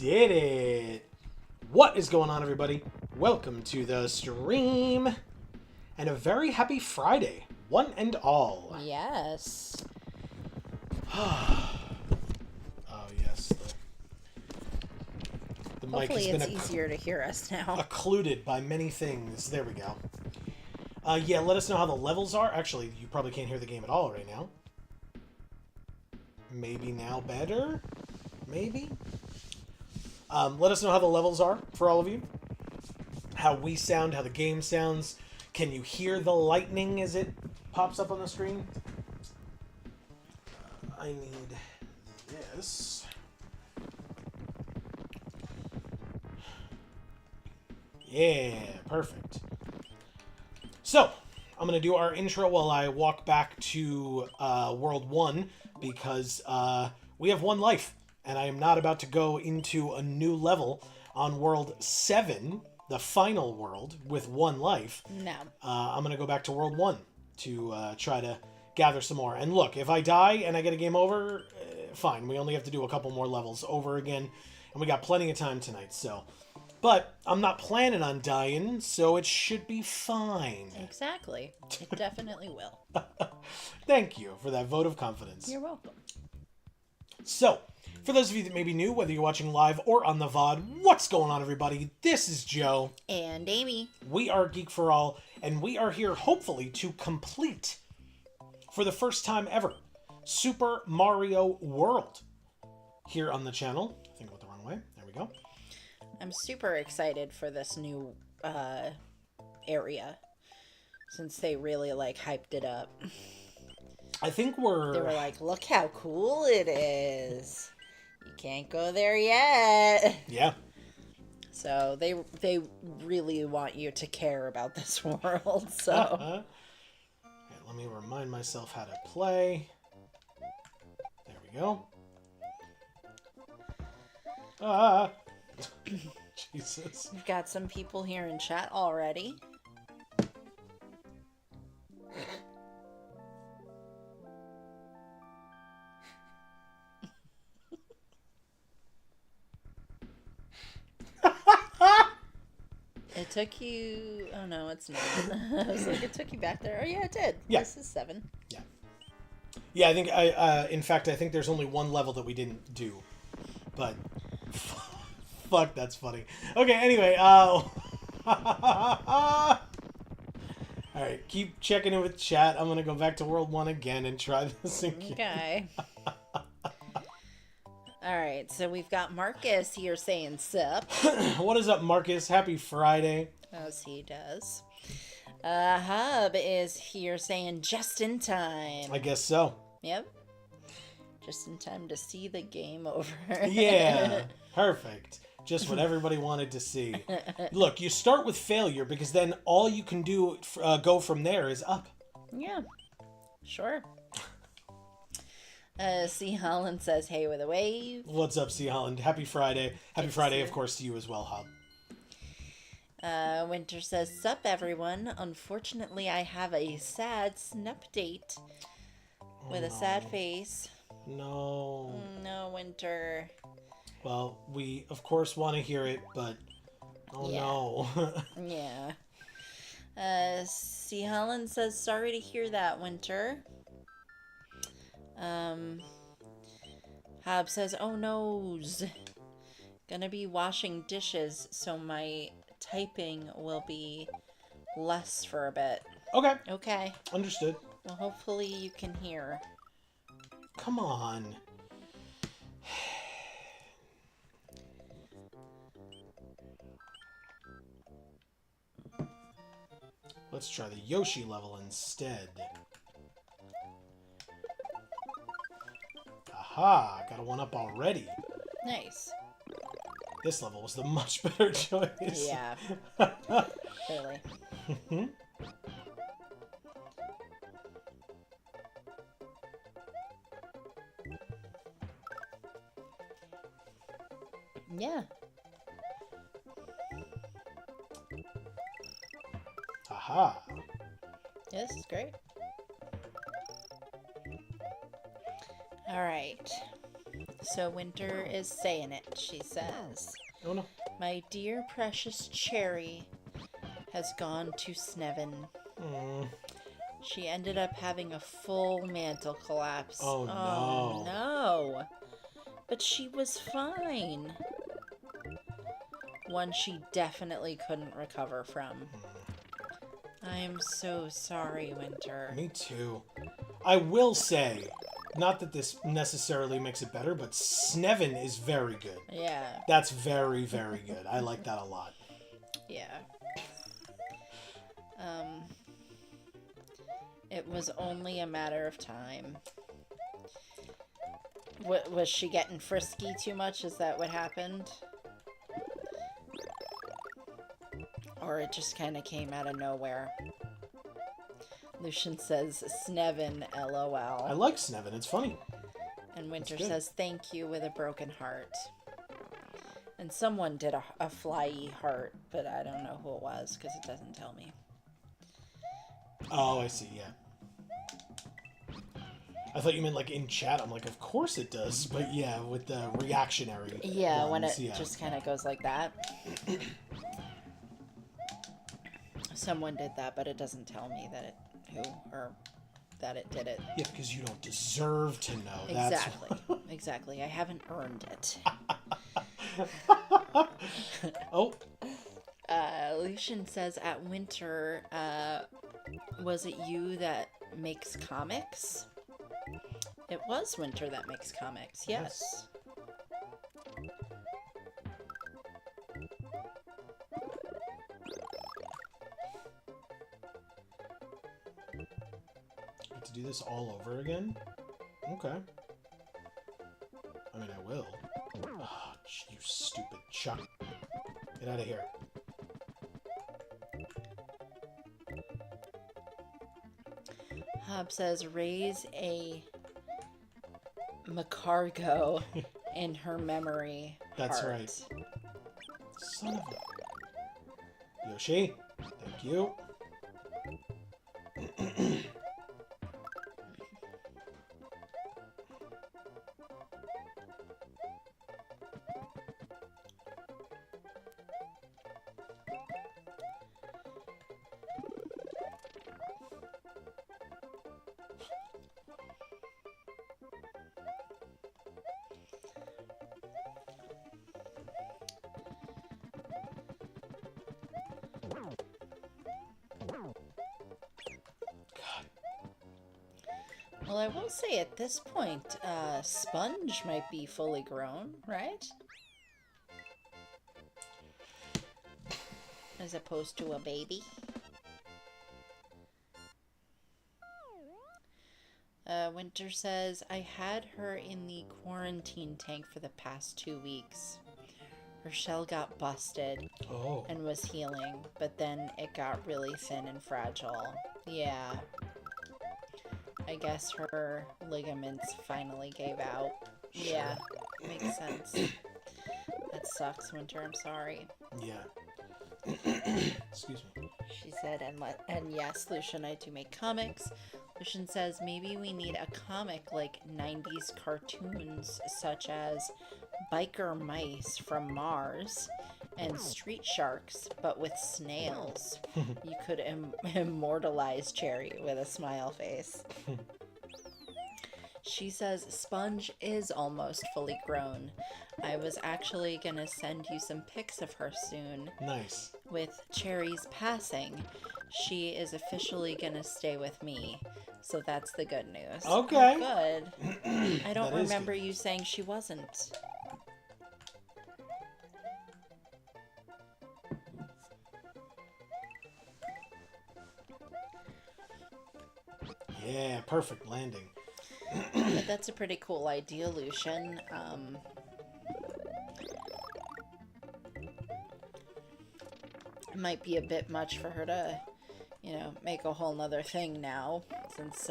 did it! What is going on, everybody? Welcome to the stream, and a very happy Friday, one and all. Yes. Oh, yes. The mic Hopefully has it's been easier to hear us now. occluded by many things. There we go. Yeah, let us know how the levels are. Actually, you probably can't hear the game at all right now. Maybe now better? Maybe? Let us know how the levels are for all of you. How we sound, how the game sounds. Can you hear the lightning as it pops up on the screen? I need this. Yeah, perfect. So, I'm going to do our intro while I walk back to World 1 because we have one life. And I am not about to go into a new level on World 7, the final world, with one life. No. I'm going to go back to World 1 to try to gather some more. And look, if I die and I get a game over, fine. We only have to do a couple more levels over again. And we got plenty of time tonight, so... But I'm not planning on dying, so it should be fine. Exactly. It definitely will. Thank you for that vote of confidence. You're welcome. So, for those of you that may be new, whether you're watching live or on the VOD, what's going on, everybody? This is Joe. And Amy. We are Geek for All, and we are here, hopefully, to complete, for the first time ever, Super Mario World here on the channel. I think I went the wrong way. There we go. I'm super excited for this new area, since they really, hyped it up. I think They were like, look how cool it is. You can't go there yet. Yeah. So they really want you to care about this world. So Okay, let me remind myself how to play. There we go. Jesus. we've got some people here in chat already. It took you... Oh, no, it's not. I was like, it took you back there. Oh, yeah, it did. Yeah. This is 7. Yeah. Yeah, I think in fact, I think there's only one level that we didn't do. But, fuck, that's funny. Okay, anyway, alright, keep checking in with chat. I'm gonna go back to World 1 again and try this again. Okay. Alright, so we've got Marcus here saying sup. What is up, Marcus? Happy Friday. As he does. Hub is here saying just in time. I guess so. Yep. Just in time to see the game over. Yeah, perfect. Just what everybody wanted to see. Look, you start with failure because then all you can do go from there is up. Yeah, sure. C. Holland says, hey with a wave. What's up, C. Holland? Happy Friday. Happy Friday, of course, to you as well, Hob. Winter says, sup everyone. Unfortunately, I have a sad snup date with a sad face. No. No, Winter. Well, we, of course, want to hear it, but... Oh, Yeah. no. Yeah. C. Holland says, sorry to hear that, Winter. Hob says, oh noes. Gonna be washing dishes, so my typing will be less for a bit. Okay. Okay. Understood. Well, hopefully you can hear. Come on. Let's try the Yoshi level instead. Aha! Got a one up already. Nice. This level was the much better choice. Yeah. Clearly. Yeah. Aha! Yeah, this is great. Alright. So Winter is saying it, she says. Oh no. My dear precious Cherry has gone to Snevin. Mm. She ended up having a full mantle collapse. Oh no. Oh no. But she was fine. One she definitely couldn't recover from. I am so sorry, Winter. Me too. I will say, not that this necessarily makes it better, but Snevin is very good. Yeah. That's very, very good. I like that a lot. Yeah. It was only a matter of time. Was she getting frisky too much? Is that what happened? Or it just kind of came out of nowhere? Lucian says, Snevin, LOL. I like Snevin. It's funny. And Winter says, thank you with a broken heart. And someone did a flyy heart, but I don't know who it was because it doesn't tell me. Oh, I see, yeah. I thought you meant like in chat. I'm like, of course it does. But yeah, with the reactionary Yeah, ones, when it yeah. just kind of goes like that. Someone did that, but it doesn't tell me that it that it did it. Yeah, because you don't deserve to know. Exactly. Exactly. I haven't earned it. Oh. Lucian says at Winter, was it you that makes comics? It was Winter that makes comics, yes. Get to do this all over again? Okay. I mean, I will. Oh, you stupid Chuck. Get out of here. Hob says, raise a Macargo in her memory. That's heart. right. Son of a... Yoshi, thank you. Well, I will say at this point, Sponge might be fully grown, right? As opposed to a baby. Winter says, I had her in the quarantine tank for the past 2 weeks. Her shell got busted and was healing, but then it got really thin and fragile. Yeah. I guess her ligaments finally gave out. Sure. Yeah, makes sense. That sucks, Winter. I'm sorry. Yeah. Excuse me. She said, and yes, Lucian, I do make comics. Lucian says, maybe we need a comic like 90s cartoons, such as Biker Mice from Mars and Street Sharks, but with snails. You could immortalize Cherry with a smile face. She says, Sponge is almost fully grown. I was actually gonna send you some pics of her soon. Nice. With Cherry's passing, she is officially gonna stay with me. So that's the good news. Okay. Oh, good. I don't remember you saying she wasn't. Yeah, perfect landing. But that's a pretty cool idea, Lucian. It might be a bit much for her to, you know, make a whole nother thing now, since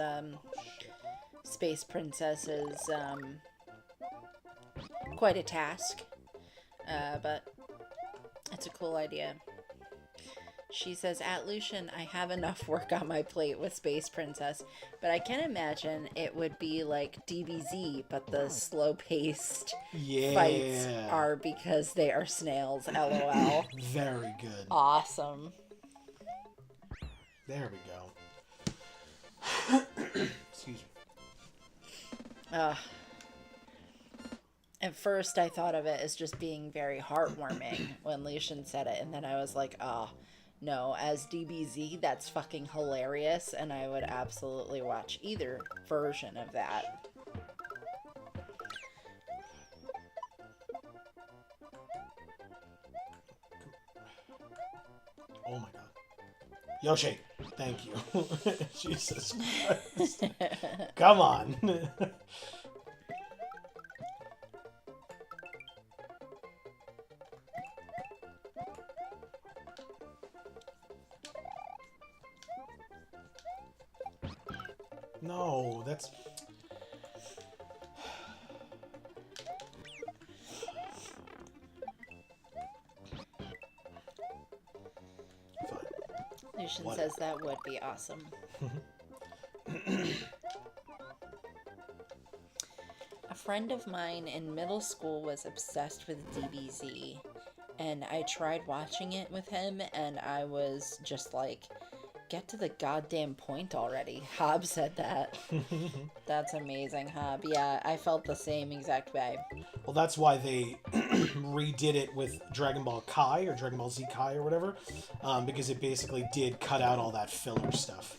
Space Princess is quite a task. But it's a cool idea. She says, at Lucian, I have enough work on my plate with Space Princess, but I can imagine it would be like DBZ, but the slow-paced fights are because they are snails, LOL. Very good. Awesome. There we go. Excuse me. At first, I thought of it as just being very heartwarming when Lucian said it, and then I was like, oh, no, as DBZ, that's fucking hilarious, and I would absolutely watch either version of that. Oh my god. Yoshi, thank you. Jesus Christ. Come on. No, that's... Lucian says that would be awesome. A friend of mine in middle school was obsessed with DBZ, and I tried watching it with him, and I was just like, get to the goddamn point already. Hob said that. That's amazing, Hob. Yeah, I felt the same exact way. Well, that's why they redid it with Dragon Ball Kai or Dragon Ball Z Kai or whatever, because it basically did cut out all that filler stuff.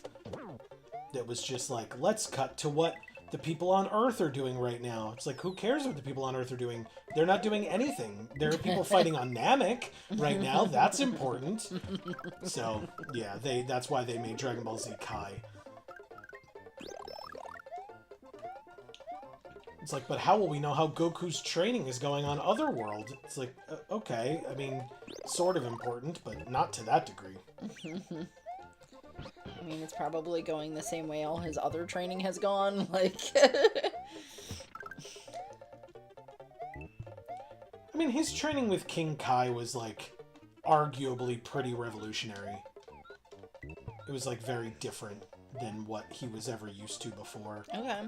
That was just like, let's cut to what the people on Earth are doing right now. It's like, who cares what the people on Earth are doing? They're not doing anything. There are people fighting on Namek right now. That's important. So, yeah, that's why they made Dragon Ball Z Kai. It's like, but how will we know how Goku's training is going on Otherworld? It's like, okay, I mean, sort of important, but not to that degree. I mean, it's probably going the same way all his other training has gone, like... I mean, his training with King Kai was, like, arguably pretty revolutionary. It was, like, very different than what he was ever used to before. Okay.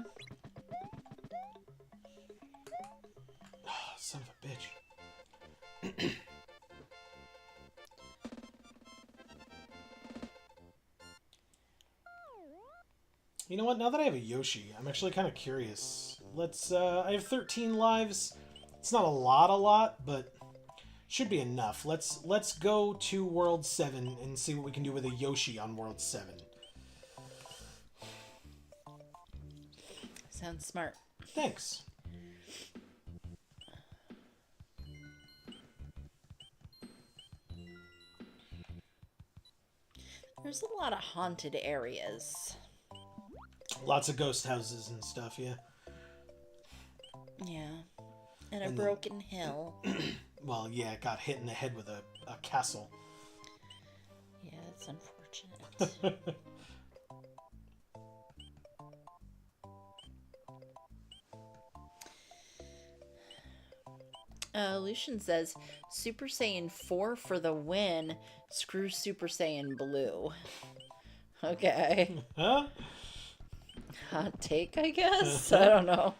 Son of a bitch. You know what? Now that I have a Yoshi, I'm actually kind of curious. Let's, I have 13 lives. It's not a lot, but should be enough. Let's go to World 7 and see what we can do with a Yoshi on World 7. Sounds smart. Thanks. There's a lot of haunted areas. Lots of ghost houses and stuff, yeah. Yeah. And a broken hill. Well, yeah, it got hit in the head with a castle. Yeah, it's unfortunate. Lucian says, Super Saiyan 4 for the win. Screw Super Saiyan Blue. Okay. Huh? Hot take, I guess? I don't know.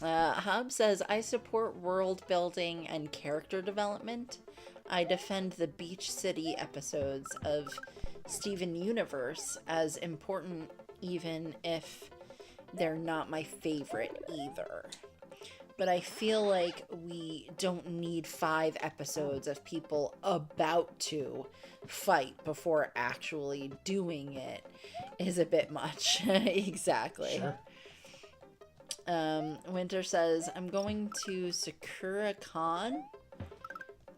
Hob says, I support world building and character development. I defend the Beach City episodes of Steven Universe as important, even if they're not my favorite either. But I feel like we don't need 5 episodes of people about to fight before actually doing it is a bit much. Exactly. Sure. Winter says, I'm going to Sakura Con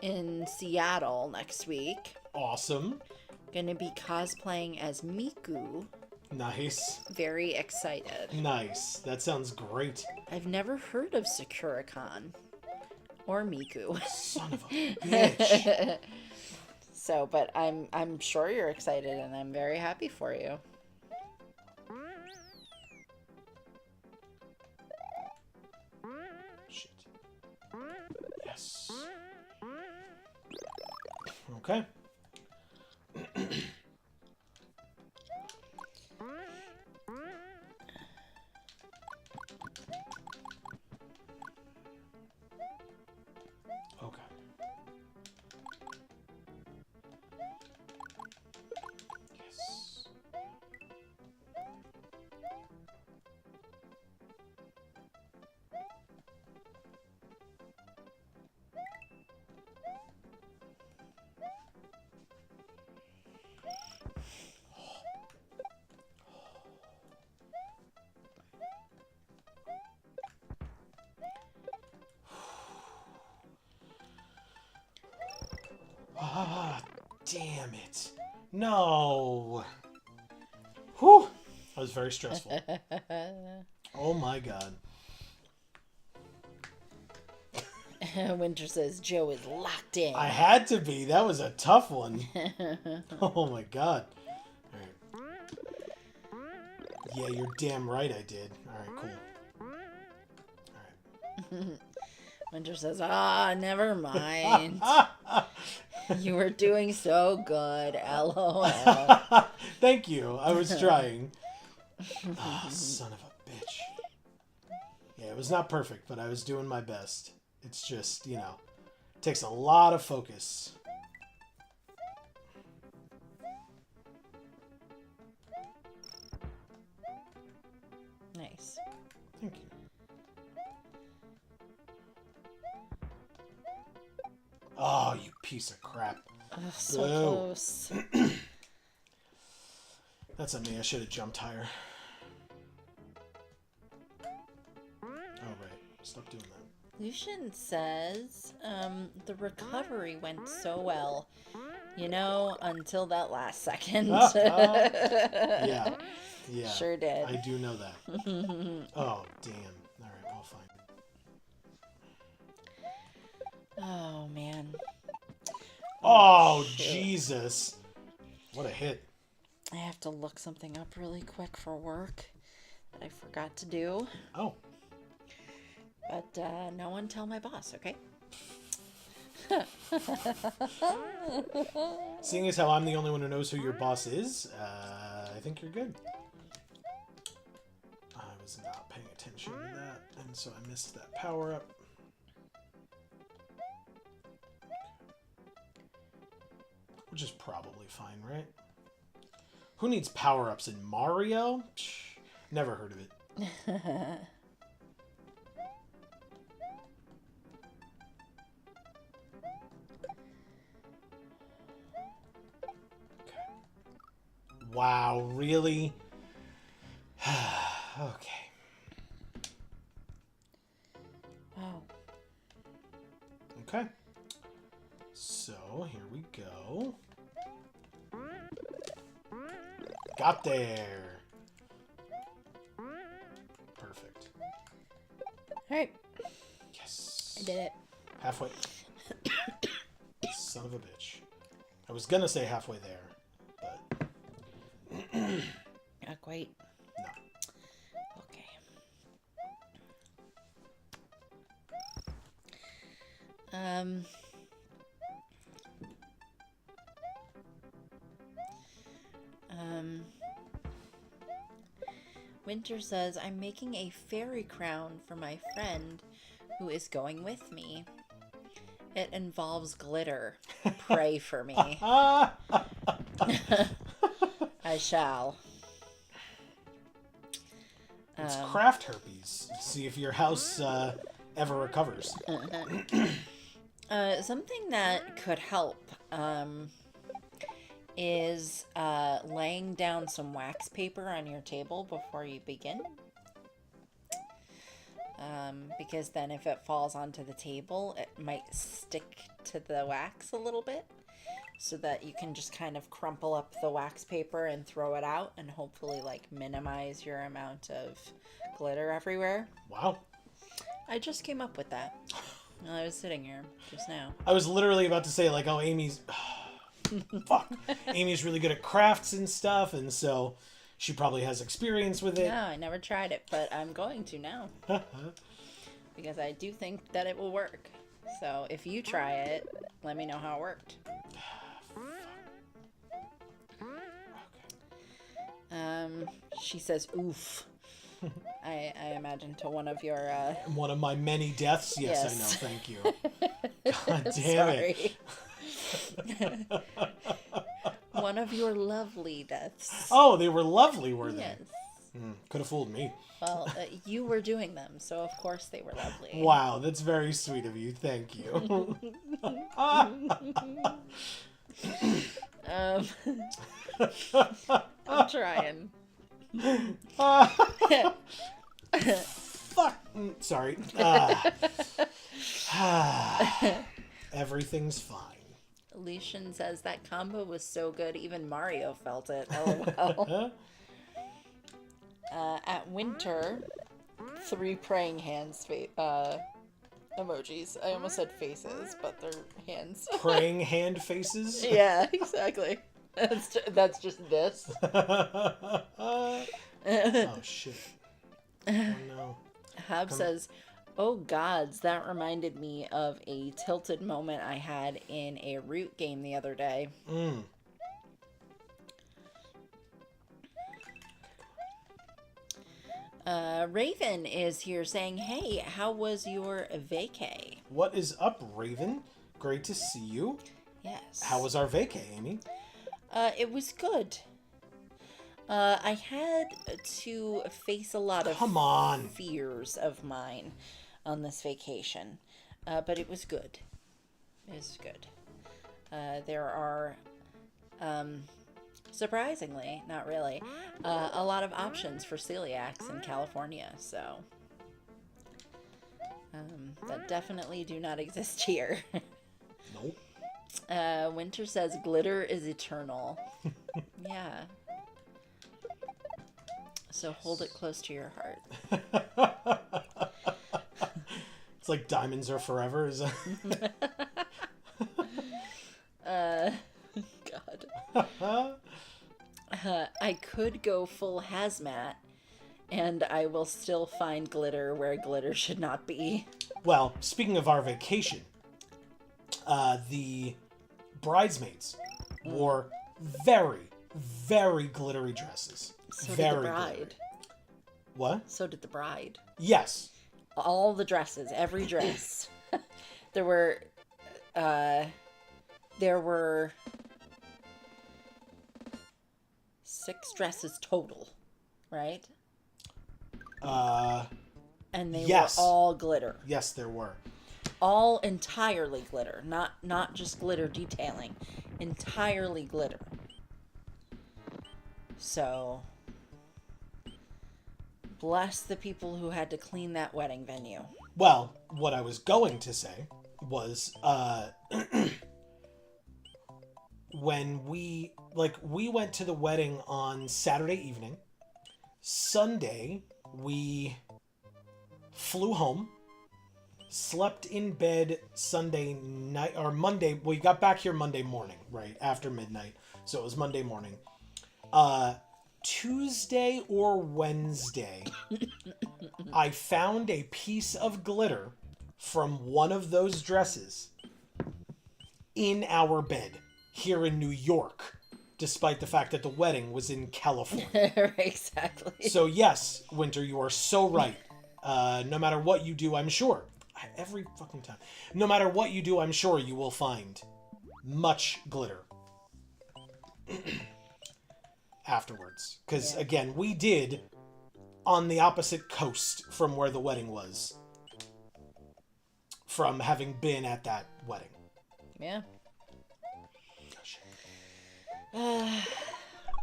in Seattle next week. Awesome. Gonna be cosplaying as Miku. Nice. Very excited. Nice. That sounds great. I've never heard of Sakura Con or Miku. Son of a bitch. So, but I'm sure you're excited, and I'm very happy for you. Shit. Yes. Okay. Okay. Yes. Ah, damn it. No. Whew. That was very stressful. Oh my god. Winter says Joe is locked in. I had to be. That was a tough one. Oh my god. Alright. Yeah, you're damn right I did. Alright, cool. Alright. Winter says, never mind. You were doing so good. LOL. Thank you. I was trying. Oh, son of a bitch. Yeah, it was not perfect, but I was doing my best. It's just, you know, it takes a lot of focus. Nice. Thank you. Oh, you piece of crap. So Boo. close. That's on me. I should have jumped higher. Oh, right. Stop doing that. Lucian says, the recovery went so well. You know, until that last second. Yeah. Yeah. Sure did. I do know that. Oh, damn. Alright, well, fine. Oh, man. Oh, Shoot. Jesus. What a hit. I have to look something up really quick for work that I forgot to do. Oh. But no one tell my boss, okay? Seeing as how I'm the only one who knows who your boss is, I think you're good. I was not paying attention to that, and so I missed that power-up. Which is probably fine, right? Who needs power-ups in Mario? Psh, never heard of it. Wow, really? Okay. Wow. Okay. So, here we go. Got there. Perfect. Alright, Yes. I did it. Halfway. Son of a bitch. I was gonna say halfway there, but... Not quite. No. Okay. Winter says, I'm making a fairy crown for my friend who is going with me. It involves glitter. Pray for me. I shall. It's craft herpes. See if your house ever recovers. Something that could help is laying down some wax paper on your table before you begin. Because then if it falls onto the table, it might stick to the wax a little bit. So that you can just kind of crumple up the wax paper and throw it out and hopefully like minimize your amount of glitter everywhere. Wow. I just came up with that while I was sitting here just now. I was literally about to say, like, oh, Amy's... Fuck. Amy's really good at crafts and stuff, and so she probably has experience with it. No, I never tried it, but I'm going to now. Because I do think that it will work. So if you try it, let me know how it worked. She says, oof. I imagine to one of your, One of my many deaths? Yes, Yes. I know. Thank you. God damn it. One of your lovely deaths. Oh, they were lovely, were they? Yes. Could have fooled me. Well, you were doing them, so of course they were lovely. Wow, that's very sweet of you. Thank you. I'm trying. Fuck. Sorry. Everything's fine. Lucian says that combo was so good, even Mario felt it. LOL. At Winter, 3 praying hands emojis. I almost said faces, but they're hands. Praying hand faces? Yeah, exactly. That's just this. Oh, shit. Oh, no. Hub says, oh gods, that reminded me of a tilted moment I had in a Root game the other day. Raven is here saying, hey, how was your vacay? What is up, Raven? Great to see you. Yes. How was our vacay, Amy? It was good. I had to face a lot of fears of mine on this vacation, but it was good. It was good. There are, surprisingly, not really, a lot of options for celiacs in California, so that definitely do not exist here. Nope. Winter says glitter is eternal. Yeah. So hold it close to your heart. It's like diamonds are forever. Is God. I could go full hazmat, and I will still find glitter where glitter should not be. Well, speaking of our vacation, the bridesmaids wore very, very glittery dresses. So very did the bride. glittery. What? So did the bride. Yes. All the dresses, every dress. There were 6 dresses total, right? And they were all glitter. Yes, there were. All entirely glitter, not just glitter detailing, entirely glitter. So, bless the people who had to clean that wedding venue. Well, what I was going to say was, when we went to the wedding on Saturday evening. Sunday, we flew home, slept in bed Sunday night, or Monday. We got back here Monday morning, right after midnight. So it was Monday morning. Tuesday or Wednesday, I found a piece of glitter from one of those dresses in our bed here in New York, despite the fact that the wedding was in California. Exactly. So yes, Winter, you are so right. No matter what you do, I'm sure, every fucking time, no matter what you do, I'm sure you will find much glitter afterwards. Because, again, we did on the opposite coast from where the wedding was, from having been at that wedding. Yeah.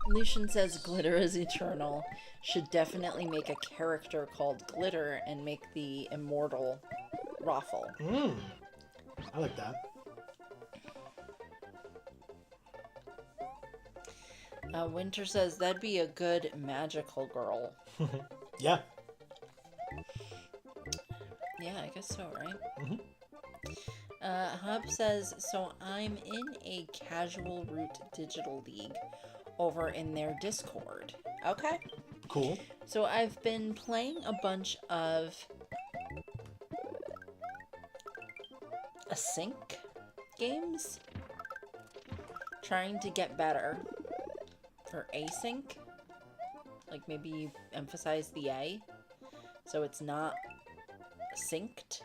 Lucian says glitter is eternal. Should definitely make a character called Glitter and make the immortal Raffle. I like that. Winter says that'd be a good magical girl. Yeah. Yeah, I guess so, right? Hub says, so I'm in a casual root digital league over in their Discord. Okay. Cool. So I've been playing a bunch of async games, trying to get better. Or async. Like maybe you emphasize the A, so it's not synced.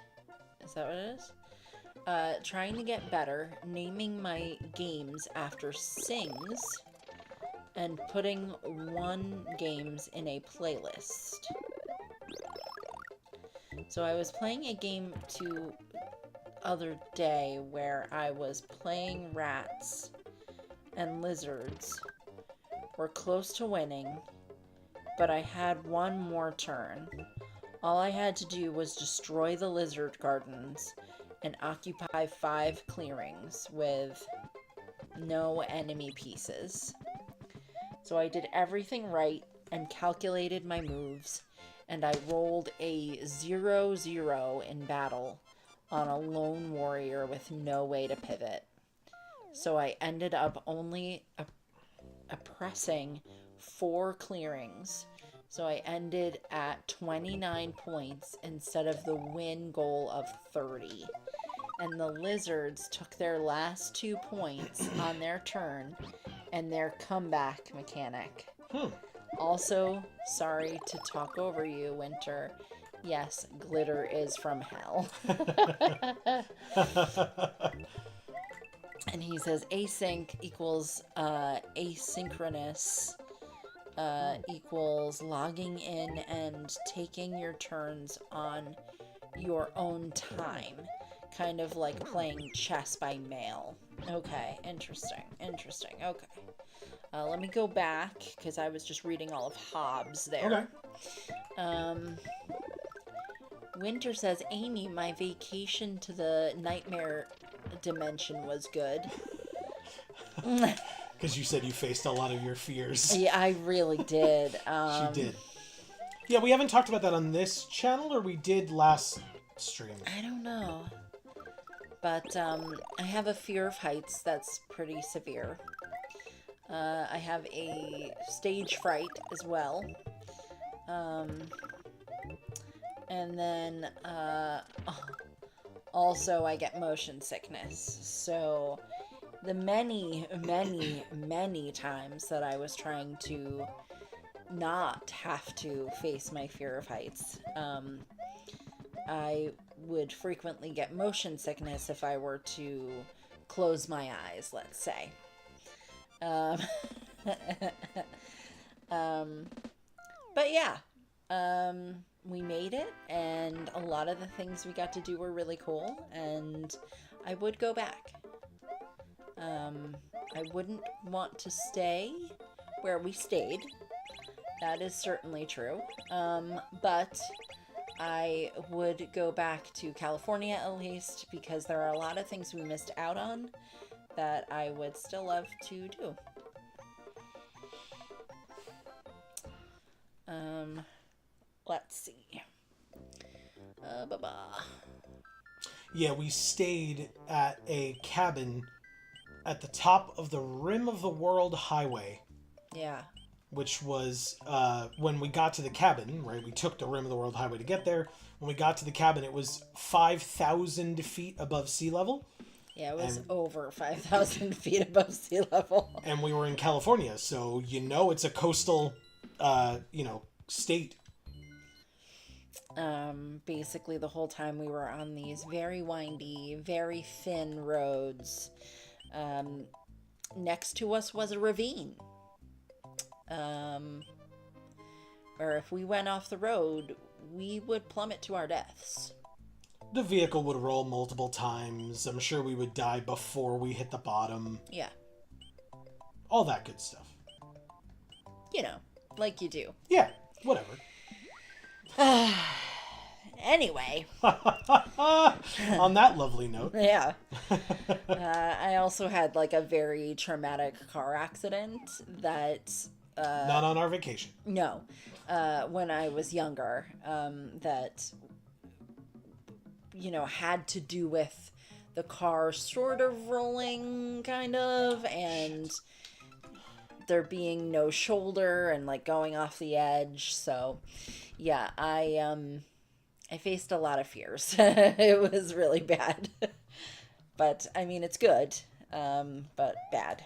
Is that what it is? Trying to get better, naming my games after sings, and putting one games in a playlist. So I was playing a game other day where I was playing rats and lizards. We're close to winning, but I had one more turn. All I had to do was destroy the lizard gardens and occupy 5 clearings with no enemy pieces. So I did everything right and calculated my moves, and I rolled a 0-0 in battle on a lone warrior with no way to pivot. So I ended up only oppressing 4 clearings. So I ended at 29 points instead of the win goal of 30. And the lizards took their last 2 points on their turn and their comeback mechanic. Also, sorry to talk over you, Winter. Yes, glitter is from hell. And he says async equals asynchronous equals logging in and taking your turns on your own time. Kind of like playing chess by mail. Okay, interesting. Okay. Let me go back, because I was just reading all of Hobbs there. Okay. Winter says, Amy, my vacation to the nightmare dimension was good. Because you said you faced a lot of your fears. Yeah, I really did. She did. Yeah, we haven't talked about that on this channel, or we did last stream. I don't know. But I have a fear of heights that's pretty severe. I have a stage fright as well. And then also I get motion sickness. So the many times that I was trying to not have to face my fear of heights, I would frequently get motion sickness if I were to close my eyes, let's say. But yeah, we made it, and a lot of the things we got to do were really cool, and I would go back. I wouldn't want to stay where we stayed. That is certainly true. But I would go back to California at least, because there are a lot of things we missed out on that I would still love to do. Let's see. Yeah, we stayed at a cabin at the top of the Rim of the World Highway. Yeah. Which was, when we got to the cabin, right? We took the Rim of the World Highway to get there. When we got to the cabin, it was 5,000 feet above sea level. Yeah, it was over 5,000 feet above sea level. And we were in California, so it's a coastal, state. Basically the whole time we were on these very windy, very thin roads. Next to us was a ravine. Or if we went off the road, we would plummet to our deaths. The vehicle would roll multiple times. I'm sure we would die before we hit the bottom. Yeah. All that good stuff. Like you do. Yeah, whatever. Anyway. On that lovely note. Yeah. I also had a very traumatic car accident that... Not on our vacation. No. When I was younger, that, had to do with the car sort of rolling, kind of, and there being no shoulder and, going off the edge. So, yeah, I faced a lot of fears. It was really bad. But, I mean, it's good, but bad.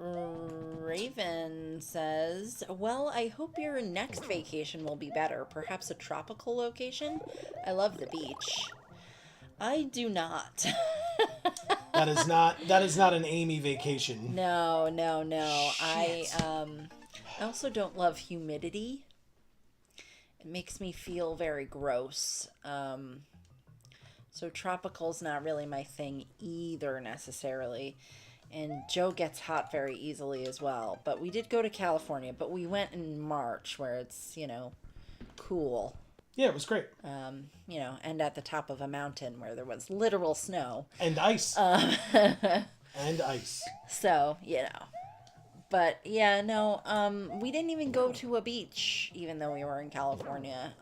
Raven says, well, I hope your next vacation will be better. Perhaps a tropical location? I love the beach. I do not. That is not an Amy vacation. No. Shit. I also don't love humidity. It makes me feel very gross. So tropical's not really my thing either necessarily. And Joe gets hot very easily as well. But we did go to California, but we went in March where it's, cool. Yeah, it was great. And at the top of a mountain where there was literal snow. And ice. And ice. So, But yeah, no, we didn't even go to a beach, even though we were in California.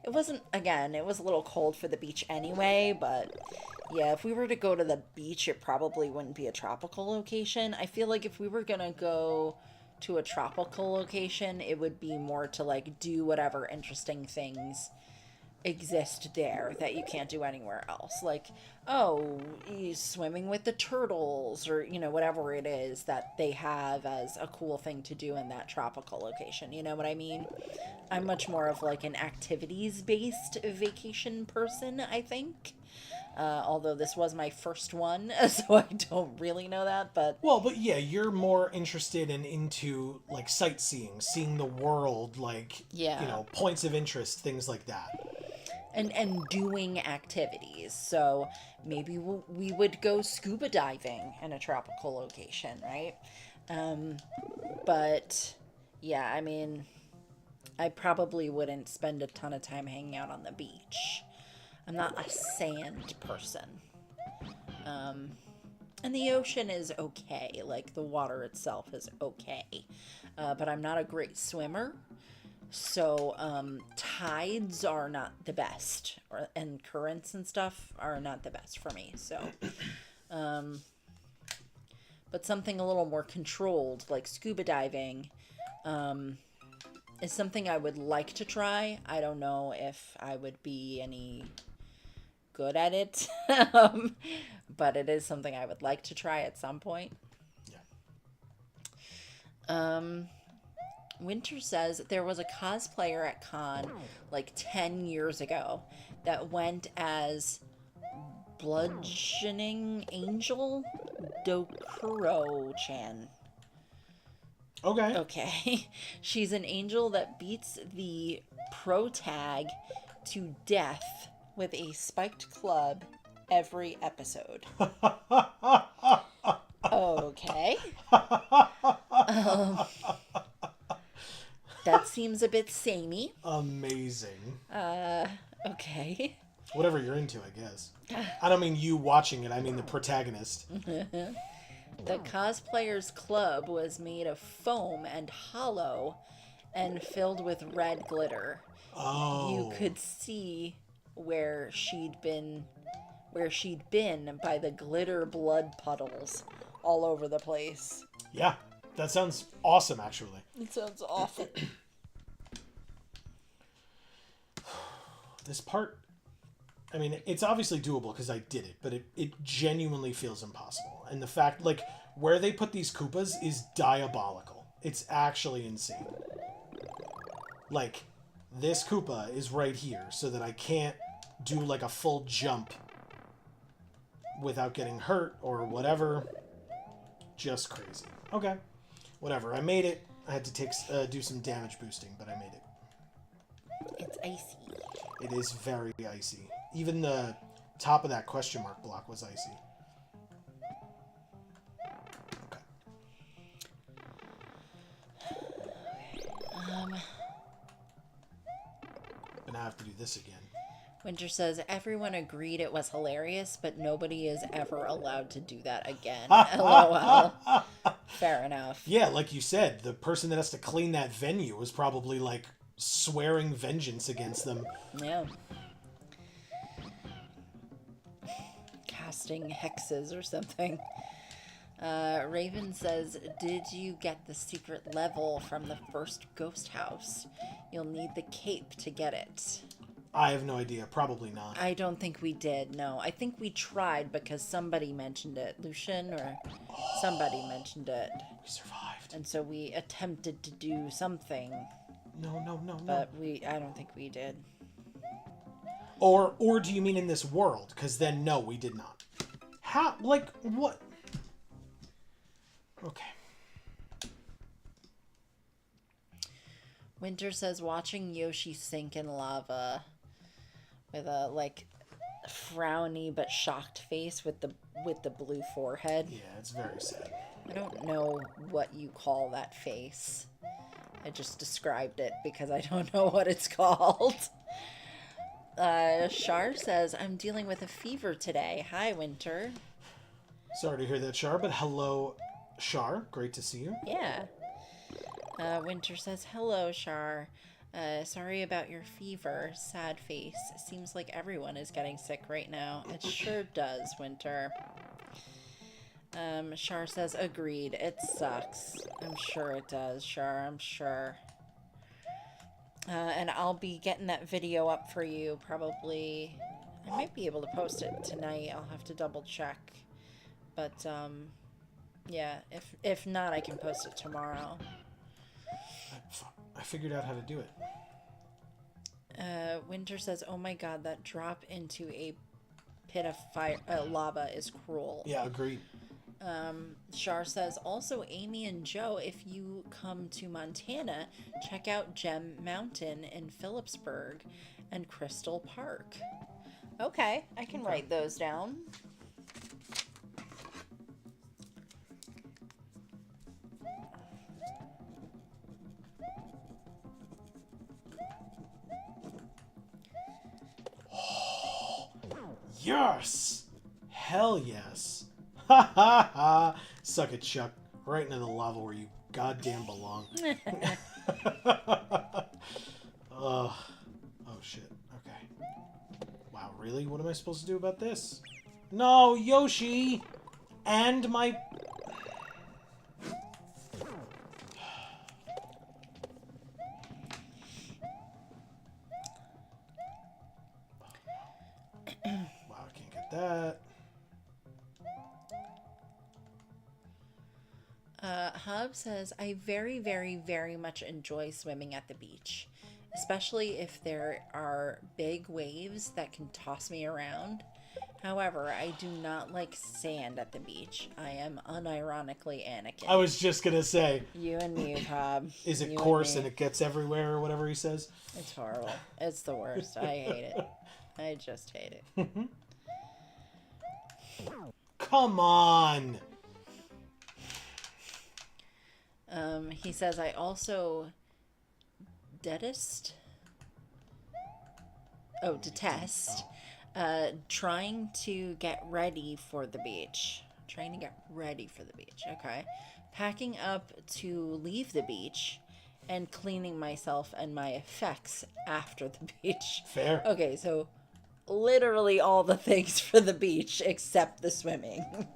It wasn't, again, it was a little cold for the beach anyway, but yeah, if we were to go to the beach, it probably wouldn't be a tropical location. I feel like if we were gonna go to a tropical location, it would be more to like do whatever interesting things exist there that you can't do anywhere else. Like, oh, swimming with the turtles or, whatever it is that they have as a cool thing to do in that tropical location. You know what I mean? I'm much more of like an activities-based vacation person, I think. Although this was my first one, so I don't really know that, but... Well, but yeah, you're more interested and into, like, sightseeing, seeing the world, like, points of interest, things like that. And doing activities. So maybe we would go scuba diving in a tropical location, right? But yeah, I mean, I probably wouldn't spend a ton of time hanging out on the beach. I'm not a sand person. And the ocean is okay. Like, the water itself is okay. But I'm not a great swimmer. So, tides are not the best. And currents and stuff are not the best for me. So, but something a little more controlled, like scuba diving, is something I would like to try. I don't know if I would be any good at it, but it is something I would like to try at some point. Yeah. Winter says there was a cosplayer at con like 10 years ago that went as Bludgeoning Angel Dokuro-chan. Okay. She's an angel that beats the protag to death with a spiked club every episode. Okay. That seems a bit samey. Amazing. Okay. Whatever you're into, I guess. I don't mean you watching it, I mean the protagonist. The cosplayer's club was made of foam and hollow and filled with red glitter. Oh. You could see where she'd been by the glitter blood puddles all over the place. Yeah, that sounds awesome, actually. It sounds awful. This part, I mean, it's obviously doable because I did it, but it genuinely feels impossible. And the fact, like, where they put these Koopas is diabolical. It's actually insane. Like, this Koopa is right here so that I can't do, like, a full jump without getting hurt or whatever. Just crazy. Okay. Whatever. I made it. I had to do some damage boosting, but I made it. It's icy. It is very icy. Even the top of that question mark block was icy. Okay. And now I have to do this again. Winter says, everyone agreed it was hilarious, but nobody is ever allowed to do that again. LOL. Fair enough. Yeah, like you said, the person that has to clean that venue was probably, like, swearing vengeance against them. Yeah. Casting hexes or something. Raven says, did you get the secret level from the first ghost house? You'll need the cape to get it. I have no idea. Probably not. I don't think we did, no. I think we tried because somebody mentioned it. Lucian or somebody mentioned it. We survived. And so we attempted to do something. No. But I don't think we did. Or do you mean in this world? Because then, no, we did not. How? Like, what? Okay. Winter says, watching Yoshi sink in lava with a, like, frowny but shocked face with the blue forehead. Yeah, it's very sad. I don't know what you call that face. I just described it because I don't know what it's called. Shar says, I'm dealing with a fever today. Hi, Winter. Sorry to hear that, Shar, but hello, Shar. Great to see you. Yeah. Winter says, hello, Shar. Sorry about your fever. Sad face. Seems like everyone is getting sick right now. It sure does, Winter. Shar says, agreed. It sucks. I'm sure it does, Shar. I'm sure. And I'll be getting that video up for you probably. I might be able to post it tonight. I'll have to double check. But, yeah, if not, I can post it tomorrow. I figured out how to do it. Winter says, oh my god, that drop into a pit of fire, lava is cruel. Yeah, agreed. Shar says, also, Amy and Joe, if you come to Montana, check out Gem Mountain in Phillipsburg and Crystal Park. Okay, I can write those down. Yes! Hell yes. Ha ha ha! Suck it, Chuck. Right into the lava where you goddamn belong. Oh shit. Okay. Wow, really? What am I supposed to do about this? No, Yoshi! And my... Wow, I can't get that. Hub says, I very, very, very much enjoy swimming at the beach, especially if there are big waves that can toss me around. However, I do not like sand at the beach. I am unironically Anakin. I was just gonna say. You and me, Hub. Is it You coarse and it gets everywhere or whatever he says? It's horrible. It's the worst. I hate it. I just hate it. Come on! He says, I also detest trying to get ready for the beach. Trying to get ready for the beach. Okay. Packing up to leave the beach and cleaning myself and my effects after the beach. Fair. Okay, so literally all the things for the beach except the swimming,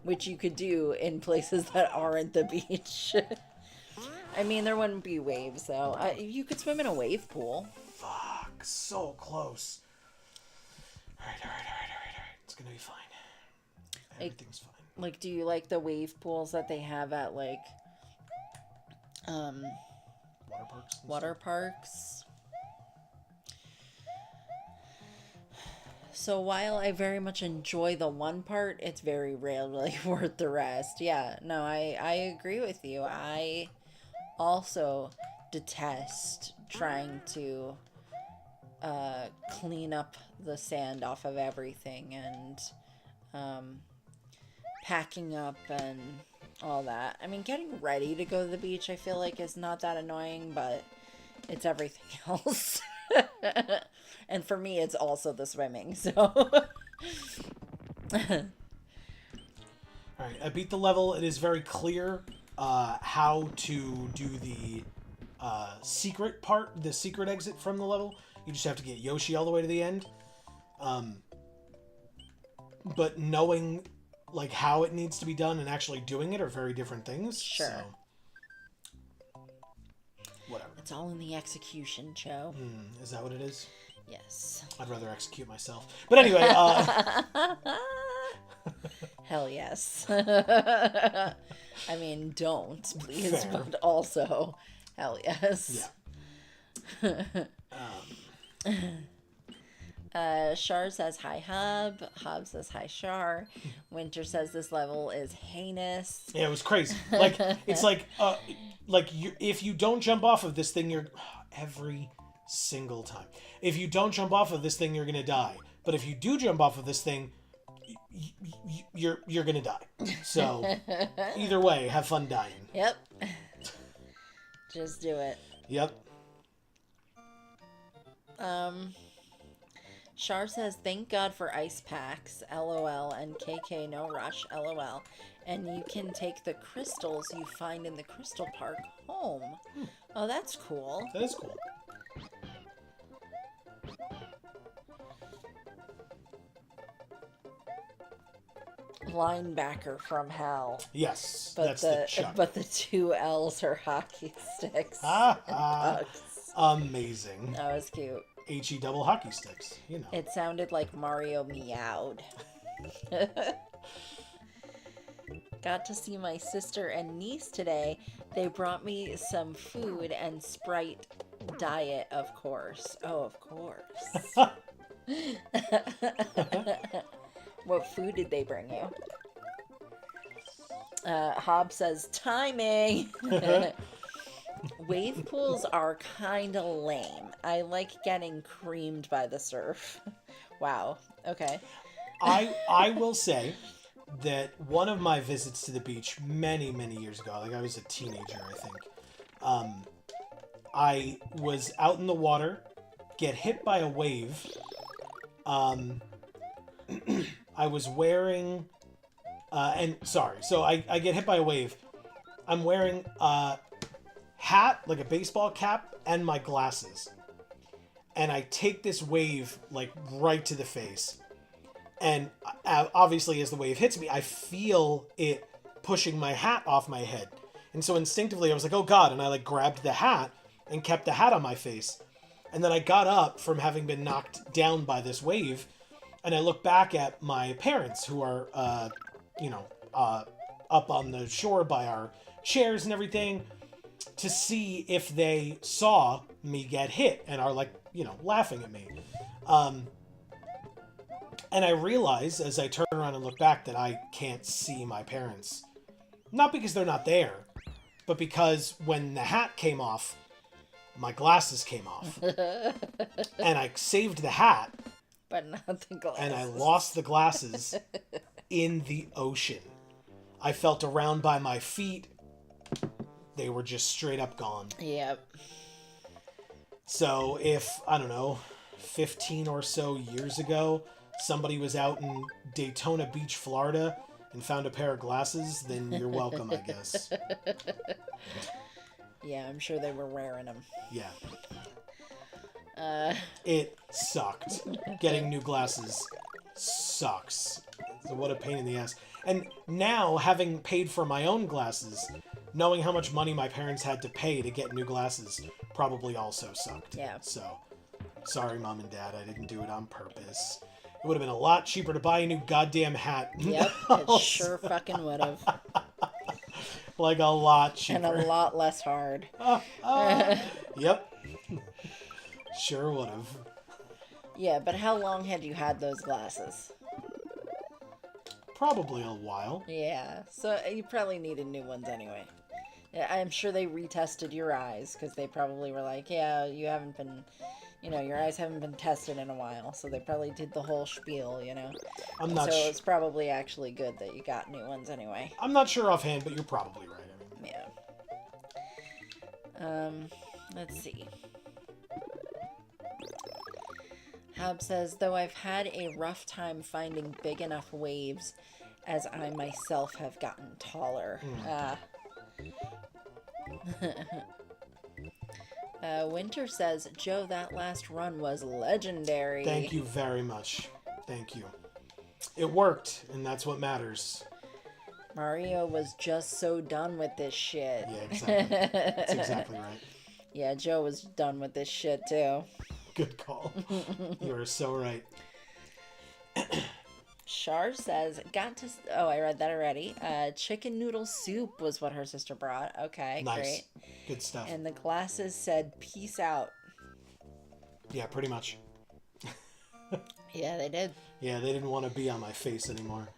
which you could do in places that aren't the beach. I mean, there wouldn't be waves, though. You could swim in a wave pool. Fuck, so close. Alright. It's gonna be fine. Everything's fine. Like, do you like the wave pools that they have at, like, Water parks? water parks? So while I very much enjoy the one part, it's very rarely worth the rest. Yeah, no, I agree with you. I also detest trying to clean up the sand off of everything and packing up and all that. I mean, getting ready to go to the beach, I feel like, is not that annoying, but it's everything else. And for me, it's also the swimming, so... Alright, I beat the level. It is very clear how to do the secret part, the secret exit from the level. You just have to get Yoshi all the way to the end. But knowing like how it needs to be done and actually doing it are very different things. Sure. So, whatever. It's all in the execution, Joe. Is that what it is? Yes. I'd rather execute myself. But anyway, Hell yes. I mean, don't, please, Fair. but also, hell yes. yeah. Shar says hi, Hub. Hub says hi, Shar. Winter says this level is heinous. Yeah, it was crazy. Like, it's like if you don't jump off of this thing, you're every single time. If you don't jump off of this thing, you're gonna die. But if you do jump off of this thing, you're gonna die. So either way, have fun dying. Yep. Just do it. Yep. Shar says, thank God for ice packs, LOL, and KK no rush, LOL. And you can take the crystals you find in the crystal park home. Oh, that's cool. That is cool. Linebacker from hell. Yes, But that's the Chuck. But the 2 L's are hockey sticks. Amazing. That was cute. HE double hockey sticks, you know. It sounded like Mario meowed. Got to see my sister and niece today. They brought me some food and Sprite diet, of course. Oh, of course. What food did they bring you? Hob says, timing! Wave pools are kind of lame. I like getting creamed by the surf. Wow. Okay. I will say that one of my visits to the beach many, many years ago, like I was a teenager, I think, I was out in the water, get hit by a wave. I was wearing, so I get hit by a wave. I'm wearing a hat, like a baseball cap, and my glasses. And I take this wave, like, right to the face. And obviously, as the wave hits me, I feel it pushing my hat off my head. And so instinctively, I was like, oh God. And I, like, grabbed the hat and kept the hat on my face. And then I got up from having been knocked down by this wave. And I look back at my parents, who are, up on the shore by our chairs and everything, to see if they saw me get hit and are, like, laughing at me. And I realize, as I turn around and look back, that I can't see my parents. Not because they're not there, but because when the hat came off, my glasses came off. And I saved the hat. But not the glasses. And I lost the glasses in the ocean. I felt around by my feet. They were just straight up gone. Yep. So if, I don't know, 15 or so years ago, somebody was out in Daytona Beach, Florida, and found a pair of glasses, then you're welcome, I guess. Yeah, I'm sure they were wearing them. Yeah. It sucked. Getting new glasses sucks. So what a pain in the ass. And now, having paid for my own glasses, knowing how much money my parents had to pay to get new glasses probably also sucked. Yeah. So, sorry, Mom and Dad, I didn't do it on purpose. It would have been a lot cheaper to buy a new goddamn hat. Yep, it sure fucking would have. Like a lot cheaper. And a lot less hard. Yep. Sure would have. Yeah, but how long had you had those glasses? Probably a while. Yeah, so you probably needed new ones anyway. Yeah, I'm sure they retested your eyes, because they probably were like, yeah, you haven't been, your eyes haven't been tested in a while, so they probably did the whole spiel, I'm not So it's probably actually good that you got new ones anyway. I'm not sure offhand, but you're probably right. Yeah. Let's see. Hab says, though I've had a rough time finding big enough waves as I myself have gotten taller. Winter says, Joe, that last run was legendary. Thank you very much. Thank you. It worked, and that's what matters. Mario was just so done with this shit. Yeah, exactly. That's exactly right. Yeah, Joe was done with this shit, too. Good call. You are so right. Char says, oh, I read that already. Chicken noodle soup was what her sister brought. Okay, Nice. great. Good stuff. And the glasses said, peace out. Yeah, pretty much. Yeah, they did. Yeah, they didn't want to be on my face anymore.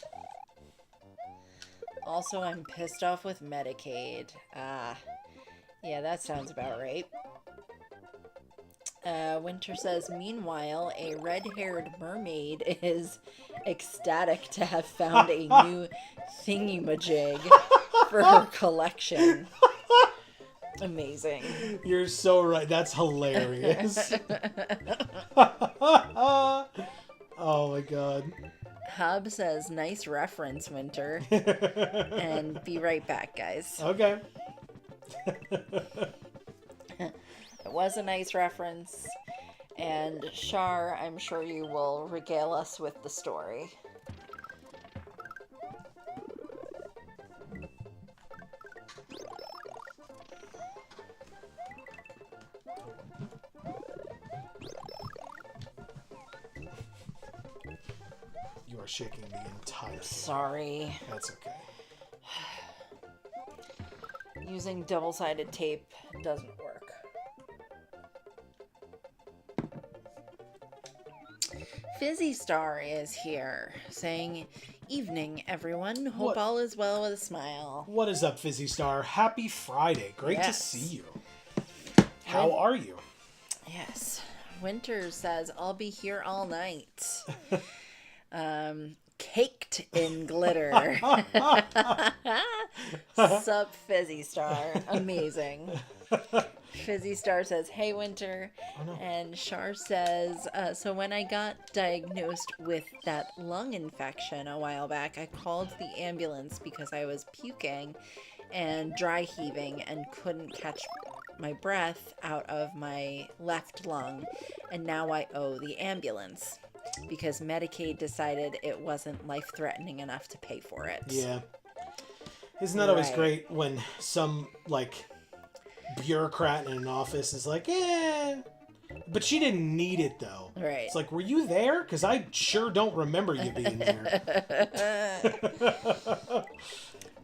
Also, I'm pissed off with Medicaid. Yeah, that sounds about right. Winter says, meanwhile, a red-haired mermaid is ecstatic to have found a new thingy-majig for her collection. Amazing. You're so right. That's hilarious. Oh my god. Hub says, nice reference, Winter. And be right back, guys. Okay. It was a nice reference. And Char, I'm sure you will regale us with the story. You are shaking the entire thing. Sorry. That's okay. Using double-sided tape doesn't work. Fizzy Star is here, saying, evening, everyone. Hope What? all is well with a smile. What is up, Fizzy Star? Happy Friday. Great to Yes. see you. How are you? Yes. Winter says, I'll be here all night. Caked in glitter. Sup, Fizzy Star. Amazing. Fizzy Star says, hey, Winter. Oh, no. And Char says, so when I got diagnosed with that lung infection a while back, I called the ambulance because I was puking and dry heaving and couldn't catch my breath out of my left lung. And now I owe the ambulance because Medicaid decided it wasn't life-threatening enough to pay for it. Yeah. Isn't that always Right. great when some, like, bureaucrat in an office is like, but she didn't need it, though. Right. It's like, were you there? Because I sure don't remember you being there.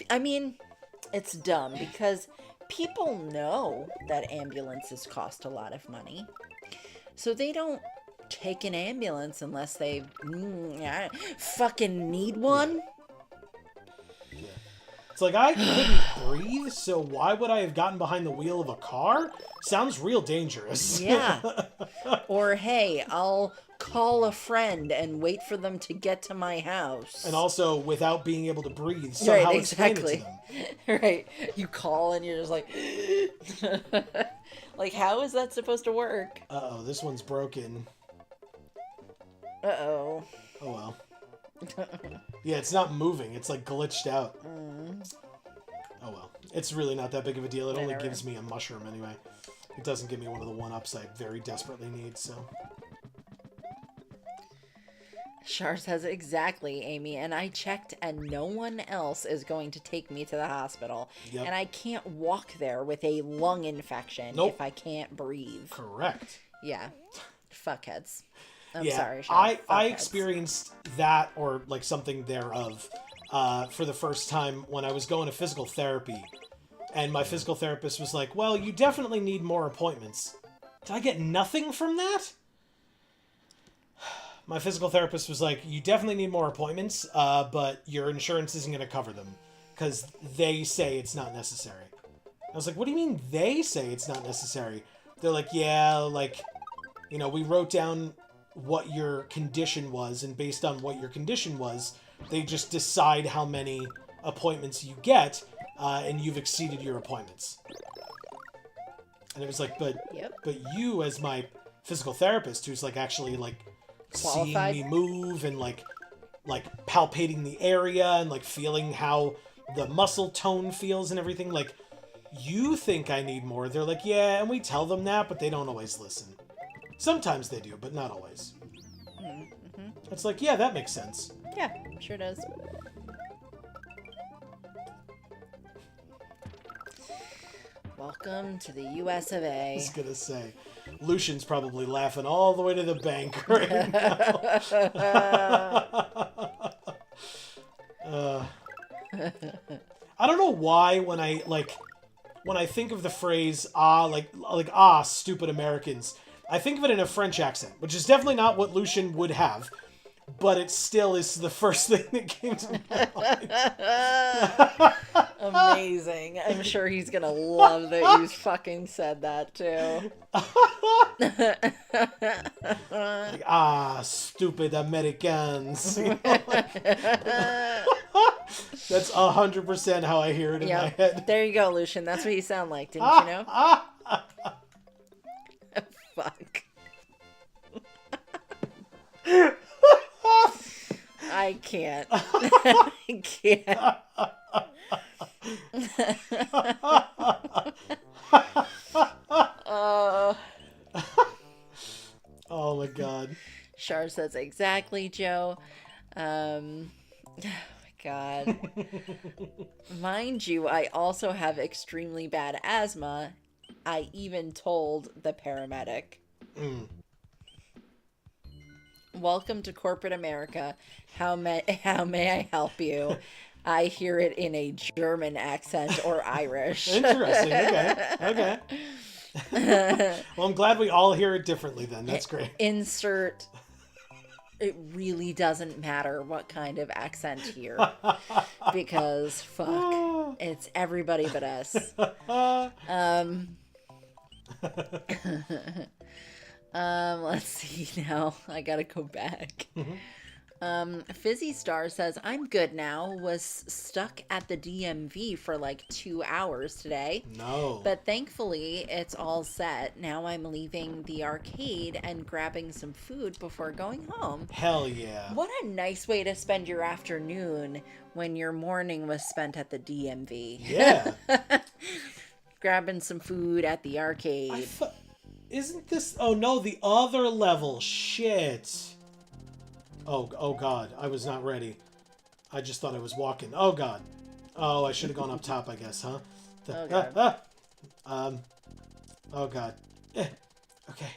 I mean, it's dumb because people know that ambulances cost a lot of money. So they don't take an ambulance unless they fucking need one. Yeah. It's like, I couldn't breathe, so why would I have gotten behind the wheel of a car? Sounds real dangerous. Yeah. Or, hey, I'll call a friend and wait for them to get to my house. And also, without being able to breathe, somehow Right, explain it to exactly. them. Right. You call and you're just like... Like, how is that supposed to work? Uh-oh, this one's broken. Uh-oh. Oh, well. Yeah, it's not moving. It's, like, glitched out. Oh, well. It's really not that big of a deal. It only Whatever. gives me a mushroom, anyway. It doesn't give me one of the one-ups I very desperately need, so... Char says, exactly, Amy, and I checked and no one else is going to take me to the hospital. Yep. And I can't walk there with a lung infection Nope. if I can't breathe. Correct. Yeah. Fuckheads. I'm Yeah, sorry, Char. I Fuckheads. experienced that, or, like, something thereof, for the first time when I was going to physical therapy. And my physical therapist was like, well, you definitely need more appointments. Did I get nothing from that? My physical therapist was like, you definitely need more appointments, but your insurance isn't going to cover them because they say it's not necessary. I was like, what do you mean they say it's not necessary? They're like, yeah, like, you know, we wrote down what your condition was, and based on what your condition was, they just decide how many appointments you get, and you've exceeded your appointments. And it was like, but you as my physical therapist, who's like actually like Qualified? seeing me move and like palpating the area and like feeling how the muscle tone feels and everything, like, you think I need more. They're like, yeah, and we tell them that, but they don't always listen. Sometimes they do, but not always. Mm-hmm. It's like, yeah, that makes sense. Yeah, sure does. Welcome to the US of I A. was gonna say, Lucian's probably laughing all the way to the bank right now. I don't know why when I think of the phrase stupid Americans, I think of it in a French accent, which is definitely not what Lucian would have, but it still is the first thing that came to my mind. Amazing. I'm sure he's gonna love that you fucking said that too. Stupid Americans. That's 100% how I hear it in my head. There you go, Lucian. That's what you sound like, didn't you know? Fuck. I can't. I can't. Oh my god. Char says exactly, Joe. Oh my god. Mind you, I also have extremely bad asthma. I even told the paramedic. Welcome to corporate America. How may I help you? I hear it in a German accent or Irish. Interesting. Okay. Well, I'm glad we all hear it differently then. That's great. Insert. It really doesn't matter what kind of accent here. Because, fuck, it's everybody but us. Let's see now. I gotta go back. Fizzy Star says, I'm good now. Was stuck at the DMV for like 2 hours today. No. But thankfully, it's all set. Now I'm leaving the arcade and grabbing some food before going home. Hell yeah. What a nice way to spend your afternoon when your morning was spent at the DMV. Yeah. Grabbing some food at the arcade. Isn't this... Oh, no, the other level. Shit. Oh, God. I was not ready. I just thought I was walking. Oh, God. Oh, I should have gone up top, I guess, huh? Oh, God. Oh, God. Okay.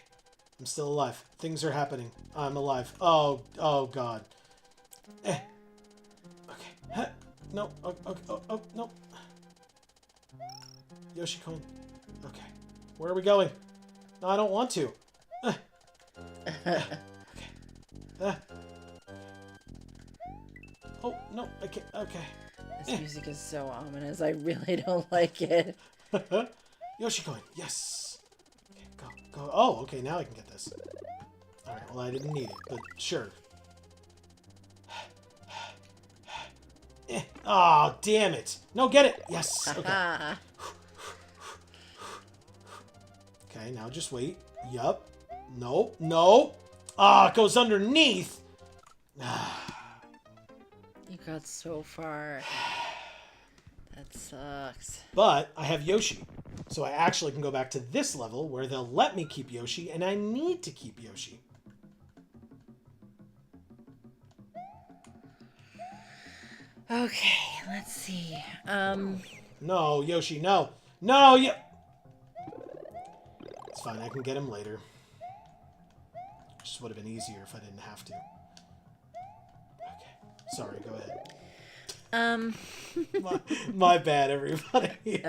I'm still alive. Things are happening. I'm alive. Oh, God. Okay. No. Oh, no. Yoshi coin. Okay. Where are we going? No, I don't want to. Okay. Oh, no, I can't. Okay. This music is so ominous. I really don't like it. Yoshi coin. Yes. Okay, go. Oh, okay, now I can get this. Alright, well, I didn't need it, but sure. Oh, damn it. No, get it. Yes. Okay. Okay, now just wait. Yup. Nope. No. Ah, it goes underneath. You got so far. That sucks. But I have Yoshi. So I actually can go back to this level where they'll let me keep Yoshi, and I need to keep Yoshi. Okay, let's see. No, Yoshi, no. No, It's fine, I can get him later. Just would have been easier if I didn't have to. Okay. Sorry, go ahead. My bad, everybody.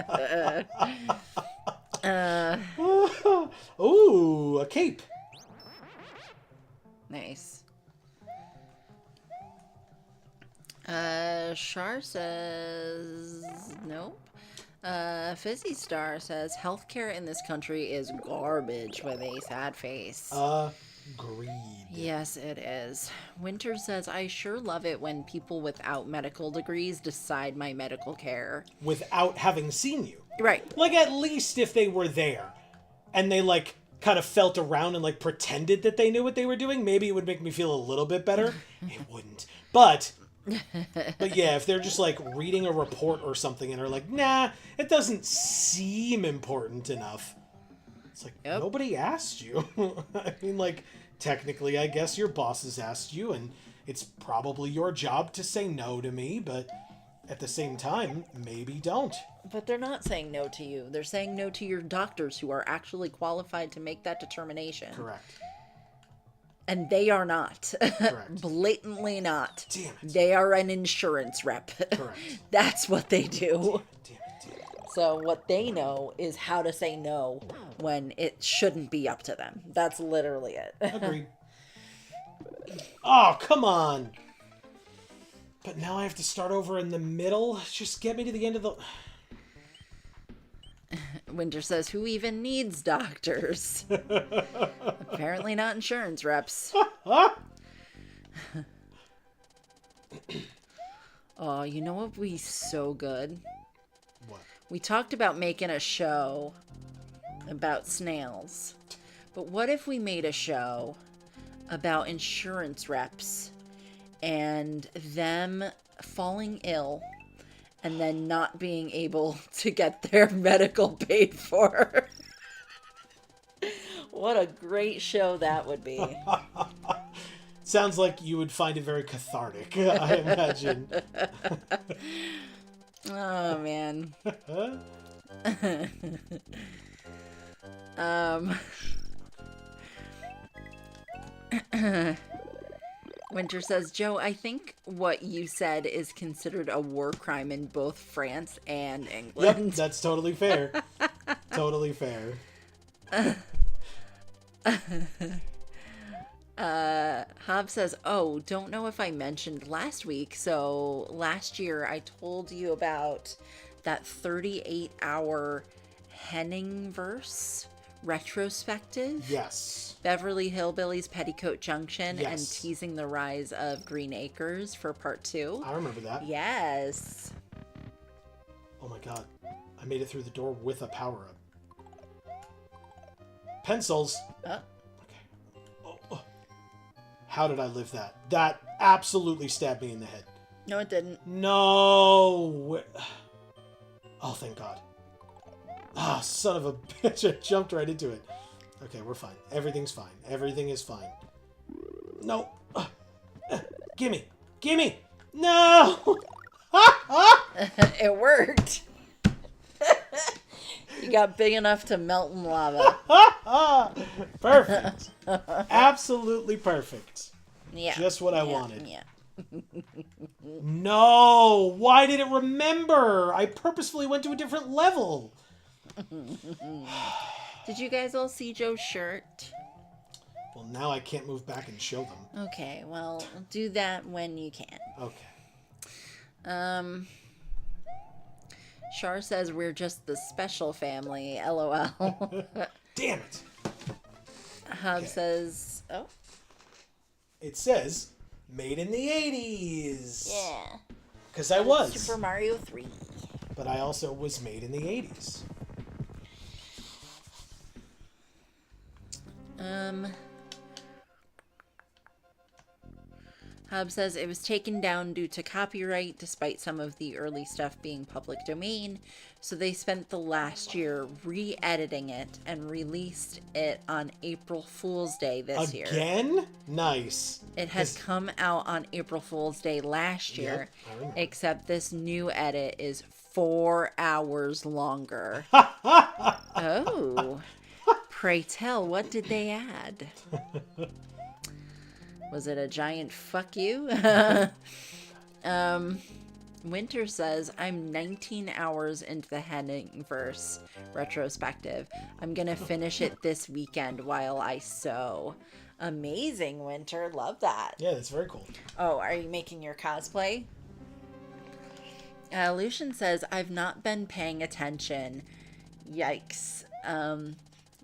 Ooh, a cape. Nice. Char says nope. Fizzy Star says healthcare in this country is garbage with a sad face. Agreed. Yes, it is. Winter says, I sure love it when people without medical degrees decide my medical care. Without having seen you. Right. Like, at least if they were there and they, like, kind of felt around and, like, pretended that they knew what they were doing, maybe it would make me feel a little bit better. It wouldn't. But yeah, if they're just, like, reading a report or something and are like, nah, it doesn't seem important enough. It's like, Yep. Nobody asked you. I mean, like, technically, I guess your bosses asked you, and it's probably your job to say no to me, but at the same time, maybe don't. But they're not saying no to you. They're saying no to your doctors who are actually qualified to make that determination. Correct. And they are not. Correct. Blatantly not. Damn it. They are an insurance rep. Correct. That's what they do. Damn it. So what they know is how to say no when it shouldn't be up to them. That's literally it. Agreed. Oh, come on. But now I have to start over in the middle? Just get me to the end of the... Winter says, who even needs doctors? Apparently not insurance reps. Oh, you know what would be so good? What? We talked about making a show about snails. But what if we made a show about insurance reps and them falling ill and then not being able to get their medical paid for? What a great show that would be. Sounds like you would find it very cathartic, I imagine. Oh, man. Winter says, Joe, I think what you said is considered a war crime in both France and England. Yep, that's totally fair. Totally fair. Hobbs says, oh, don't know if I mentioned last week. So last year I told you about that 38-hour Henningverse retrospective. Yes. Beverly Hillbillies Petticoat Junction and Yes. teasing the rise of Green Acres for part 2. I remember that. Yes. Oh my god. I made it through the door with a power-up. Pencils. Oh. Oh. How did I live that? That absolutely stabbed me in the head. No, it didn't. No. Oh, thank God. Ah, son of a bitch. I jumped right into it. Okay, we're fine. Everything's fine. Everything is fine. No. Gimme. Gimme. No. It worked. You got big enough to melt in lava. Perfect. Absolutely perfect. Yeah. Just what I wanted. Yeah. No. Why did it remember? I purposefully went to a different level. Did you guys all see Joe's shirt? Well, now I can't move back and show them. Okay, well, do that when you can. Okay. Char says we're just the special family, LOL. Damn it. Hub Okay. says, oh. It says, made in the 80s. Yeah. Because I was. Super Mario 3. But I also was made in the 80s. Hub says it was taken down due to copyright despite some of the early stuff being public domain. So they spent the last year re-editing it and released it on April Fool's Day this year. Again? Nice. It had come out on April Fool's Day last year, I remember. except this new edit is 4 hours longer. Oh. Pray tell, what did they add? Was it a giant fuck you? Winter says, I'm 19 hours into the Henningverse retrospective. I'm going to finish it this weekend while I sew. Amazing, Winter. Love that. Yeah, that's very cool. Oh, are you making your cosplay? Lucian says, I've not been paying attention. Yikes.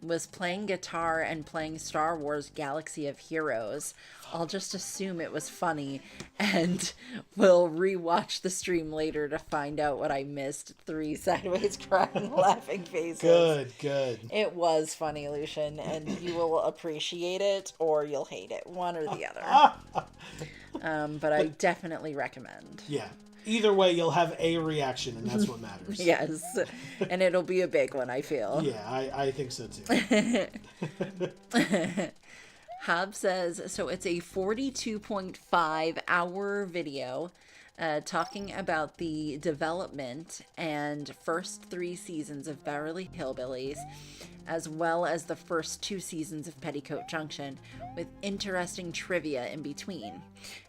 Was playing guitar and playing Star Wars Galaxy of Heroes. I'll just assume it was funny and will rewatch the stream later to find out what I missed. 3 sideways crying laughing faces. Good. It was funny, Lucian, and you will appreciate it or you'll hate it. One or the other. But I definitely recommend. Yeah. Either way, you'll have a reaction, and that's what matters. Yes. And it'll be a big one, I feel. Yeah, I think so too. Hob says, so it's a 42.5 hour video. talking about the development and first 3 seasons of Beverly Hillbillies, as well as the first 2 seasons of Petticoat Junction, with interesting trivia in between.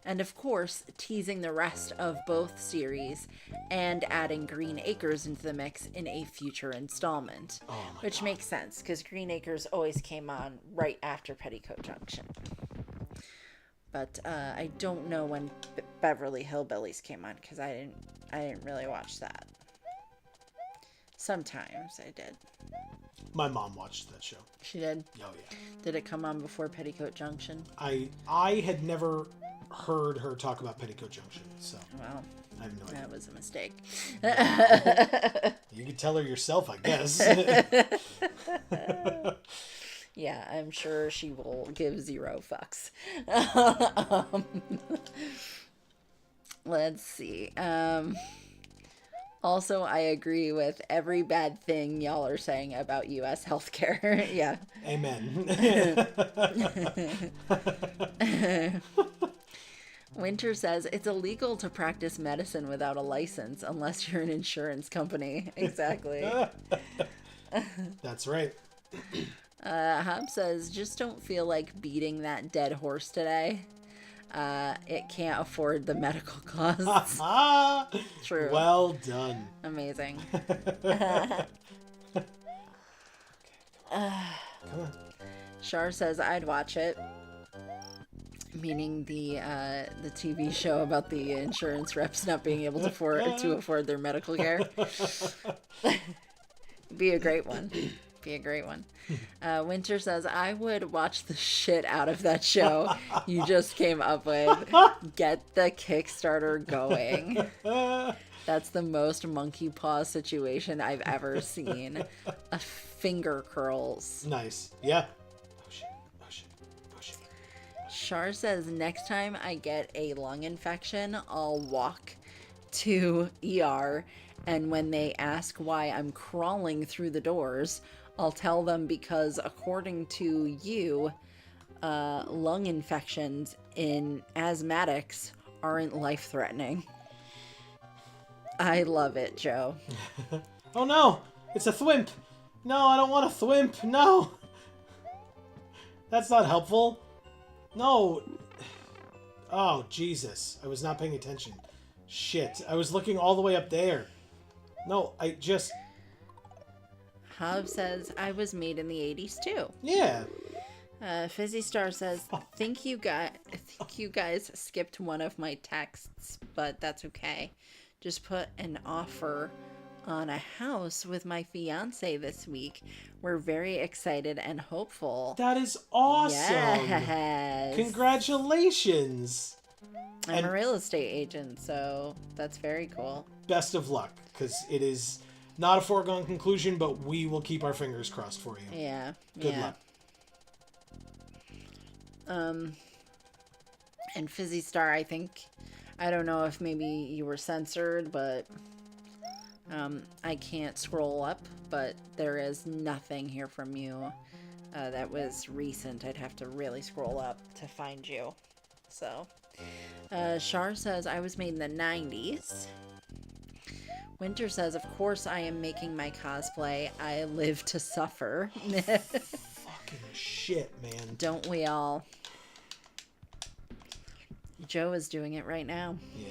And of course, teasing the rest of both series and adding Green Acres into the mix in a future installment. Which makes sense, because Green Acres always came on right after Petticoat Junction. But I don't know when Beverly Hillbillies came on, because I didn't really watch that. Sometimes I did. My mom watched that show. She did? Oh, yeah. Did it come on before Petticoat Junction? I had never heard her talk about Petticoat Junction, so... Well, I have no idea. that was a mistake. You could tell her yourself, I guess. Yeah, I'm sure she will give 0 fucks. Let's see. Also, I agree with every bad thing y'all are saying about U.S. healthcare. Yeah. Amen. Winter says it's illegal to practice medicine without a license unless you're an insurance company. Exactly. That's right. Hub says, just don't feel like beating that dead horse today. It can't afford the medical costs. True. Well done. Amazing. Okay, come on. Shar says I'd watch it. Meaning the TV show about the insurance reps not being able to afford their medical care. Be a great one. Be a great one. Winter says, I would watch the shit out of that show you just came up with. Get the Kickstarter going. That's the most monkey paw situation I've ever seen. A finger curls. Nice. Yeah. Oh shit. Oh shit. Oh shit. Shar says, next time I get a lung infection, I'll walk to ER, and when they ask why I'm crawling through the doors, I'll tell them because according to you, lung infections in asthmatics aren't life-threatening. I love it, Joe. Oh no! It's a thwimp! No, I don't want a thwimp! No! That's not helpful. No! Oh, Jesus. I was not paying attention. Shit. I was looking all the way up there. No, I just... Hub says, I was made in the 80s too. Yeah. Fizzy Star says, think you guys skipped one of my texts, but that's okay. Just put an offer on a house with my fiance this week. We're very excited and hopeful. That is awesome. Yes. Congratulations. I'm a real estate agent, so that's very cool. Best of luck, because it is not a foregone conclusion, but we will keep our fingers crossed for you. Yeah. Good luck. And Fizzy Star, I don't know if maybe you were censored, but I can't scroll up, but there is nothing here from you that was recent. I'd have to really scroll up to find you. So, Shar says, I was made in the 90s. Winter says, of course I am making my cosplay. I live to suffer. Fucking shit, man. Don't we all? Joe is doing it right now. Yeah.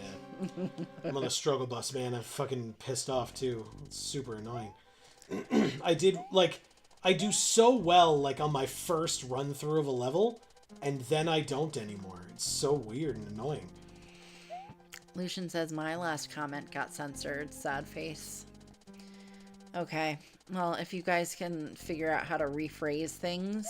I'm on the struggle bus, man. I'm fucking pissed off, too. It's super annoying. I do so well, like, on my first run-through of a level, and then I don't anymore. It's so weird and annoying. Lucian says, my last comment got censored. Sad face. Okay. Well, if you guys can figure out how to rephrase things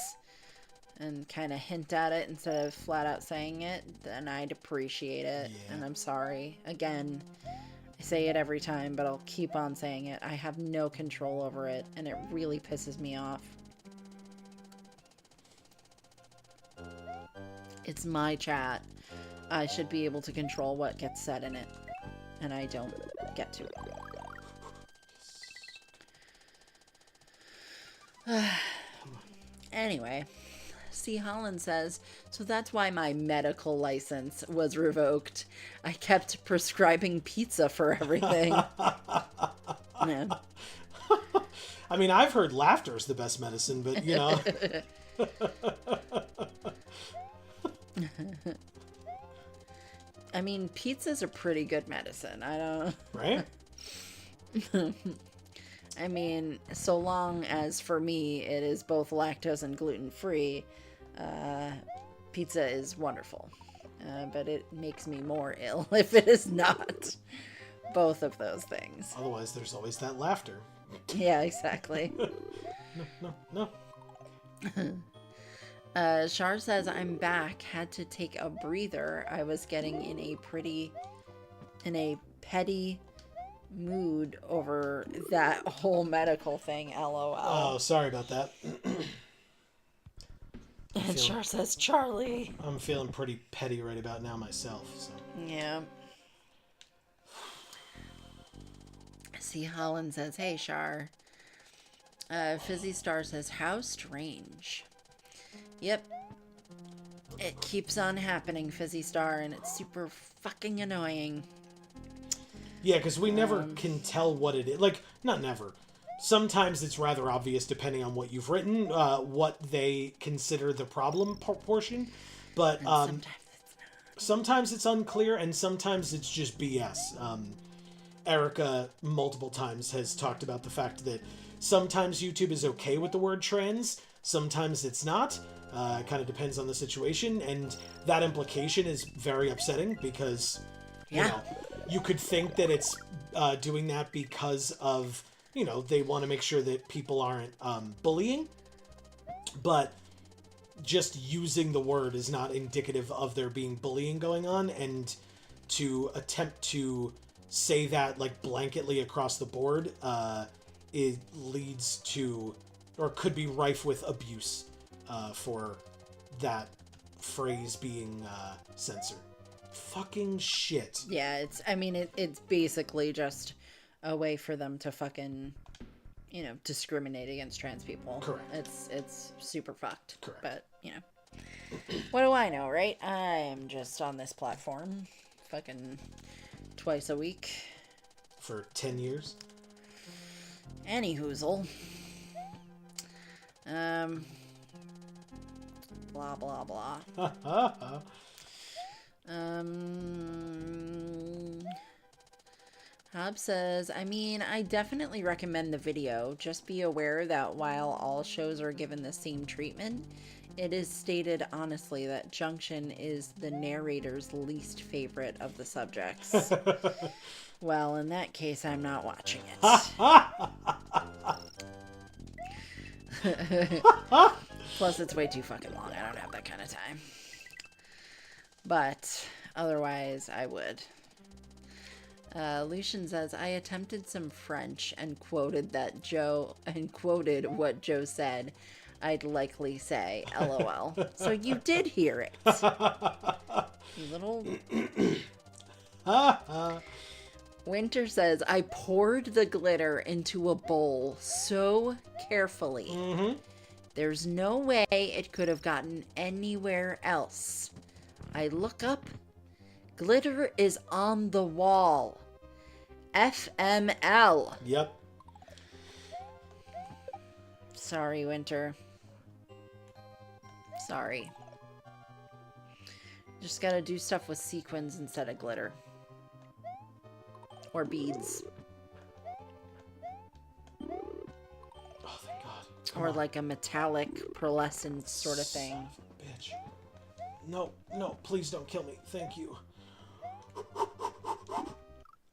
and kind of hint at it instead of flat out saying it, then I'd appreciate it. Yeah. And I'm sorry. Again, I say it every time, but I'll keep on saying it. I have no control over it, and it really pisses me off. It's my chat. I should be able to control what gets said in it, and I don't get to. Anyway, C. Holland says, so that's why my medical license was revoked. I kept prescribing pizza for everything. Man. I mean, I've heard laughter is the best medicine, but, you know. I mean, pizza's a pretty good medicine. I don't... Right? I mean, so long as for me it is both lactose and gluten-free, pizza is wonderful. But it makes me more ill if it is not both of those things. Otherwise, there's always that laughter. Yeah, exactly. No. Char says, I'm back. Had to take a breather. I was getting in a petty mood over that whole medical thing. LOL. Oh, sorry about that. And Char says, Charlie. I'm feeling pretty petty right about now myself. So. Yeah. C. Holland says, hey, Char. Fizzy Star says, how strange. Yep. It keeps on happening, Fizzy Star, and it's super fucking annoying. Yeah, because we never can tell what it is. Like, not never. Sometimes it's rather obvious, depending on what you've written, what they consider the problem portion. But sometimes it's unclear, and sometimes it's just BS. Erica multiple times has talked about the fact that sometimes YouTube is okay with the word trans, sometimes it's not. It kind of depends on the situation, and that implication is very upsetting because, you know, you could think that it's doing that because of, you know, they want to make sure that people aren't bullying, but just using the word is not indicative of there being bullying going on, and to attempt to say that like blanketly across the board, it leads to, or could be rife with abuse for that phrase being censored. Fucking shit. Yeah, it's basically just a way for them to fucking, you know, discriminate against trans people. Correct. It's super fucked. Correct. But, you know, what do I know, right? I'm just on this platform fucking twice a week. For 10 years? Any hoozle. Blah, blah, blah. Hob says, I mean, I definitely recommend the video. Just be aware that while all shows are given the same treatment, it is stated honestly that Junction is the narrator's least favorite of the subjects. Well, in that case, I'm not watching it. Plus, it's way too fucking long. I don't have that kind of time. But otherwise, I would. Lucian says, I attempted some French and quoted what Joe said. I'd likely say, LOL. So you did hear it. You little... Winter says, I poured the glitter into a bowl so carefully. Mm-hmm. There's no way it could have gotten anywhere else. I look up. Glitter is on the wall. FML. Yep. Sorry, Winter. Sorry. Just gotta do stuff with sequins instead of glitter. Or beads. Oh, thank God. Or like a metallic pearlescent sort of thing. Son of a bitch. No, no, please don't kill me. Thank you.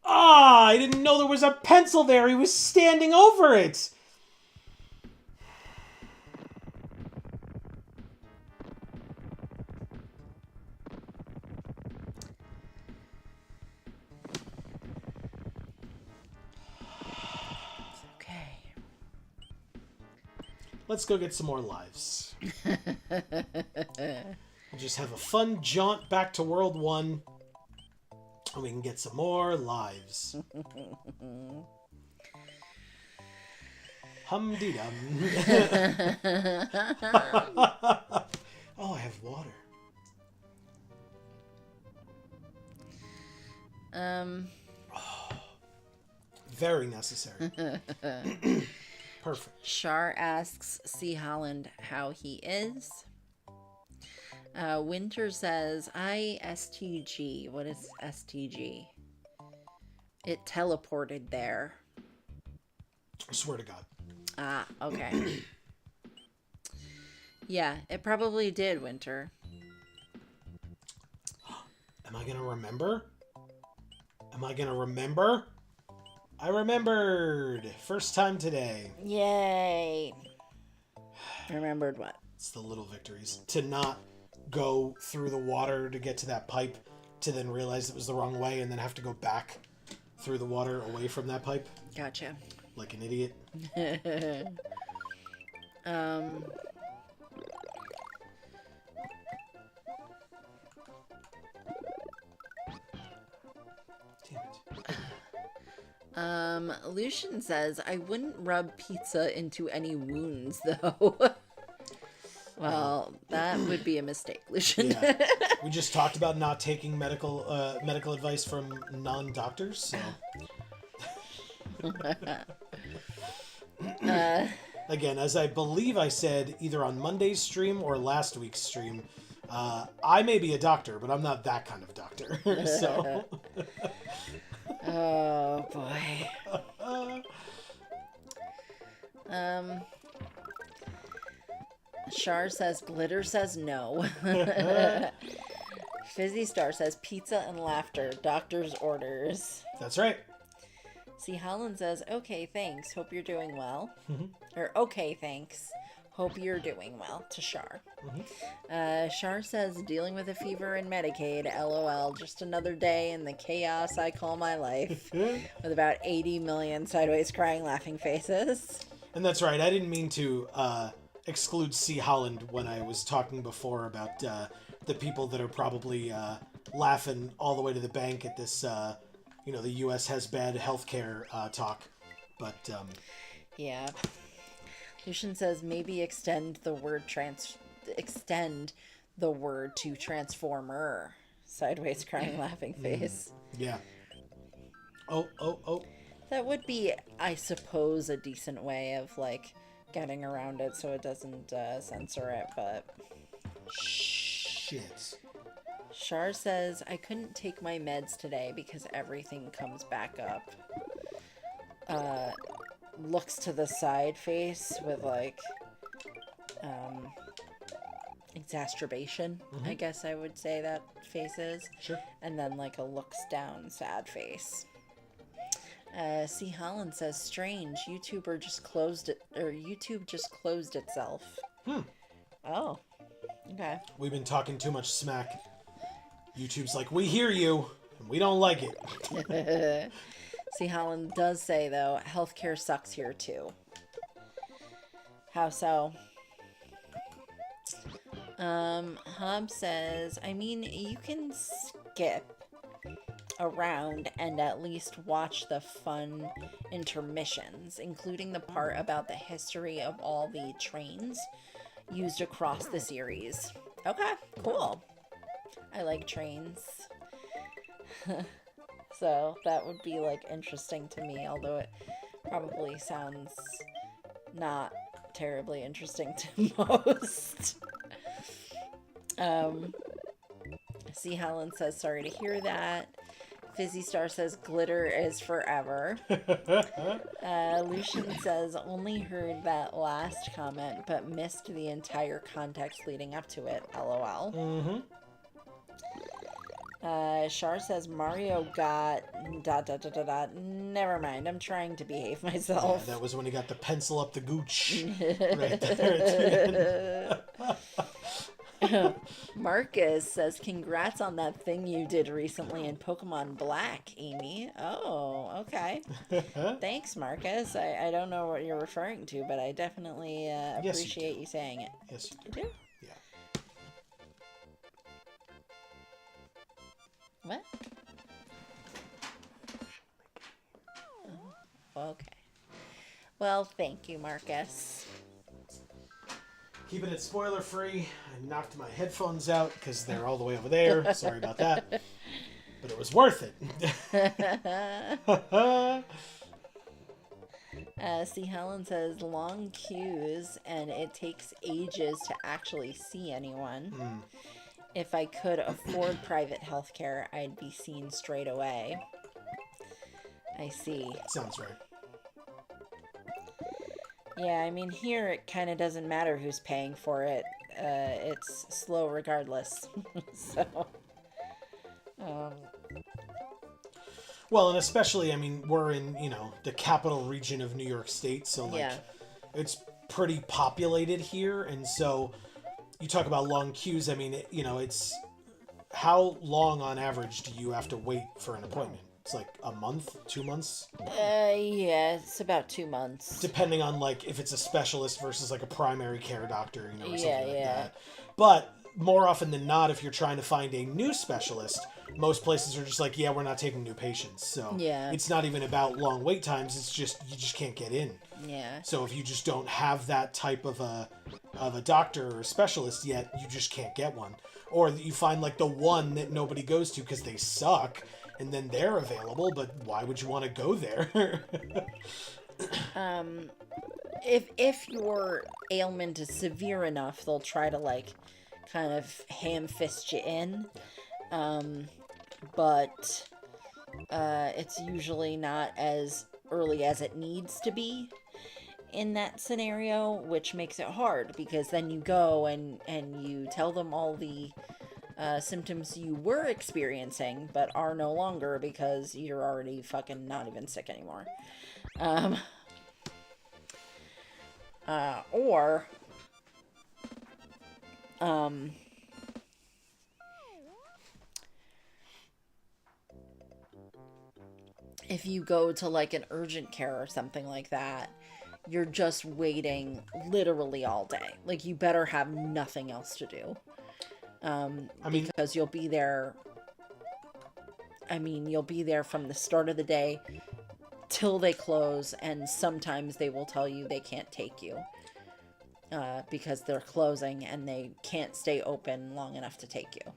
Ah, I didn't know there was a pencil there. He was standing over it. Okay. Let's go get some more lives. We'll just have a fun jaunt back to World 1. And we can get some more lives. Hum-dee-dum. Oh, I have water. Very necessary. Perfect. Shar asks C. Holland how he is. Winter says, ISTG. What is STG? It teleported there. I swear to God. Ah, okay. Yeah, it probably did, Winter. Am I going to remember? Am I going to remember? I remembered. First time today. Yay. Remembered what? It's the little victories. To not go through the water to get to that pipe, to then realize it was the wrong way, and then have to go back through the water away from that pipe. Gotcha. Like an idiot. Damn it. Lucian says, I wouldn't rub pizza into any wounds, though. Well, that would be a mistake, Lucian. Yeah. We just talked about not taking medical advice from non-doctors, so... Again, as I believe I said either on Monday's stream or last week's stream, I may be a doctor, but I'm not that kind of doctor. So... Oh, boy. Shar says glitter says no. Fizzy Star says pizza and laughter, doctor's orders. That's right. See, Holland says, okay, thanks. Hope you're doing well. Or, okay, thanks. Hope you're doing well, to Shar. Shar says, dealing with a fever and Medicaid, LOL, just another day in the chaos I call my life. With about 80 million sideways crying laughing faces. And that's right. I didn't mean to exclude C. Holland when I was talking before about the people that are probably laughing all the way to the bank at this, the U.S. has bad healthcare talk. But, yeah. Lucian says maybe extend the word to transformer. Sideways crying laughing face. Yeah. Oh. That would be, I suppose, a decent way of, like, getting around it so it doesn't censor it, but... Shit. Shar says, I couldn't take my meds today because everything comes back up. Looks to the side face with, like, exacerbation, I guess I would say that face is. Sure. And then, like, a looks down sad face. C. Holland says, strange, YouTube just closed itself. Oh, okay. We've been talking too much smack. YouTube's like, we hear you, and we don't like it. C. Holland does say, though, healthcare sucks here, too. How so? Hob says, I mean, you can skip around and at least watch the fun intermissions, including the part about the history of all the trains used across the series. Okay, cool. I like trains. So that would be, like, interesting to me, although it probably sounds not terribly interesting to most. C. Helen says, sorry to hear that. Fizzy Star says, glitter is forever. Lucian says, only heard that last comment, but missed the entire context leading up to it. LOL. Shar says, Mario got ... Never mind, I'm trying to behave myself. Yeah, that was when he got the pencil up the gooch. Right there. Marcus says, congrats on that thing you did recently in Pokemon Black, Amy. Oh, okay. Thanks, Marcus. I don't know what you're referring to, but I definitely appreciate you saying it. Yes, you do. Yeah. What? Oh, okay. Well, thank you, Marcus. Keeping it spoiler free. I knocked my headphones out because they're all the way over there. Sorry about that. But it was worth it. See, Helen says long queues and it takes ages to actually see anyone. If I could afford private healthcare, I'd be seen straight away. I see. Sounds right. Yeah, I mean, here it kind of doesn't matter who's paying for it. It's slow regardless. So, well, and especially, I mean, we're in, the capital region of New York State, so, it's pretty populated here, and so you talk about long queues, I mean, it's... How long, on average, do you have to wait for an appointment? It's like a month, 2 months? Yeah, it's about 2 months. Depending on, if it's a specialist versus, a primary care doctor, or something like that. But more often than not, if you're trying to find a new specialist, most places are just like, yeah, we're not taking new patients. So it's not even about long wait times. It's just, you just can't get in. Yeah. So if you just don't have that type of a doctor or specialist yet, you just can't get one. Or you find, the one that nobody goes to because they suck, and then they're available, but why would you want to go there? If your ailment is severe enough, they'll try to, kind of ham-fist you in. But it's usually not as early as it needs to be in that scenario, which makes it hard, because then you go and you tell them all the symptoms you were experiencing, but are no longer because you're already fucking not even sick anymore. Or if you go to an urgent care or something like that, you're just waiting literally all day. You better have nothing else to do. Because you'll be there. You'll be there from the start of the day till they close, and sometimes they will tell you they can't take you because they're closing and they can't stay open long enough to take you.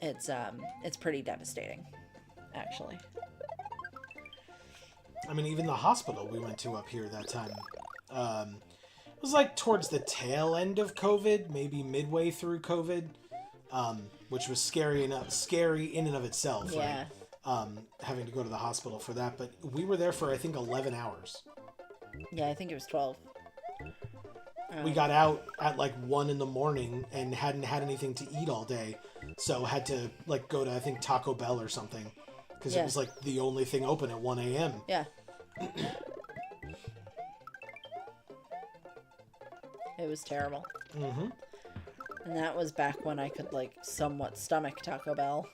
It's pretty devastating, actually. Even the hospital we went to up here that time, it was towards the tail end of COVID, maybe midway through COVID, which was scary in and of itself. Yeah. Right? Having to go to the hospital for that, but we were there for I think 11 hours. Yeah, I think it was 12. We got out at 1 in the morning and hadn't had anything to eat all day, so had to go to I think Taco Bell or something, because it was the only thing open at 1 a.m. Yeah. It was terrible. Mm-hmm. And that was back when I could somewhat stomach Taco Bell,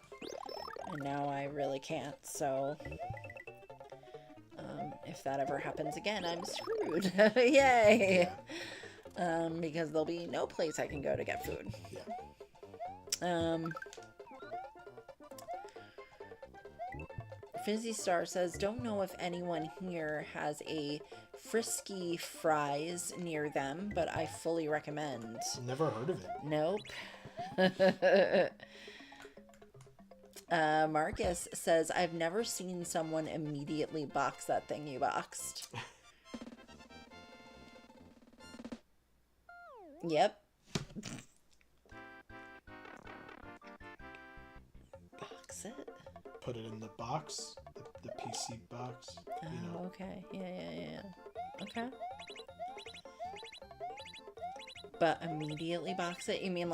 and now I really can't. So if that ever happens again, I'm screwed. Yay! Because there'll be no place I can go to get food. Yeah. Fizzy Star says, don't know if anyone here has a Frisky Fries near them, but I fully recommend. Never heard of it. Nope. Marcus says, I've never seen someone immediately box that thing you boxed. Yep. Box it? Put it in the box, the PC box. Oh, okay. Yeah. Okay. But immediately box it? You mean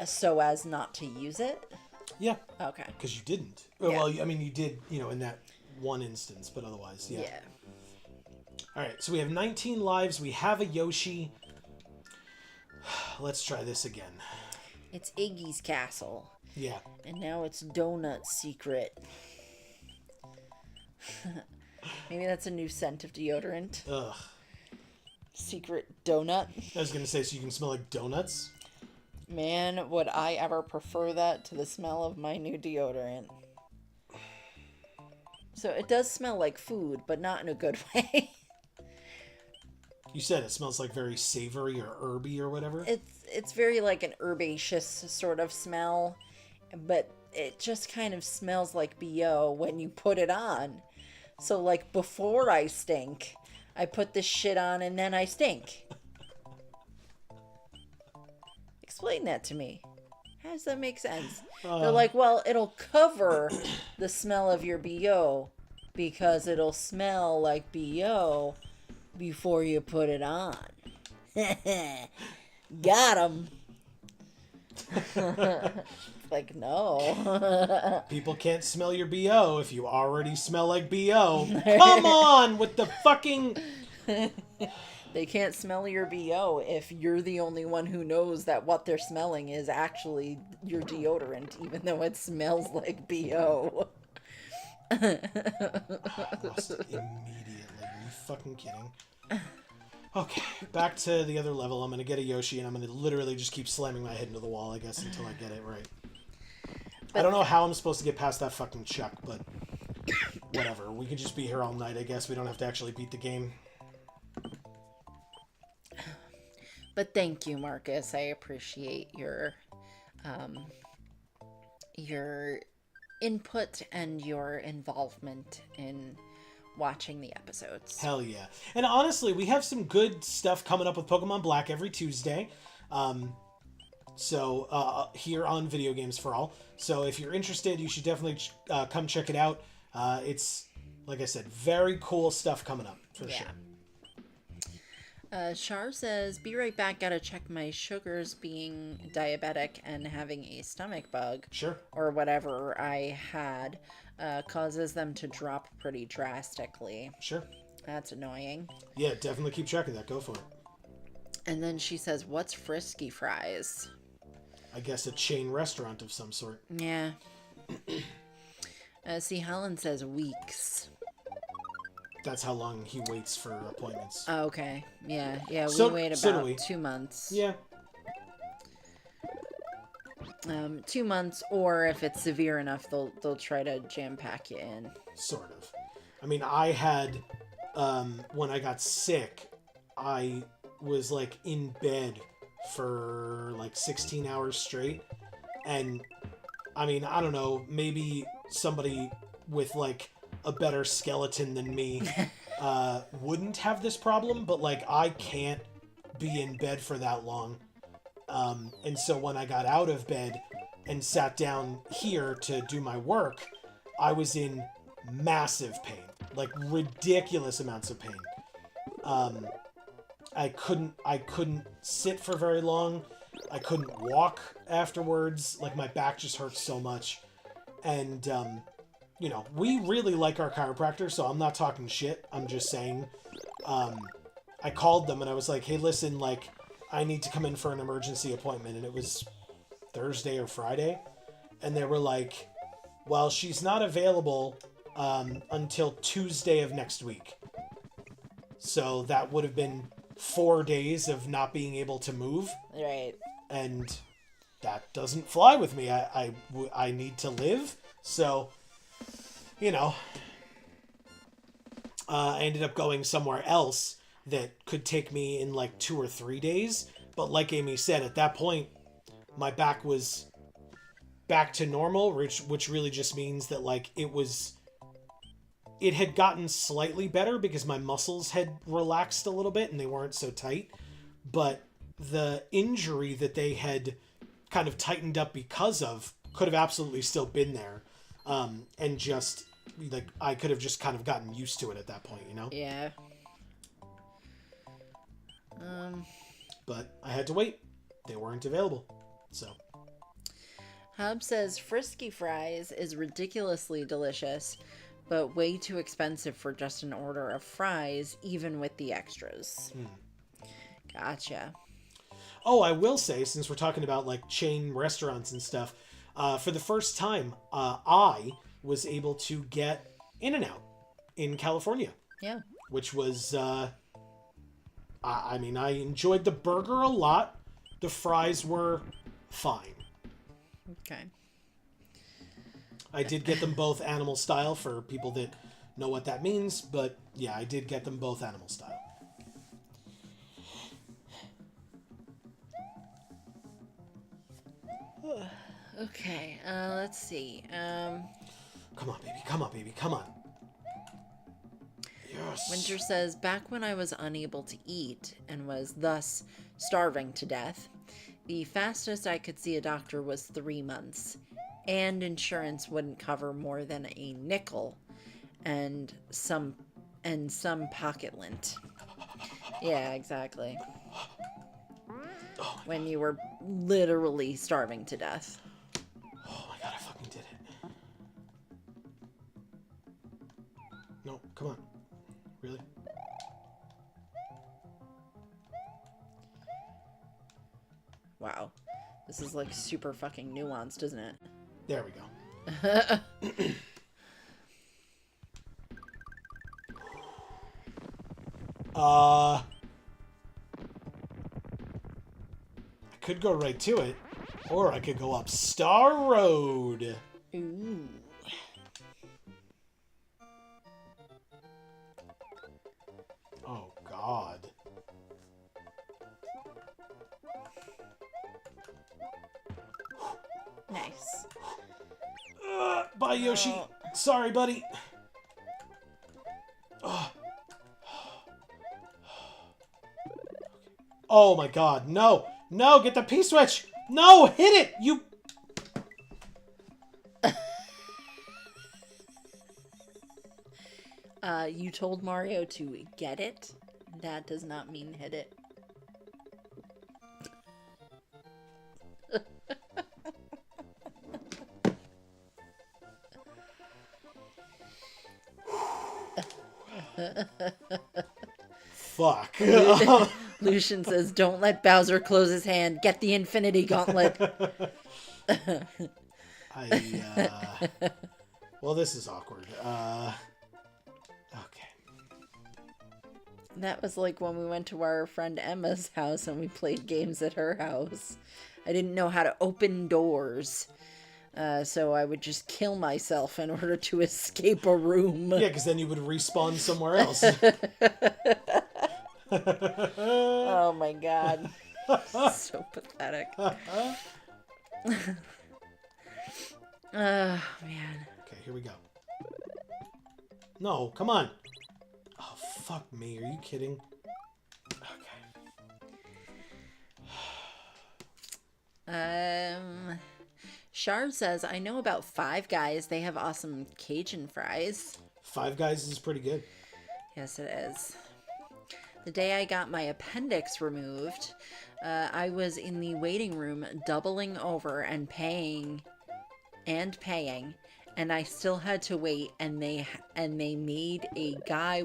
so as not to use it? Yeah. Okay. Because you didn't. Yeah. Well, you did, in that one instance, but otherwise, yeah. Yeah. All right, so we have 19 lives. We have a Yoshi. Let's try this again. It's Iggy's castle. Yeah. And now it's Donut's secret. Maybe that's a new scent of deodorant. Ugh. Secret donut. I was going to say, so you can smell like donuts? Man, would I ever prefer that to the smell of my new deodorant. So it does smell like food, but not in a good way. You said it smells like very savory or herby or whatever. It's very like an herbaceous sort of smell, but it just kind of smells like BO when you put it on. So like before I stink, I put this shit on and then I stink. Explain that to me. How does that make sense? They're like, well, it'll cover the smell of your BO because it'll smell like BO before you put it on. Got him. Like, no. People can't smell your BO if you already smell like BO. Come on with the fucking... They can't smell your BO if you're the only one who knows that what they're smelling is actually your deodorant, even though it smells like BO. I lost it immediately. Are you fucking kidding? Okay, back to the other level. I'm going to get a Yoshi, and I'm going to literally just keep slamming my head into the wall, I guess, until I get it right. I don't know how I'm supposed to get past that fucking Chuck, but whatever. We could just be here all night, I guess. We don't have to actually beat the game. But thank you, Marcus. I appreciate your input and your involvement in watching the episodes. Hell yeah. And honestly, we have some good stuff coming up with Pokemon Black every Tuesday. Here on Video Games for All. So if you're interested, you should definitely come check it out. It's, like I said, very cool stuff coming up, for sure. Char says, be right back, gotta check my sugars. Being diabetic and having a stomach bug. Sure. Or whatever I had causes them to drop pretty drastically. Sure. That's annoying. Yeah, definitely keep track of that. Go for it. And then she says, what's Frisky Fries? I guess a chain restaurant of some sort. Yeah. See, Helen says weeks. That's how long he waits for appointments. Oh, okay. Yeah. We wait about 2 months. Yeah. 2 months, or if it's severe enough, they'll try to jam pack you in. Sort of. I mean, I had when I got sick, I was like in bed for like 16 hours straight, and I mean, I don't know, maybe somebody with like a better skeleton than me wouldn't have this problem, but like I can't be in bed for that long. And so when I got out of bed and sat down here to do my work, I was in massive pain, like ridiculous amounts of pain. I couldn't sit for very long. I couldn't walk afterwards. Like my back just hurt so much. And, you know, we really like our chiropractor, so I'm not talking shit. I'm just saying, I called them and I was like, hey, listen, like, I need to come in for an emergency appointment. And it was Thursday or Friday. And they were like, well, she's not available until Tuesday of next week. So that would have been 4 days of not being able to move. Right. And that doesn't fly with me. I need to live. So, you know, I ended up going somewhere else that could take me in like 2 or 3 days. But like Amy said, at that point, my back was back to normal, which really just means that like it had gotten slightly better because my muscles had relaxed a little bit and they weren't so tight. But the injury that they had kind of tightened up because of could have absolutely still been there. And just like I could have just kind of gotten used to it at that point, you know? Yeah. But I had to wait. They weren't available. So. Hub says Frisky Fries is ridiculously delicious, but way too expensive for just an order of fries, even with the extras. Gotcha. Oh, I will say, since we're talking about like chain restaurants and stuff, for the first time, I was able to get In-N-Out in California. Yeah. Which was, I mean, I enjoyed the burger a lot. The fries were fine. Okay. I did get them both animal style for people that know what that means, but yeah, I did get them both animal style. Okay, let's see. Come on, baby. Come on, baby. Come on. Yes. Winter says, back when I was unable to eat and was thus starving to death, the fastest I could see a doctor was 3 months, and insurance wouldn't cover more than a nickel and some pocket lint. Yeah, exactly. When you were literally starving to death. Oh my god, I fucking did it. No, come on. Really? Wow. This is like super fucking nuanced, isn't it? There we go. I could go right to it, or I could go up Star Road. Ooh. Oh, God. Nice. Bye, Yoshi. Sorry, buddy. Oh, my God. No. No, get the P-switch. No, hit it. You... You told Mario to get it. That does not mean hit it. Fuck. Lucian says, don't let Bowser close his hand. Get the Infinity Gauntlet. Well, this is awkward. Okay. That was like when we went to our friend Emma's house and we played games at her house. I didn't know how to open doors. So I would just kill myself in order to escape a room. Yeah, because then you would respawn somewhere else. Oh my god. So pathetic. Man. Okay, here we go. No, come on. Oh, fuck me. Are you kidding? Okay. Sharv says, I know about Five Guys. They have awesome Cajun fries. Five Guys is pretty good. Yes, it is. The day I got my appendix removed, I was in the waiting room doubling over and paying, and I still had to wait, and they made a guy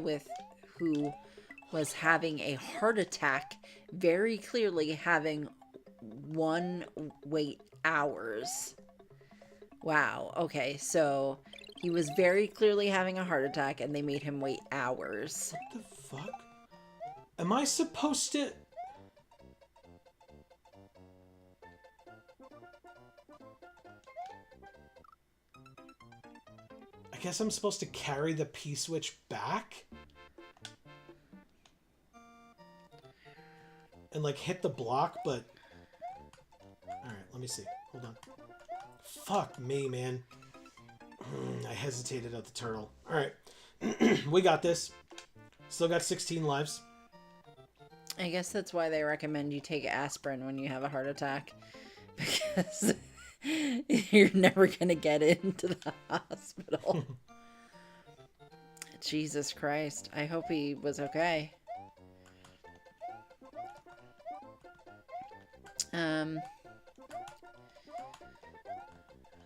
who was having a heart attack very clearly having one wait hours. Wow. Okay, so he was very clearly having a heart attack and they made him wait hours. What the fuck? Am I supposed to... I guess I'm supposed to carry the P-switch back? And, like, hit the block, but... Alright, let me see. Hold on. Fuck me, man. I hesitated at the turtle. Alright. We got this. Still got 16 lives. I guess that's why they recommend you take aspirin when you have a heart attack. Because you're never going to get into the hospital. Jesus Christ. I hope he was okay.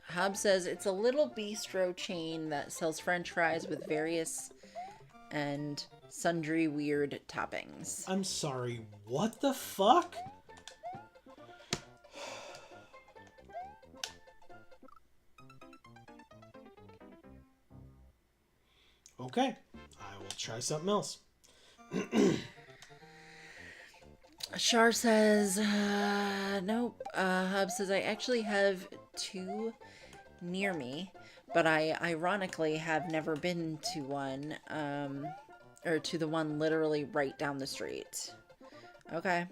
Hob says it's a little bistro chain that sells french fries with various and sundry weird toppings. I'm sorry, what the fuck? Okay, I will try something else. Shar says, nope. Hub says, I actually have 2 near me, but I ironically have never been to one, or to the one literally right down the street. Okay.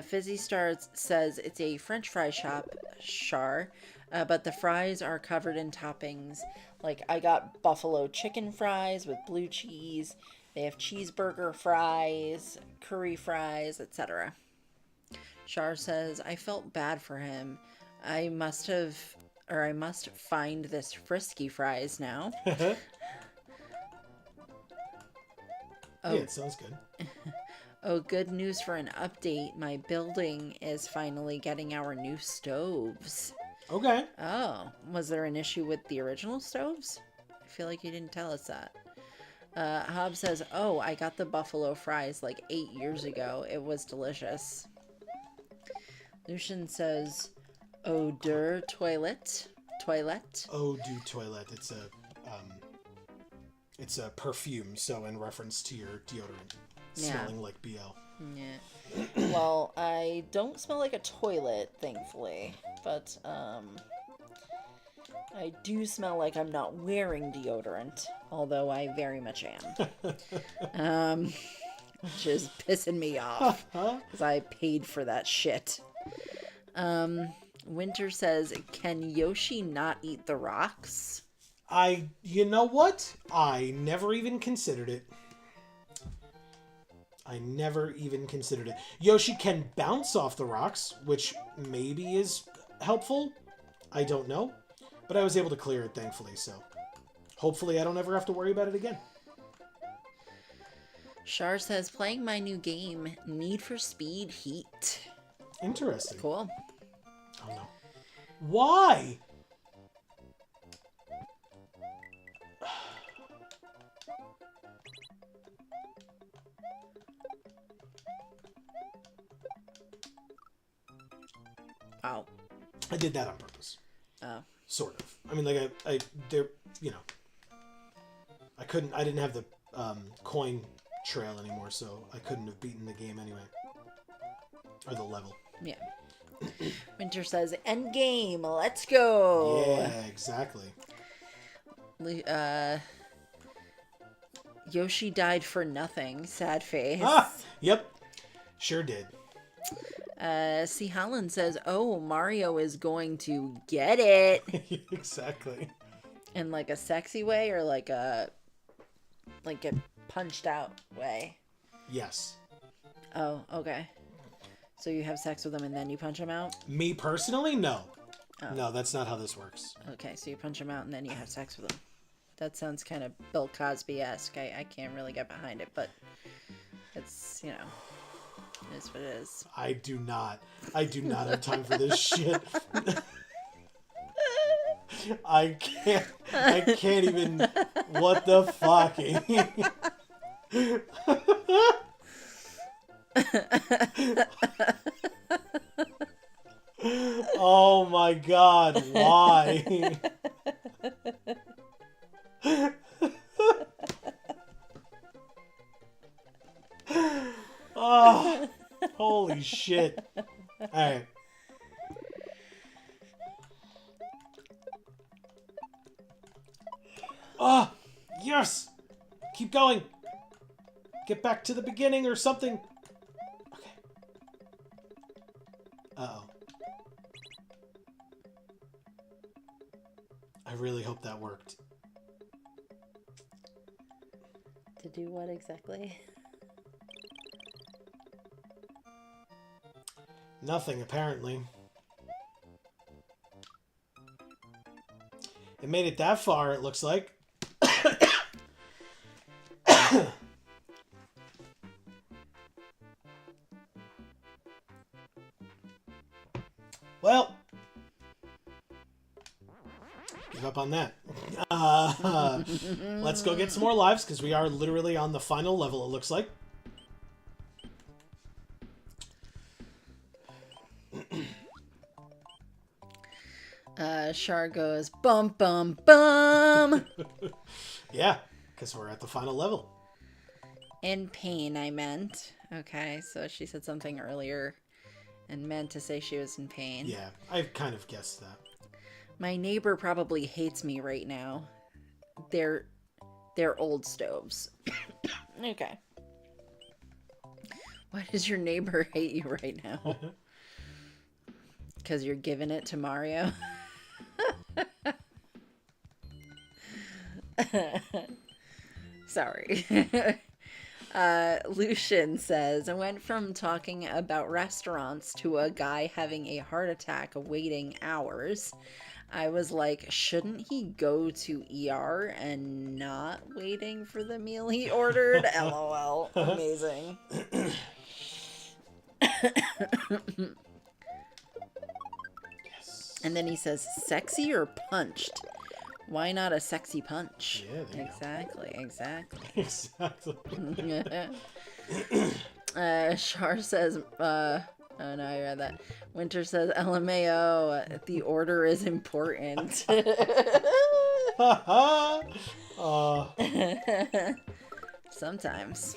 Fizzy Stars says it's a French fry shop, Char, but the fries are covered in toppings. Like, I got buffalo chicken fries with blue cheese. They have cheeseburger fries, curry fries, etc. Char says, I felt bad for him. I must find this frisky fries now. Yeah, Oh, it sounds good. oh, good news for an update. My building is finally getting our new stoves. Okay. Oh, was there an issue with the original stoves? I feel like you didn't tell us that. Hobbs says, oh, I got the buffalo fries like 8 years ago. It was delicious. Lucian says, eau de toilette. Toilette. Eau du toilette. It's a perfume, so in reference to your deodorant smelling like BL. Yeah. Well, I don't smell like a toilet, thankfully, but I do smell like I'm not wearing deodorant, although I very much am. Which is pissing me off because I paid for that shit. Winter says, can Yoshi not eat the rocks? You know what? I never even considered it. Yoshi can bounce off the rocks, which maybe is helpful. I don't know. But I was able to clear it, thankfully, so hopefully I don't ever have to worry about it again. Char says, playing my new game, Need for Speed Heat. Interesting. Cool. Oh no. Why? Oh. I did that on purpose. Oh. Sort of. I mean, like, I didn't have the coin trail anymore, so I couldn't have beaten the game anyway. Or the level. Yeah. Winter says, end game, let's go. Yeah, exactly. Yoshi died for nothing. Sad face. Yep. Sure did. C. Holland says, oh, Mario is going to get it. Exactly. In like a sexy way or like a punched out way? Yes. Oh, okay. So you have sex with him and then you punch him out? Me personally, no. Oh. No, that's not how this works. Okay, so you punch him out and then you have sex with him. That sounds kind of Bill Cosby-esque. I can't really get behind it, but it's, it is what it is. I do not have time for this shit. I can't even, what the fuck? Oh my god, why? Oh, holy shit. Alright. Oh, yes! Keep going. Get back to the beginning or something. Okay. Uh-oh. I really hope that worked. To do what exactly? Nothing, apparently. It made it that far, it looks like. Well, give up on that. Let's go get some more lives, because we are literally on the final level, it looks like. Char goes, bum, bum, bum. Yeah, because we're at the final level. In pain, I meant. Okay, so she said something earlier and meant to say she was in pain. Yeah, I kind of guessed that. My neighbor probably hates me right now. They're old stoves. Okay. Why does your neighbor hate you right now? Because you're giving it to Mario? Sorry. Lucian says, I went from talking about restaurants to a guy having a heart attack waiting hours. I was like, shouldn't he go to ER and not waiting for the meal he ordered? LOL. Amazing. Yes. And then he says, sexy or punched? Why not a sexy punch? Yeah, there you Exactly. Exactly. Char says, oh no, I read that. Winter says, LMAO, the order is important. Sometimes.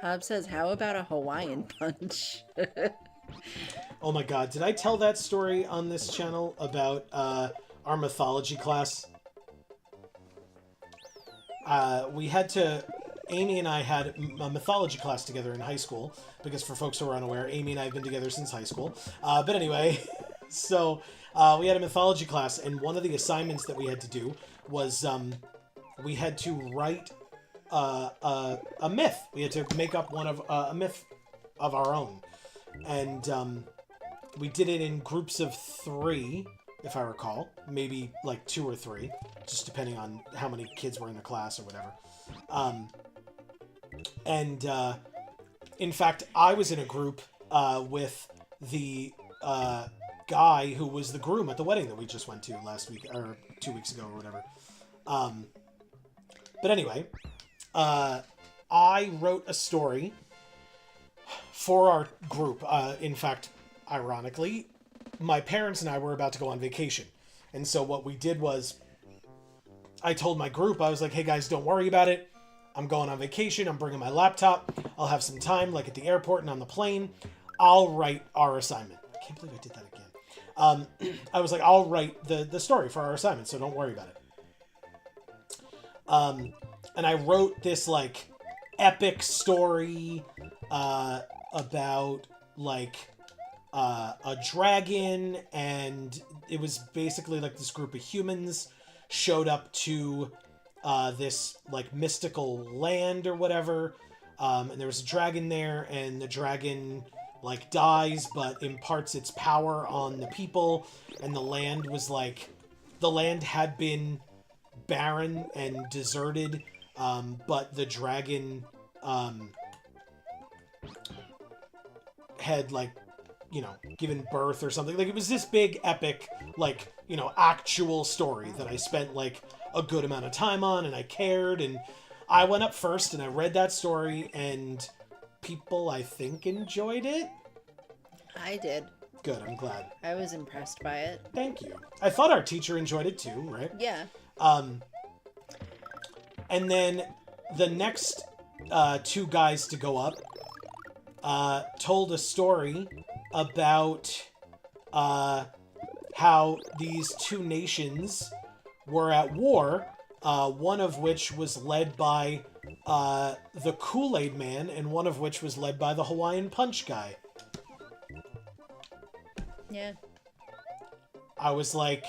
Hob says, how about a Hawaiian punch? Oh my god, did I tell that story on this channel about our mythology class? Amy and I had a mythology class together in high school, because for folks who are unaware, Amy and I have been together since high school. But anyway, so we had a mythology class, and one of the assignments that we had to do was we had to write a myth. We had to make up a myth of our own. And we did it in groups of 3, if I recall. Maybe like 2 or 3, just depending on how many kids were in the class or whatever. In fact, I was in a group with the guy who was the groom at the wedding that we just went to last week, or 2 weeks ago or whatever. But anyway, I wrote a story for our group. In fact, ironically, my parents and I were about to go on vacation. And so what we did was, I told my group, I was like, hey guys, don't worry about it. I'm going on vacation. I'm bringing my laptop. I'll have some time, like at the airport and on the plane. I'll write our assignment. I can't believe I did that again. I was like, I'll write the story for our assignment, so don't worry about it. And I wrote this, like, epic story about, like, a dragon, and it was basically like this group of humans showed up to this, like, mystical land or whatever, and there was a dragon there, and the dragon, like, dies but imparts its power on the people, and the land was like, the land had been barren and deserted, but the dragon had, like, you know, given birth or something. Like, it was this big epic, like, you know, actual story that I spent, like, a good amount of time on, and I cared, and I went up first and I read that story, and people, I think, enjoyed it. I did. Good, I'm glad. I was impressed by it. Thank you. I thought our teacher enjoyed it too, right? Yeah. And then the next 2 guys to go up told a story about how these 2 nations were at war, one of which was led by the Kool-Aid Man, and one of which was led by the Hawaiian Punch guy. Yeah. I was like,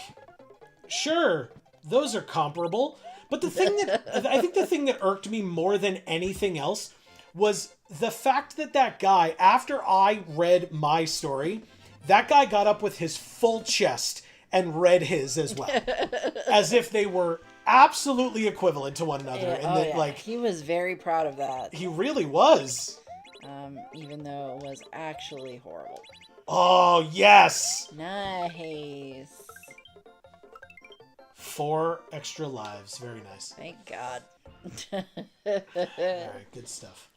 sure, those are comparable. But the thing that, I think the thing that irked me more than anything else was the fact that that guy, after I read my story, that guy got up with his full chest and read his as well. As if they were absolutely equivalent to one another. Yeah, And that, like, he was very proud of that. he really was. Even though it was actually horrible. Oh, yes! Nice. 4 extra lives. Very nice. Thank God. Alright, good stuff.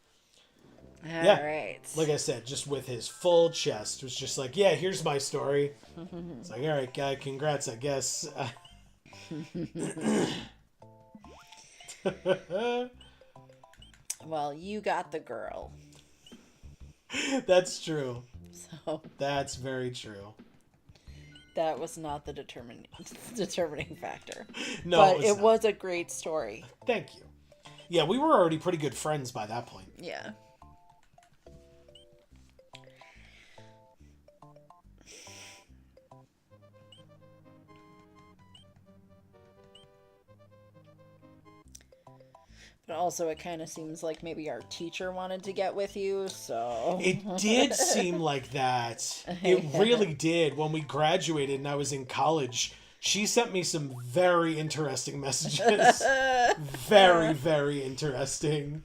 Alright. Like I said, just with his full chest. It was just like, yeah, here's my story. It's like, alright, guy, congrats, I guess. Well, you got the girl. That's true. So That's very true. that was not the determining factor. No, but it not. was a great story. Thank you. Yeah, we were already pretty good friends by that point. Yeah. But also, it kind of seems like maybe our teacher wanted to get with you, so... It did seem like that. It really did. When we graduated and I was in college, she sent me some very interesting messages. Very, very interesting.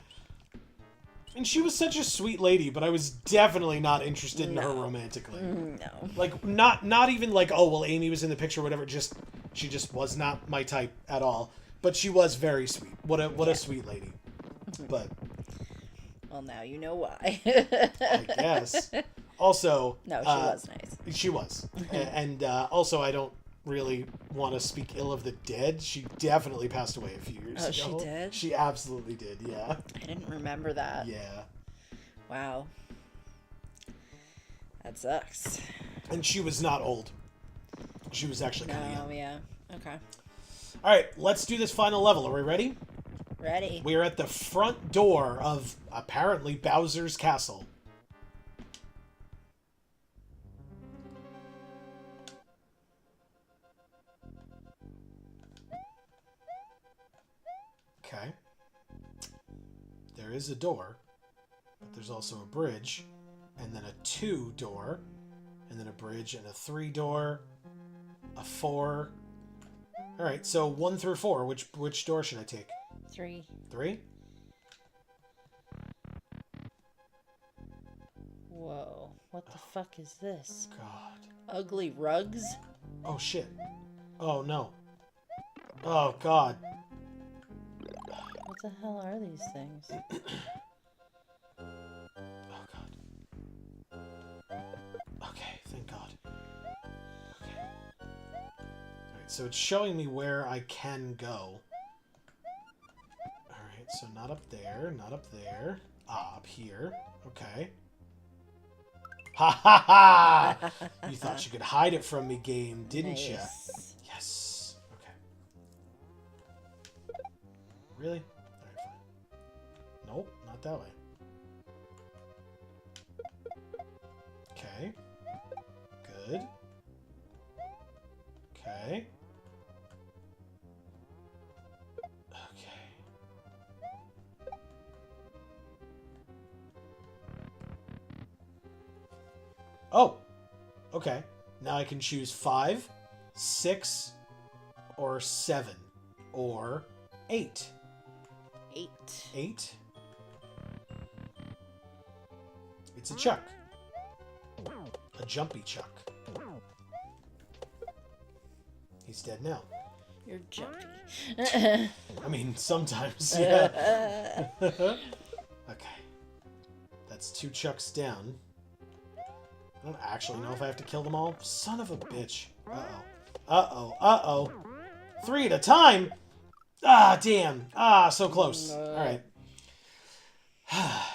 And she was such a sweet lady, but I was definitely not interested in her romantically. No. Like, not even like, oh, well, Amy was in the picture or whatever. She just was not my type at all. But she was very sweet. What a sweet lady. But... Well, now you know why. I guess. Also... No, she was nice. She was. And also, I don't really want to speak ill of the dead. She definitely passed away a few years ago. Oh, she did? She absolutely did, yeah. I didn't remember that. Yeah. Wow. That sucks. And she was not old. She was actually kind of young. Oh, yeah. Okay. All right, let's do this final level. Are we ready? Ready. We are at the front door of, apparently, Bowser's Castle. Okay. There is a door, but there's also a bridge, and then a 2 door, and then a bridge and a 3 door, a 4. All right, so 1 through 4. Which door should I take? 3. 3? Whoa. What the fuck is this? God. Ugly rugs? Oh shit. Oh no. Oh God. What the hell are these things? Oh God. Okay, thank God. Okay. Alright, so it's showing me where I can go. Alright, so not up there, not up there. Ah, up here. Okay. Ha ha ha! You thought you could hide it from me, game, didn't you? Nice. Yes. Okay. Really? Alright, fine. Nope, not that way. Okay. Good. Okay. Okay. Oh! Okay. Now I can choose 5, 6, or 7, or 8. 8. 8? It's a Chuck. A jumpy Chuck. He's dead now. You're jumpy. I mean, sometimes, yeah. Okay. That's 2 Chucks down. I don't actually know if I have to kill them all. Son of a bitch. Uh-oh. Uh-oh. Uh-oh. 3 at a time? Ah, damn. Ah, so close. All right.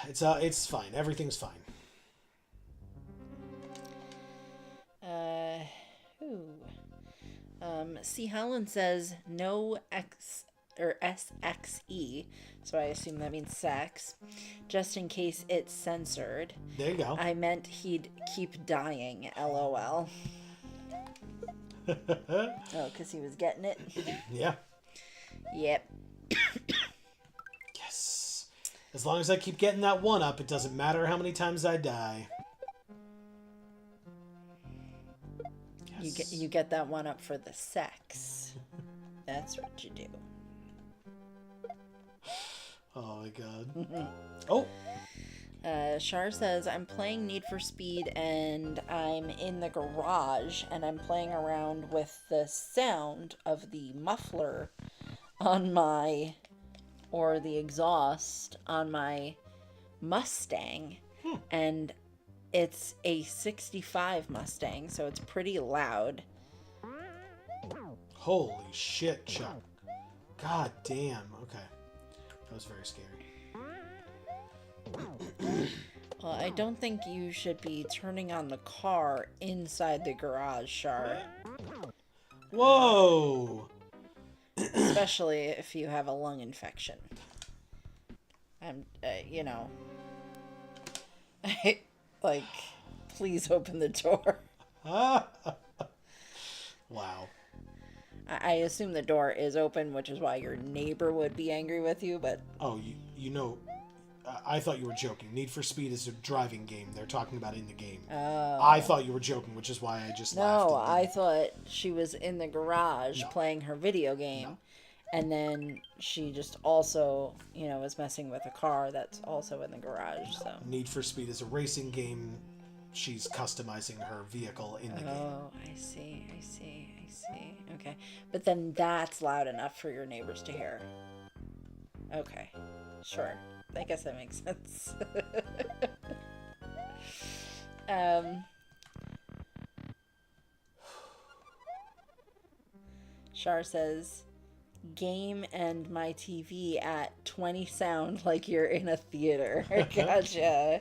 It's fine. Everything's fine. C. Holland says no X or SXE, so I assume that means sex, just in case it's censored. There you go. I meant he'd keep dying, LOL. Oh, because he was getting it? Yeah. Yep. Yes. As long as I keep getting that 1 up, it doesn't matter how many times I die. You get that 1 up for the sex. That's what you do. Oh my God. Oh. Shar says, I'm playing Need for Speed and I'm in the garage and I'm playing around with the sound of the muffler on my, or the exhaust on my Mustang. And it's a 65 Mustang, so it's pretty loud. Holy shit, Chuck. God damn. Okay. That was very scary. Well, I don't think you should be turning on the car inside the garage, Shar. Whoa! Especially if you have a lung infection. I'm, like, please open the door. Wow. I assume the door is open, which is why your neighbor would be angry with you, but... Oh, you know, I thought you were joking. Need for Speed is a driving game. They're talking about in the game. Oh. I thought you were joking, which is why I just laughed. No, I thought she was in the garage playing her video game. No. And then she just also, was messing with a car that's also in the garage, so... Need for Speed is a racing game. She's customizing her vehicle in the game. Oh, I see. Okay. But then that's loud enough for your neighbors to hear. Okay. Sure. I guess that makes sense. Char says, game and my TV at 20 sound like you're in a theater. Gotcha.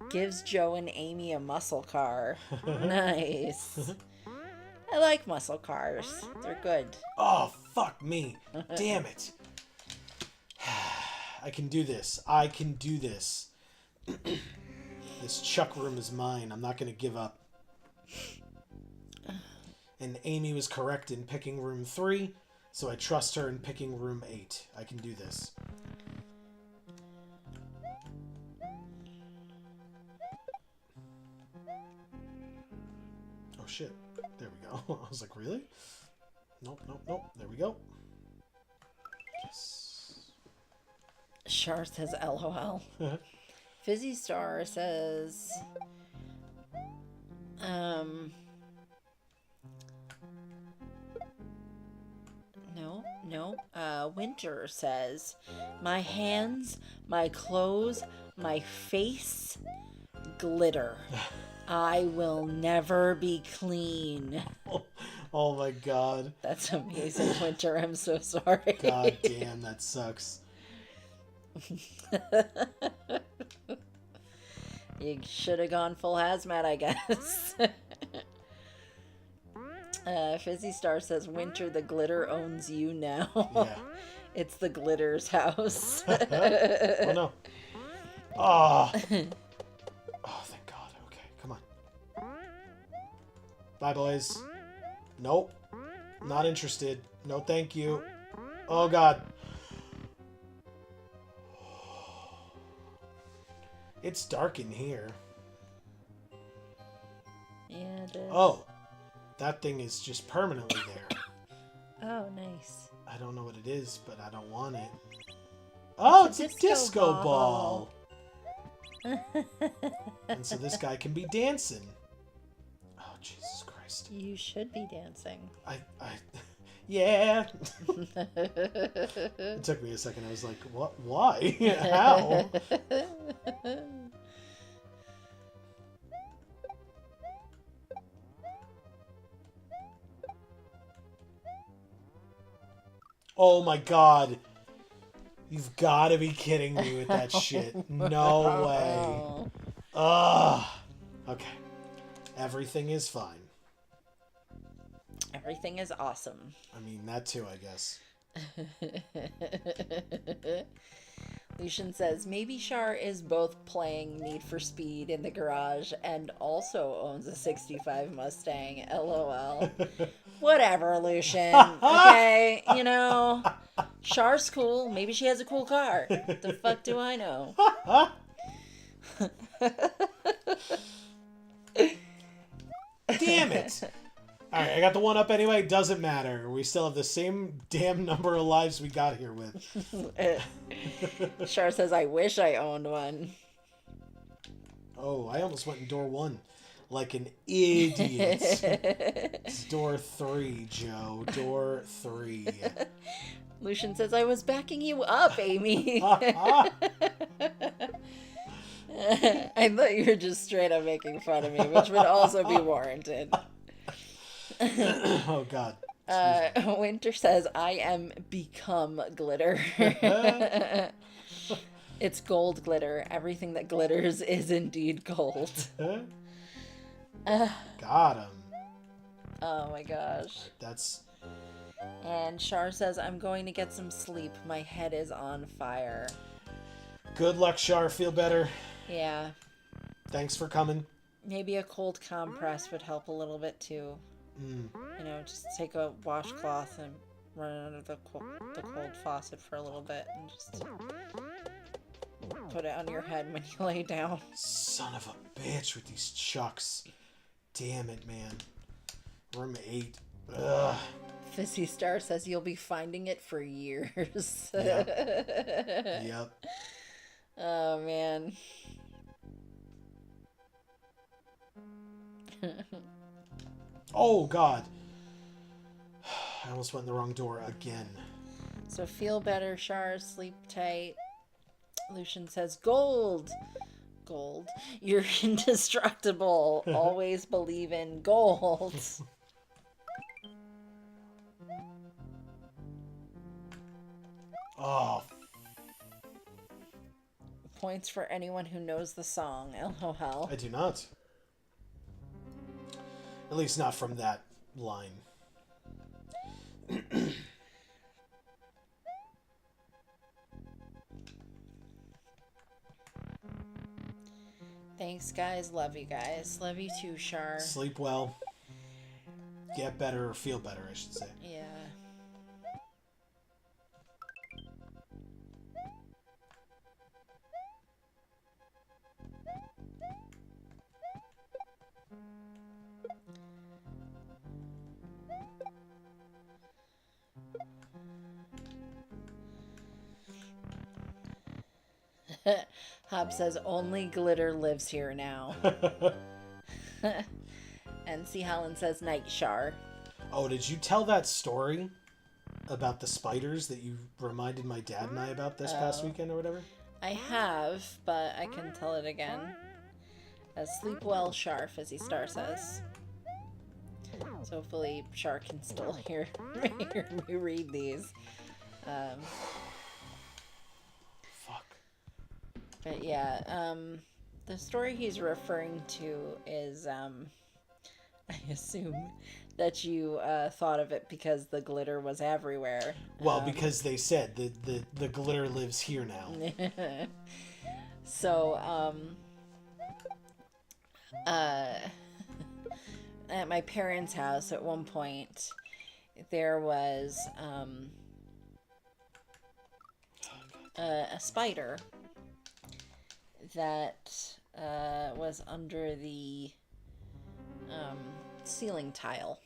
Gives Joe and Amy a muscle car. Nice. I like muscle cars. They're good. Oh, fuck me. Damn it. I can do this. This Chuck room is mine. I'm not going to give up. And Amy was correct in picking room 3, so I trust her in picking room 8. I can do this. Oh, shit. There we go. I was like, really? Nope. There we go. Yes. Char says LOL. Fizzy Star says... No. Winter says, my hands, my clothes, my face, glitter. I will never be clean. Oh my god. That's amazing, Winter. I'm so sorry. God damn, that sucks. You should have gone full hazmat, I guess. Fizzy Star says, Winter, the glitter owns you now. Yeah. It's the glitter's house. Oh no. Oh, thank God. Okay, come on. Bye, boys. Nope. Not interested. No, thank you. Oh, God. It's dark in here. Yeah, it is. Oh. That thing is just permanently there. Oh, nice. I don't know what it is, but I don't want it. Oh, it's a disco ball. And so this guy can be dancing. Oh, Jesus Christ. You should be dancing. Yeah. It took me a second. I was like, what? Why? How? Oh my God. You've got to be kidding me with that shit. No way. Ugh. Okay. Everything is fine. Everything is awesome. I mean, that too, I guess. Lucian says, maybe Char is both playing Need for Speed in the garage and also owns a 65 Mustang. LOL. Whatever, Lucian. Okay, Char's cool. Maybe she has a cool car. The fuck do I know? Damn it! Alright, I got the one up anyway. Doesn't matter. We still have the same damn number of lives we got here with. Char says, I wish I owned one. Oh, I almost went in door 1. Like an idiot. It's door 3, Joe. Door 3. Lucian says, I was backing you up, Amy. I thought you were just straight up making fun of me, which would also be warranted. Oh, God. Winter says, I am become glitter. It's gold glitter. Everything that glitters is indeed gold. Got him. Oh my gosh. That's... And Char says, I'm going to get some sleep. My head is on fire. Good luck, Shar. Feel better. Yeah. Thanks for coming. Maybe a cold compress would help a little bit too. Mm. You know, just take a washcloth and run it under the cold faucet for a little bit and just put it on your head when you lay down. Son of a bitch with these chucks. Damn it, man. Room 8. Ugh. Fizzy Star says you'll be finding it for years. Yep. Oh, man. Oh, God. I almost went in the wrong door again. So feel better, Shar. Sleep tight. Lucian says, gold. Gold. You're indestructible. Always believe in gold. Oh. Points for anyone who knows the song. LOL. I do not. At least not from that line. Thanks, guys. Love you guys. Love you too, Shar. Sleep well. Get better or feel better, I should say. Yeah. Hop says only glitter lives here now. And C. Helen says night, Shar. Oh, did you tell that story about the spiders that you reminded my dad and I about this past weekend or whatever? I have, but I can tell it again. Sleep well, Shar, Fizzy Star says. So hopefully Shar can still hear me read these. Fuck. But yeah, the story he's referring to is, I assume that you thought of it because the glitter was everywhere. Well, because they said the glitter lives here now. So, at my parents' house at one point, there was a spider that was under the ceiling tile.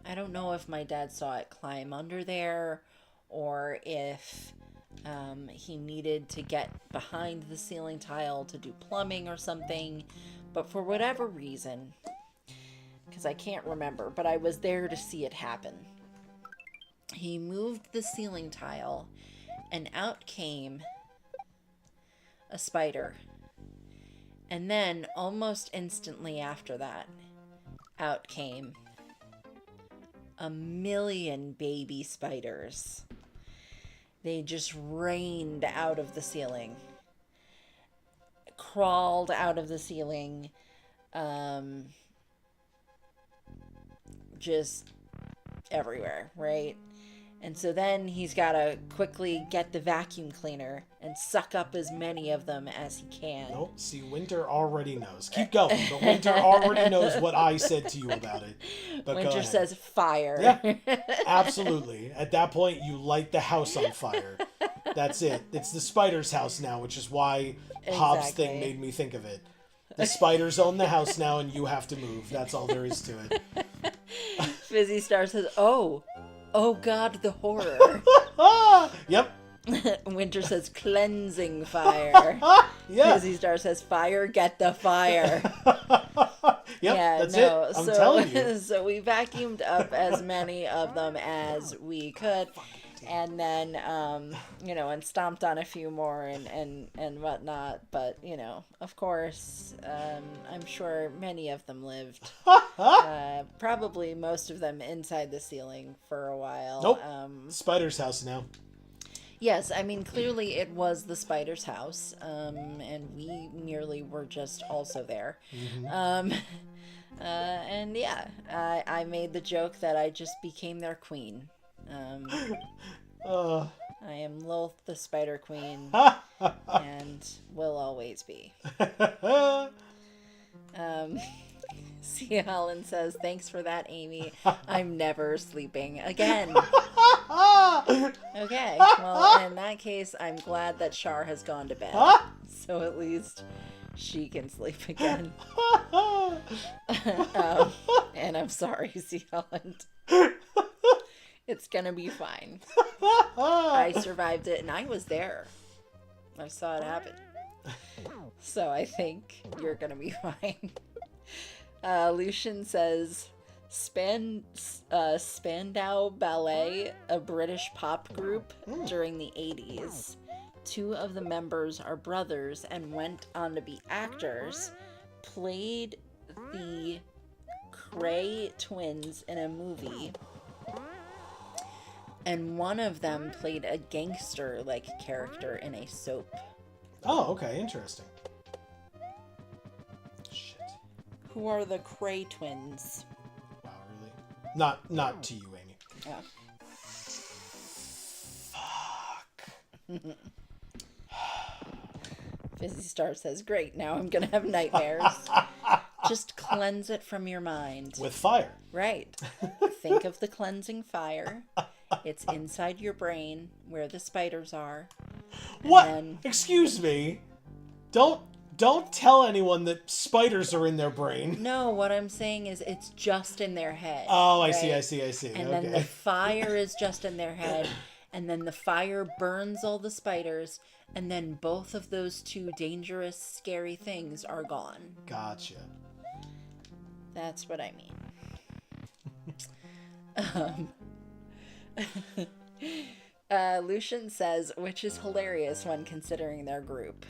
I don't know if my dad saw it climb under there or if he needed to get behind the ceiling tile to do plumbing or something, but for whatever reason, because I can't remember, but I was there to see it happen. He moved the ceiling tile and out came a spider. And then almost instantly after that, out came a million baby spiders. They just rained out of the ceiling, crawled out of the ceiling, just everywhere, right? And so then he's got to quickly get the vacuum cleaner and suck up as many of them as he can. Nope. See, Winter already knows. Keep going. But Winter already knows what I said to you about it. But Winter says fire. Yeah, absolutely. At that point, you light the house on fire. That's it. It's the spider's house now, which is why Hobbs' thing made me think of it. The spiders own the house now, and you have to move. That's all there is to it. Fizzy Star says, oh God, the horror. Yep. Winter says cleansing fire. Yeah. Fizzy Star says fire, get the fire. Yep, yeah, that's no, it. I'm telling you. So we vacuumed up as many of them as we could. And then, and stomped on a few more and whatnot. But, of course, I'm sure many of them lived. Probably most of them inside the ceiling for a while. Nope. Spider's house now. Yes, I mean, clearly it was the spider's house. And we nearly were just also there. Mm-hmm. And yeah, I made the joke that I just became their queen. I am Lilith the Spider Queen, and will always be. C. Holland says, thanks for that, Amy. I'm never sleeping again. Okay, well, in that case, I'm glad that Char has gone to bed. So at least she can sleep again. And I'm sorry, C. Holland. It's gonna be fine. I survived it, and I was there. I saw it happen. So I think you're gonna be fine. Lucian says, Spandau Ballet, a British pop group during the 80s. 2 of the members are brothers and went on to be actors. Played the Cray twins in a movie. And one of them played a gangster-like character in a soap. Oh, okay, interesting. Shit. Who are the Cray twins? Wow, really? Not to you, Amy. Yeah. Fuck. Fizzy Star says, great, now I'm gonna have nightmares. Just cleanse it from your mind. With fire. Right. Think of the cleansing fire. It's inside your brain where the spiders are. What? Then... Excuse me. Don't tell anyone that spiders are in their brain. No, what I'm saying is it's just in their head. Oh, I right? see. And okay. then the fire is just in their head. And then the fire burns all the spiders. And then both of those 2 dangerous, scary things are gone. Gotcha. That's what I mean. Lucian says, which is hilarious when considering their group.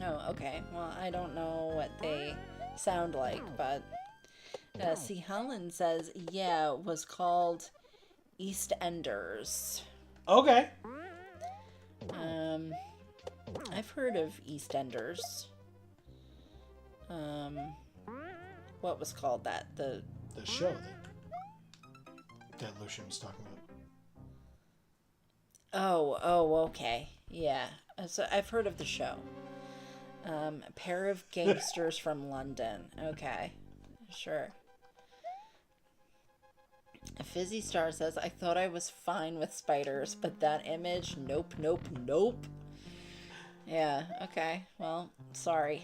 Oh, okay. Well, I don't know what they sound like, but C. Holland says, yeah, it was called EastEnders. Okay. I've heard of EastEnders. What was called that? The show that Lucian was talking about. Oh, okay. Yeah. So I've heard of the show. A pair of gangsters from London. Okay. Sure. A Fizzy Star says, I thought I was fine with spiders, but that image, nope. Yeah, okay. Well, sorry.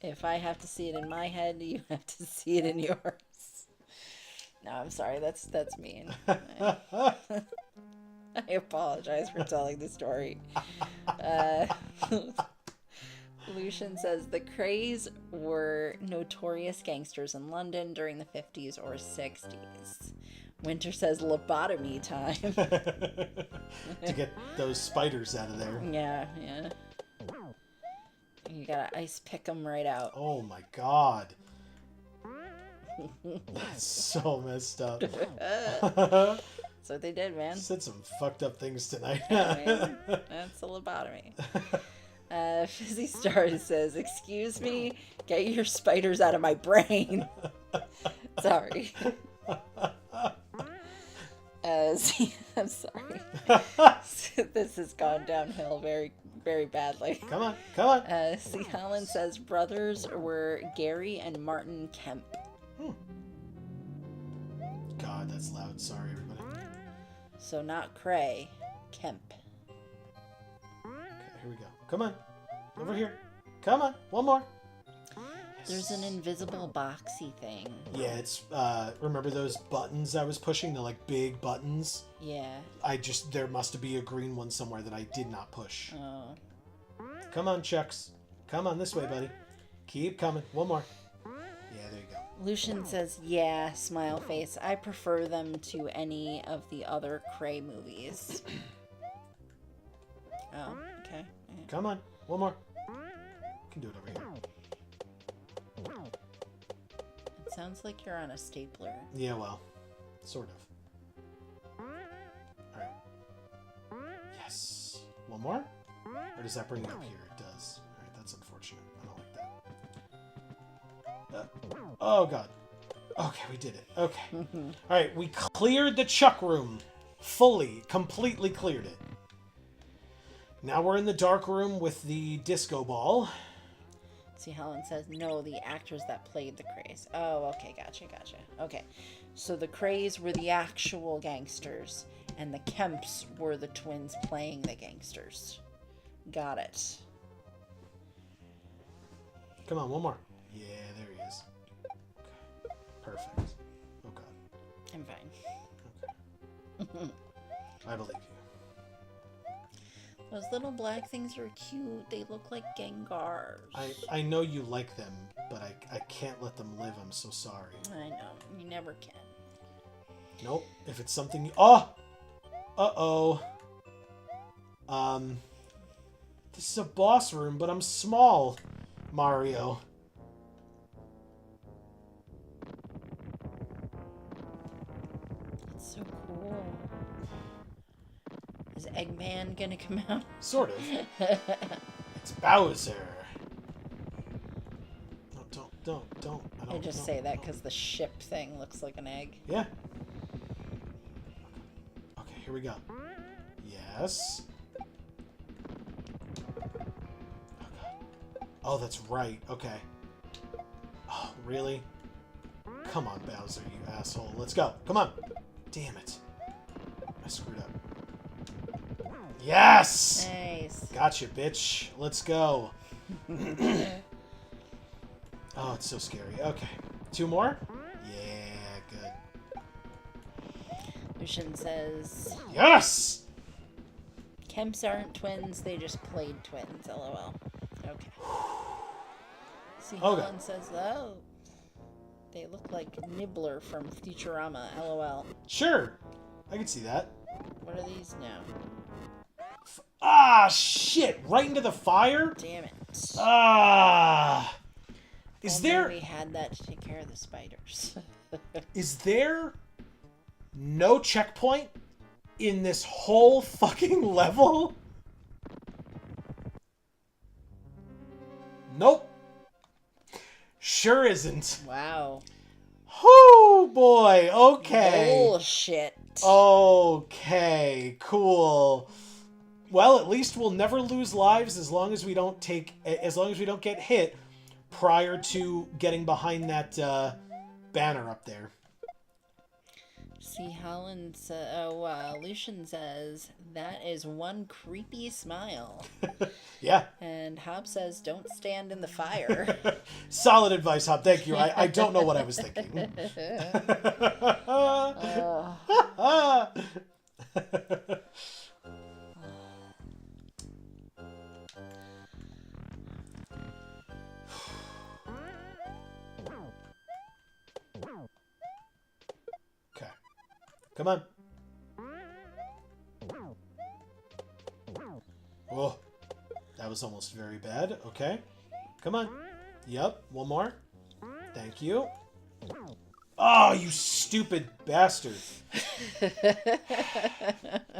If I have to see it in my head, you have to see it in yours. No, I'm sorry. That's mean. I apologize for telling the story. Lucian says the Crays were notorious gangsters in London during the 50s or 60s. Winter says lobotomy time. To get those spiders out of there. Yeah. You gotta ice pick them right out. Oh my god. That's so messed up. That's what they did, man. Said some fucked up things tonight. Yeah, man. That's a lobotomy. Fizzy Star says, excuse me, get your spiders out of my brain. Sorry. I'm sorry. This has gone downhill very, very badly. Come on. C. Holland says brothers were Gary and Martin Kemp. God, that's loud. Sorry, everybody. So not Cray, Kemp. Okay, here we go. Come on. Over here. Come on. One more. There's an invisible boxy thing. Yeah, it's, remember those buttons I was pushing? The, like, big buttons? Yeah. There must be a green one somewhere that I did not push. Oh. Come on, Chucks. Come on this way, buddy. Keep coming. One more. Yeah, there you go. Lucian says, yeah, smile face. I prefer them to any of the other Cray movies. Oh, okay. Yeah. Come on. One more. You can do it over here. It sounds like you're on a stapler. Yeah, well, sort of. Alright. Yes. One more? Or does that bring it up here? It does. Alright, that's unfortunate. I don't like that. Oh, God. Okay, we did it. Okay. All right, we cleared the Chuck room. Fully, completely cleared it. Now we're in the dark room with the disco ball. See, Helen says, no, the actors that played the Krays. Oh, okay, gotcha. Okay, so the Krays were the actual gangsters, and the Kemps were the twins playing the gangsters. Got it. Come on, one more. Yeah, there he is. Okay. Perfect. Oh, God. I'm fine. Okay. I believe you. Those little black things are cute. They look like Gengars. I know you like them, but I can't let them live. I'm so sorry. I know. You never can. Nope. If it's something you... Oh! Uh-oh. This is a boss room, but I'm small, Mario. It's so cool. Is Eggman gonna come out? Sort of. It's Bowser. No, don't. I just say that because the ship thing looks like an egg. Yeah. Okay, here we go. Yes. Oh, God. Oh, that's right. Okay. Oh, really? Come on, Bowser, you asshole. Let's go. Come on. Damn it. I screwed up. Yes! Nice. Gotcha, bitch. Let's go. Oh, it's so scary. Okay. 2 more? Yeah, good. Lucian says, Yes! Kemps aren't twins, they just played twins, lol. Okay. See, Okay. Helen says, oh, they look like Nibbler from Futurama, lol. Sure. I can see that. What are these now? Ah, shit! Right into the fire? Damn it. Ah. Is Only there... we had that to take care of the spiders. Is there no checkpoint in this whole fucking level? Nope. Sure isn't. Wow. Oh boy. Okay. Bullshit. Okay. Cool. Well, at least we'll never lose lives as long as we don't get hit prior to getting behind that banner up there. See, Helen Lucian says, that is one creepy smile. Yeah. And Hop says, don't stand in the fire. Solid advice, Hop. Thank you. I don't know what I was thinking. Okay. Come on. Oh, that was almost very bad. Okay. Come on. Yep. One more. Thank you. Oh, you stupid bastard.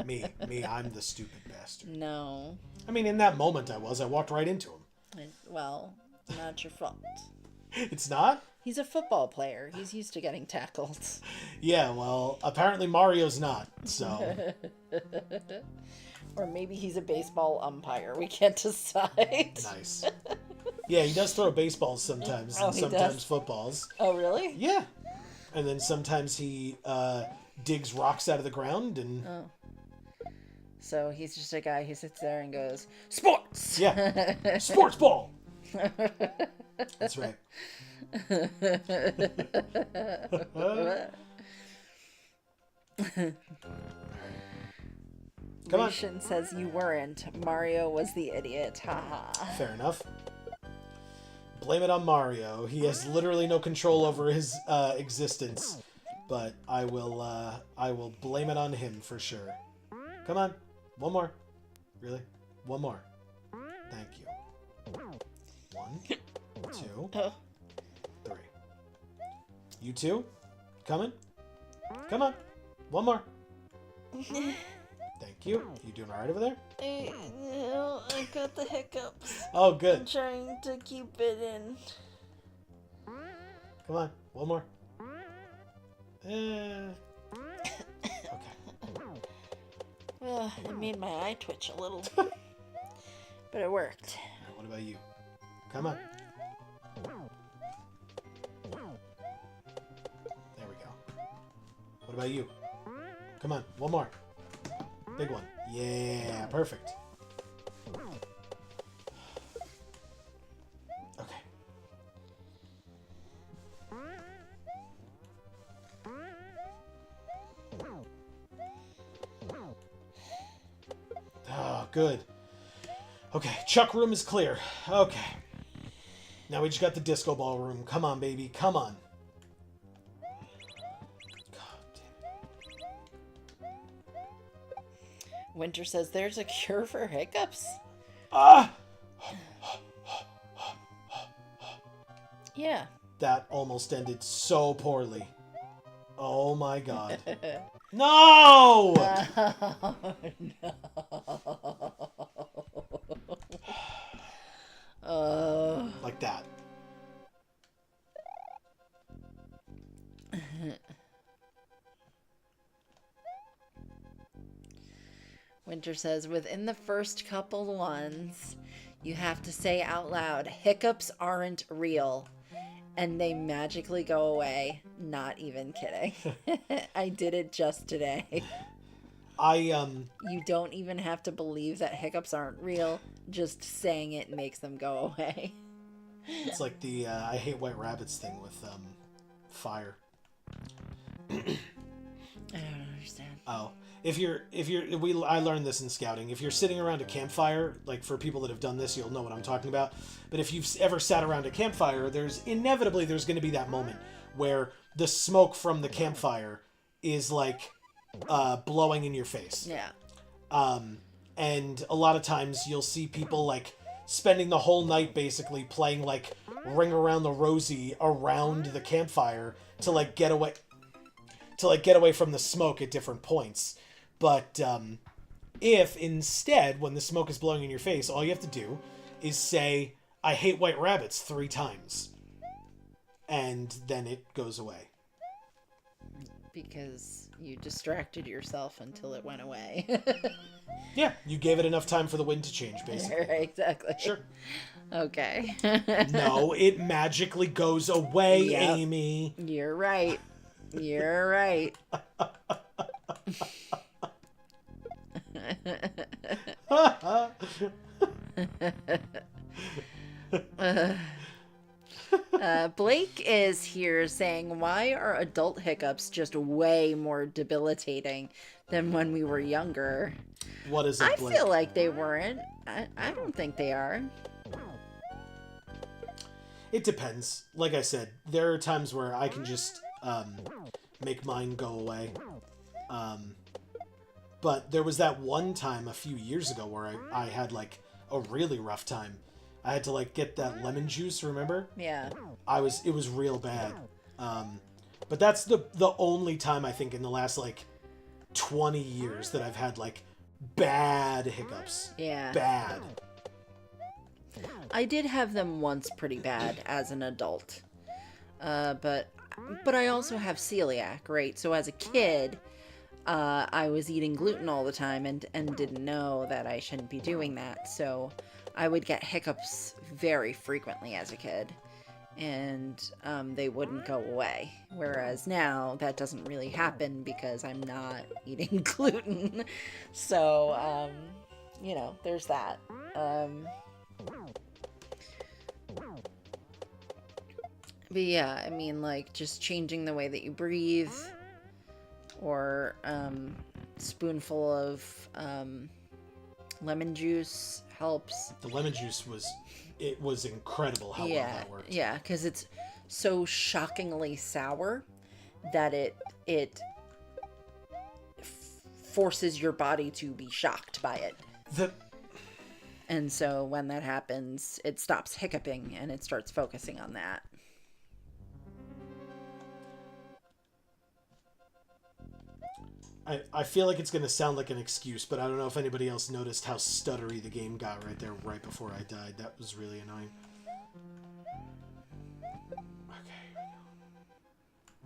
Me, I'm the stupid bastard. No. I mean, in that moment I walked right into him. Well, not your fault. It's not? He's a football player. He's used to getting tackled. Yeah, well, apparently Mario's not, so. Or maybe he's a baseball umpire. We can't decide. Nice. Yeah, he does throw baseballs sometimes, and he sometimes does? footballs. Oh, really? Yeah. And then sometimes he digs rocks out of the ground and... Oh. So he's just a guy who sits there and goes, sports! Yeah. Sports ball! That's right. Come on. Lucian says you weren't. Mario was the idiot. Haha. Fair enough. Blame it on Mario. He has literally no control over his existence. But I will blame it on him for sure. Come on. One more. Really? One more. Thank you. 1, 2, 3. You two? Coming? Come on. One more. Thank you. You doing alright over there? I got the hiccups. Oh, I'm good. trying to keep it in. Come on. One more. Okay. It made my eye twitch a little. But it worked. What about you? Come on. There we go. What about you? Come on, one more. Big one. Yeah, perfect. Okay. Oh, good. Okay, Chuck room is clear. Okay. Now we just got the disco ball room. Come on, baby. Come on. God damn it. Winter says there's a cure for hiccups. Ah! Yeah. That almost ended so poorly. Oh my god. No! Oh, no. Like that. Winter says within the first couple ones, you have to say out loud, hiccups aren't real. And they magically go away. Not even kidding. I did it just today. You don't even have to believe that hiccups aren't real. Just saying it makes them go away. It's like the I hate white rabbits thing with fire. I don't understand. Oh, I learned this in scouting. If you're sitting around a campfire, like for people that have done this, you'll know what I'm talking about. But if you've ever sat around a campfire, there's going to be that moment where the smoke from the campfire is like blowing in your face. Yeah. And a lot of times you'll see people like spending the whole night basically playing like Ring Around the Rosie around the campfire to like get away from the smoke at different points. But if instead, when the smoke is blowing in your face, all you have to do is say, I hate white rabbits 3 times. And then it goes away. Because you distracted yourself until it went away. Yeah, you gave it enough time for the wind to change, basically. Right, exactly. Sure. Okay. No, it magically goes away, Yep. Amy. You're right. You're right. Blake is here saying, why are adult hiccups just way more debilitating than when we were younger? What is it, I Blake? feel like they weren't. I don't think they are. It depends. Like I said, there are times where I can just make mine go away. But there was that one time a few years ago where I had like a really rough time. I had to like get that lemon juice, remember? Yeah. It was real bad. But that's the only time I think in the last like 20 years that I've had like bad hiccups. Yeah. Bad. I did have them once pretty bad as an adult. But I also have celiac, right? So as a kid, I was eating gluten all the time and didn't know that I shouldn't be doing that. So I would get hiccups very frequently as a kid, and they wouldn't go away. Whereas now that doesn't really happen because I'm not eating gluten. So, there's that. But yeah, I mean, like, just changing the way that you breathe, or spoonful of lemon juice helps. The lemon juice was incredible how well that worked. Yeah, because it's so shockingly sour that it forces your body to be shocked by it. And so when that happens, it stops hiccuping and it starts focusing on that. I feel like it's going to sound like an excuse, but I don't know if anybody else noticed how stuttery the game got right there, right before I died. That was really annoying. Okay, here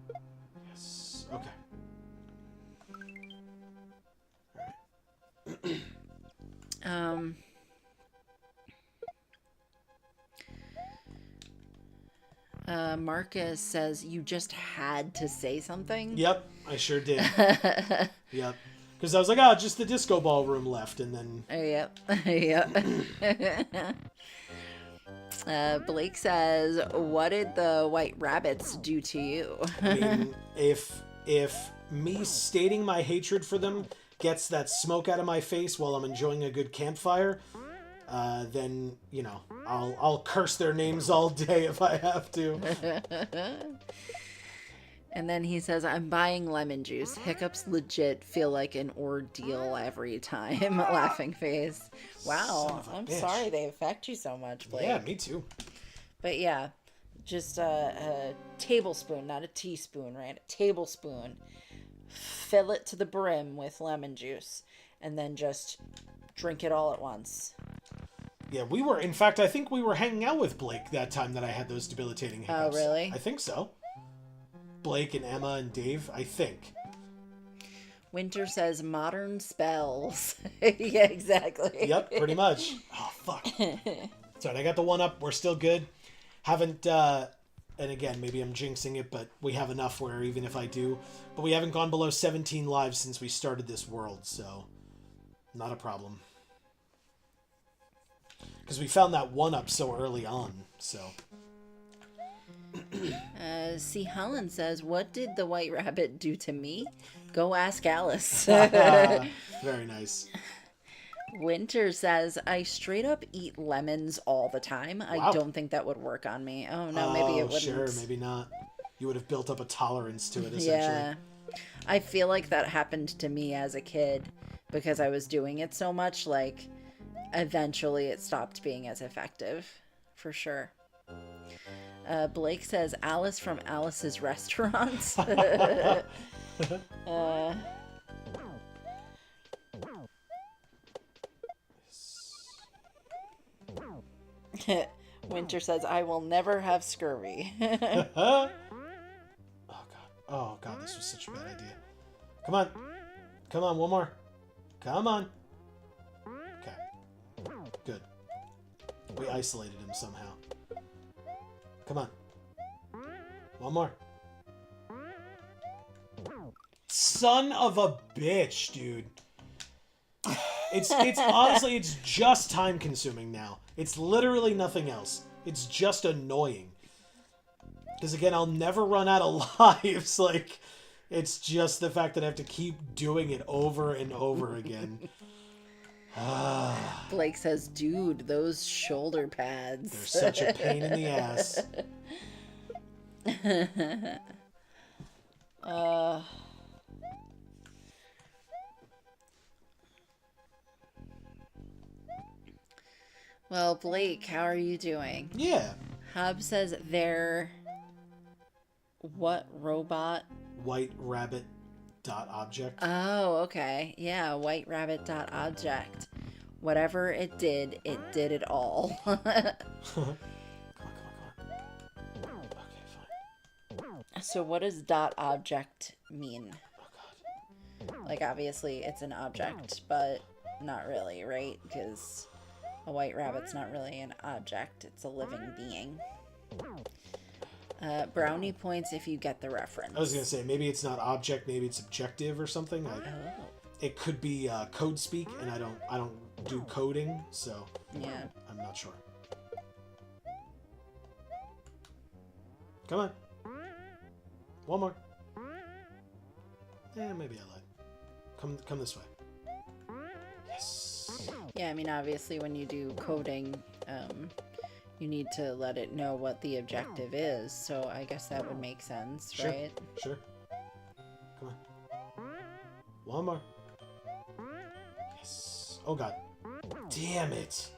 we go. Yes. Okay. Marcus says you just had to say something. Yep, I sure did. Yep. Because I was like, oh, just the disco ballroom left, and then... Yep. Yep. Blake says, what did the white rabbits do to you? I mean, if me stating my hatred for them gets that smoke out of my face while I'm enjoying a good campfire, then, you know, I'll curse their names all day if I have to. And then he says, I'm buying lemon juice. Hiccups legit feel like an ordeal every time. Laughing face. Wow. I'm bitch. sorry they affect you so much, Blake. Yeah, me too. But yeah, just a tablespoon, not a teaspoon, right? A tablespoon. Fill it to the brim with lemon juice. And then just drink it all at once. Yeah, in fact, I think we were hanging out with Blake that time that I had those debilitating hiccups. Oh, really? I think so. Blake and Emma and Dave, I think. Winter says modern spells. Yeah, exactly. Yep, pretty much. Oh, fuck. Sorry, I got the one up. We're still good. Haven't, and again, maybe I'm jinxing it, but we have enough where even if I do. But we haven't gone below 17 lives since we started this world, so not a problem. Because we found that one up so early on, so... C. Helen says, what did the white rabbit do to me? Go ask Alice. Very nice. Winter says, I straight up eat lemons all the time. Wow. I don't think that would work on me. Oh, no, maybe it wouldn't. Sure, maybe not. You would have built up a tolerance to it, essentially. Yeah. I feel like that happened to me as a kid because I was doing it so much. Like, eventually it stopped being as effective, for sure. Blake says Alice from Alice's Restaurant. Winter says I will never have scurvy. Oh god, this was such a bad idea. Come on, one more. Come on. Okay, good. We isolated him somehow. Come on. One more. Son of a bitch, dude. It's honestly, it's just time consuming now. It's literally nothing else. It's just annoying. Because again, I'll never run out of lives. Like, it's just the fact that I have to keep doing it over and over again. Blake says, dude, those shoulder pads. They're such a pain in the ass. Well, Blake, how are you doing? Yeah. Hub says they're... What robot? White rabbit dot object. Oh, okay. Yeah, white rabbit dot object. Whatever it did it all. Come on. Okay, fine. So what does dot object mean? Oh god. Like, obviously it's an object, but not really, right? Because a white rabbit's not really an object. It's a living being. Brownie points if you get the reference. I was gonna say, maybe it's not object, maybe it's objective or something. It could be code speak, and I don't do coding, so yeah, I'm not sure. Come on, one more. Yeah, maybe I lied. Come this way. Yes. Yeah, I mean, obviously when you do coding, you need to let it know what the objective is, so I guess that would make sense, Sure. right? Sure. Come on. One more. Yes. Oh god. Damn it.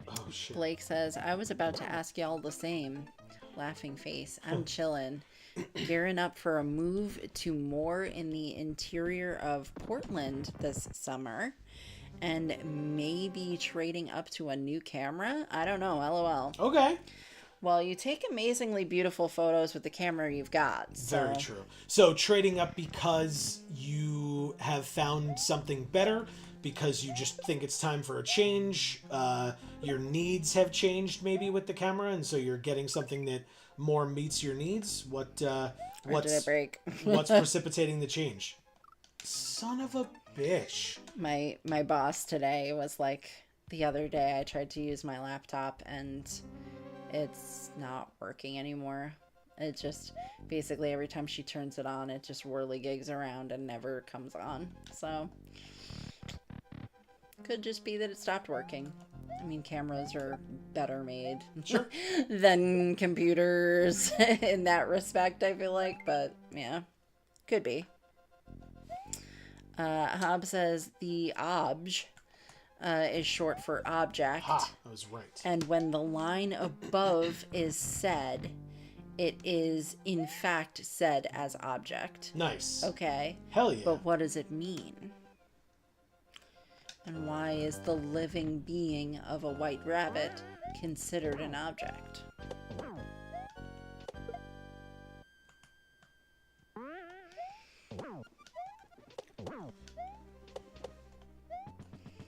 Oh shit. Blake says, I was about to ask y'all the same. Laughing face. I'm chillin'. Gearing up for a move to more in the interior of Portland this summer. And maybe trading up to a new camera? I don't know, LOL. Okay. Well, you take amazingly beautiful photos with the camera you've got. So. Very true. So trading up because you have found something better, because you just think it's time for a change. Your needs have changed maybe with the camera, and so you're getting something that more meets your needs. What's did I break? what's precipitating the change? Son of a bitch. My boss today was like, the other day I tried to use my laptop and it's not working anymore. It just basically every time she turns it on, it just whirligigs around and never comes on. So could just be that it stopped working. I mean, cameras are better made Sure. than computers in that respect, I feel like, but yeah, could be. Hob says the obj is short for object. Ha, I was right. And when the line above is said, it is in fact said as object. Nice. Okay. Hell yeah. But what does it mean? And why is the living being of a white rabbit considered an object?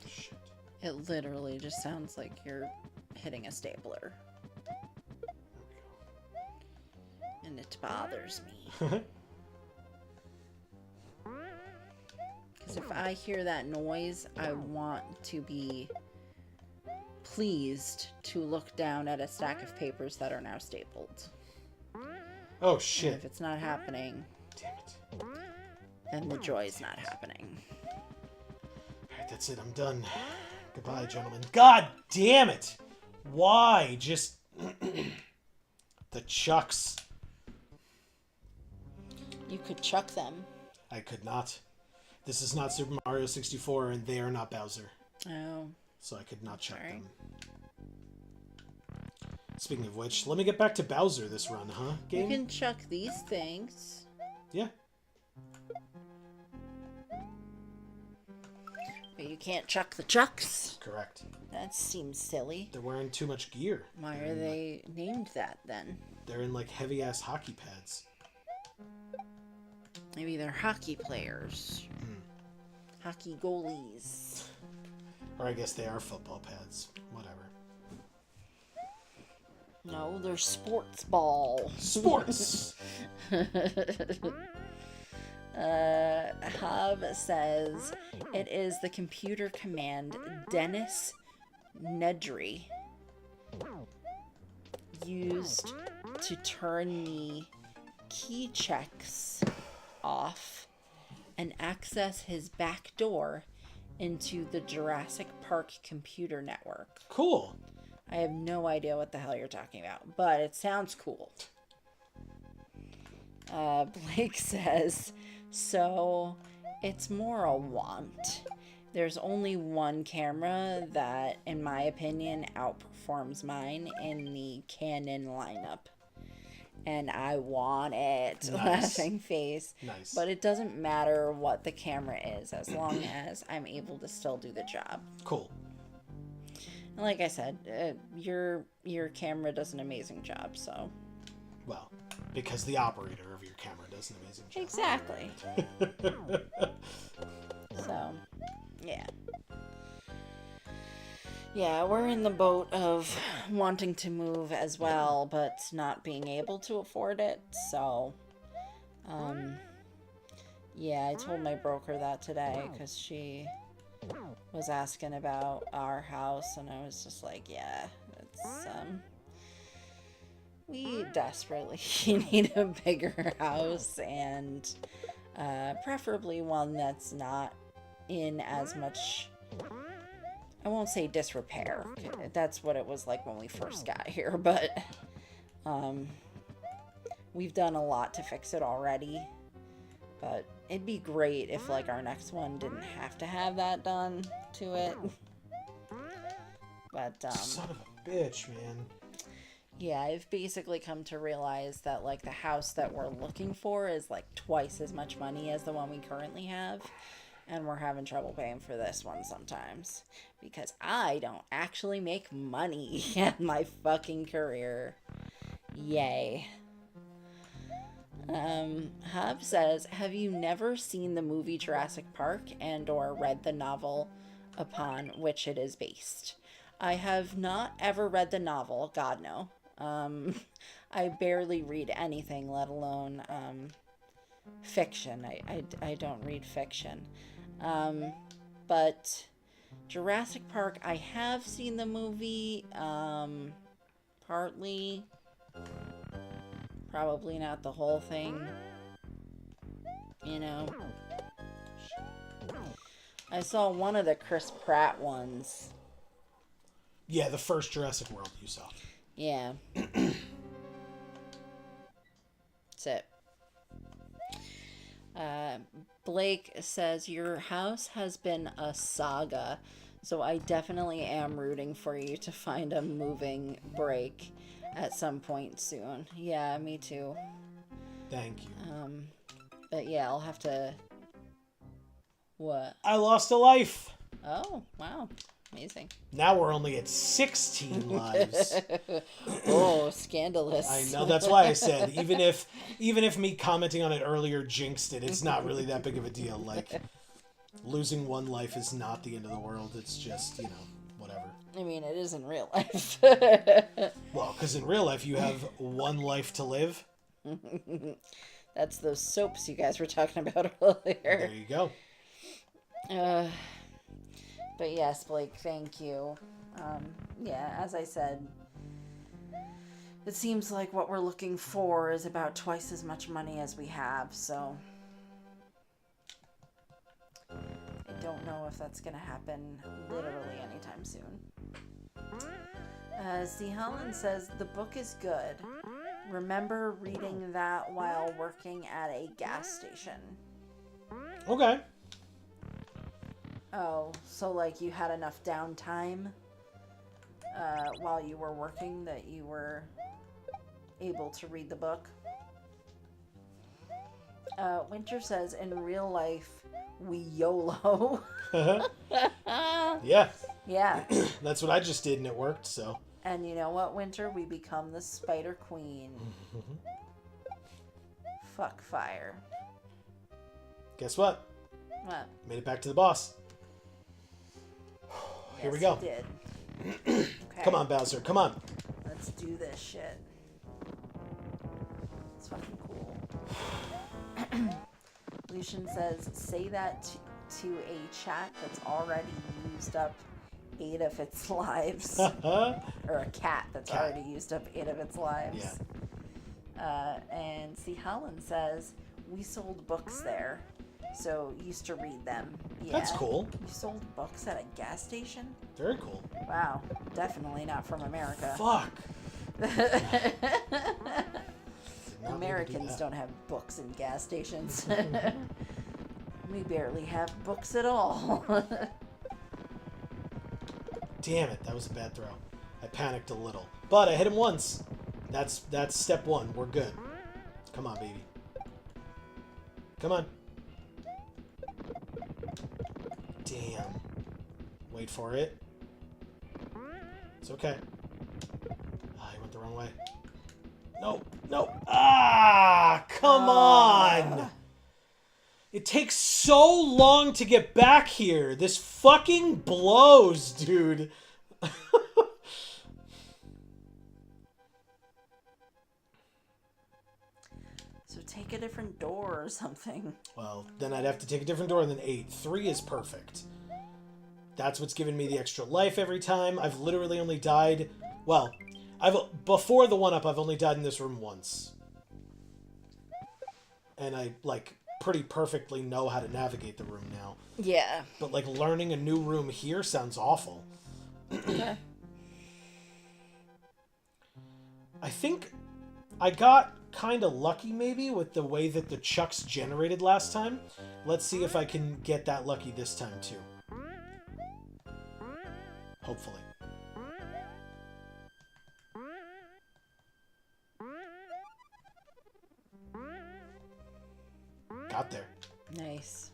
Shit. It literally just sounds like you're hitting a stapler. And it bothers me. Because if I hear that noise, I want to be pleased to look down at a stack of papers that are now stapled. Oh And shit. if it's not happening, Damn it. then the joy's not happening. Alright, that's it. I'm done. Goodbye, gentlemen. God damn it! Why? Just... the chucks. You could chuck them. I could not. This is not Super Mario 64, and they are not Bowser. Oh. So I could not chuck Sorry. them. Speaking of which, let me get back to Bowser this run, huh, game? You can chuck these things. Yeah. But you can't chuck the chucks. Correct. That seems silly. They're wearing too much gear. Why are they named that then? They're in, like, heavy-ass hockey pads. Maybe they're hockey players. Hockey goalies. Or I guess they are football pads. Whatever. No, they're sports ball. Sports! Hob says it is the computer command Dennis Nedry used to turn the key checks off and access his back door into the Jurassic Park computer network. Cool. I have no idea what the hell you're talking about, but it sounds cool. Blake says, so it's more a want. There's only one camera that, in my opinion, outperforms mine in the Canon lineup. And I want it. Nice. Laughing face. Nice. But it doesn't matter what the camera is as long as I'm able to still do the job. Cool. And like I said, your camera does an amazing job, so. Well, because the operator of your camera does an amazing job. Exactly. So, yeah. Yeah, we're in the boat of wanting to move as well, but not being able to afford it, so, yeah, I told my broker that today, because she was asking about our house, and I was just like, yeah, it's, we desperately need a bigger house, and, preferably one that's not in as much, I won't say disrepair. That's what it was like when we first got here, but we've done a lot to fix it already. But it'd be great if like our next one didn't have to have that done to it. But Son of a bitch, man. yeah, I've basically come to realize that like the house that we're looking for is like twice as much money as the one we currently have. And we're having trouble paying for this one sometimes. Because I don't actually make money at my fucking career. Yay. Hub says, have you never seen the movie Jurassic Park and or read the novel upon which it is based? I have not ever read the novel. God, no. I barely read anything, let alone fiction. I don't read fiction. But Jurassic Park, I have seen the movie, partly. Probably not the whole thing. You know. I saw one of the Chris Pratt ones. Yeah, the first Jurassic World you saw. Yeah. That's it. Blake says, your house has been a saga, so I definitely am rooting for you to find a moving break at some point soon. Yeah, me too. Thank you. But yeah, I'll have to... What? I lost a life. Oh, wow. Amazing. Now we're only at 16 lives. Oh, scandalous. I know, that's why I said, even if me commenting on it earlier jinxed it, it's not really that big of a deal. Like, losing one life is not the end of the world. It's just, whatever. I mean, it is in real life. Well, because in real life you have one life to live. That's those soaps you guys were talking about earlier. There you go. But yes, Blake, thank you. Yeah, as I said, it seems like what we're looking for is about twice as much money as we have, so I don't know if that's going to happen literally anytime soon. C. Helen says, the book is good. Remember reading that while working at a gas station. Okay. Oh, so like you had enough downtime while you were working that you were able to read the book? Winter says, in real life, we YOLO. Yeah. Yeah. That's what I just did and it worked, so. And you know what, Winter? We become the Spider Queen. Fuck fire. Guess what? What? Made it back to the boss. Here we go. Did. Okay. Come on, Bowser. Come on. Let's do this shit. It's fucking cool. Lucian says, say that to a chat that's already used up 8 of its lives. Or a cat that's already used up 8 of its lives. Yeah. And see, Helen says, we sold books there. So used to read them. Yeah. That's cool. You sold books at a gas station? Very cool. Wow. Definitely not from America. Fuck. Americans don't have books in gas stations. We barely have books at all. Damn it, that was a bad throw. I panicked a little. But I hit him once. That's step 1. We're good. Come on, baby. Come on. Damn. Wait for it. It's okay. Ah, he went the wrong way. No, no. Ah, come on. It takes so long to get back here. This fucking blows, dude. So take a different door or something. Well, then I'd have to take a different door than 8. 3 is perfect. That's what's given me the extra life every time. I've literally only died... Well, before the 1-up, I've only died in this room once. And I, pretty perfectly know how to navigate the room now. Yeah. But, learning a new room here sounds awful. Okay. I think I got kind of lucky, maybe, with the way that the chucks generated last time. Let's see if I can get that lucky this time, too. Hopefully. Got there. Nice.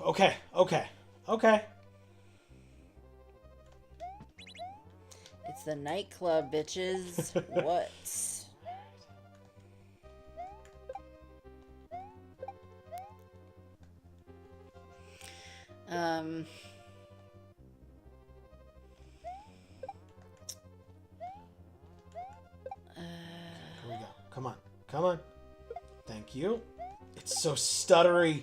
Okay, okay, okay. It's the nightclub, bitches. What? Um. Here we go. Come on. Come on. Thank you. It's so stuttery.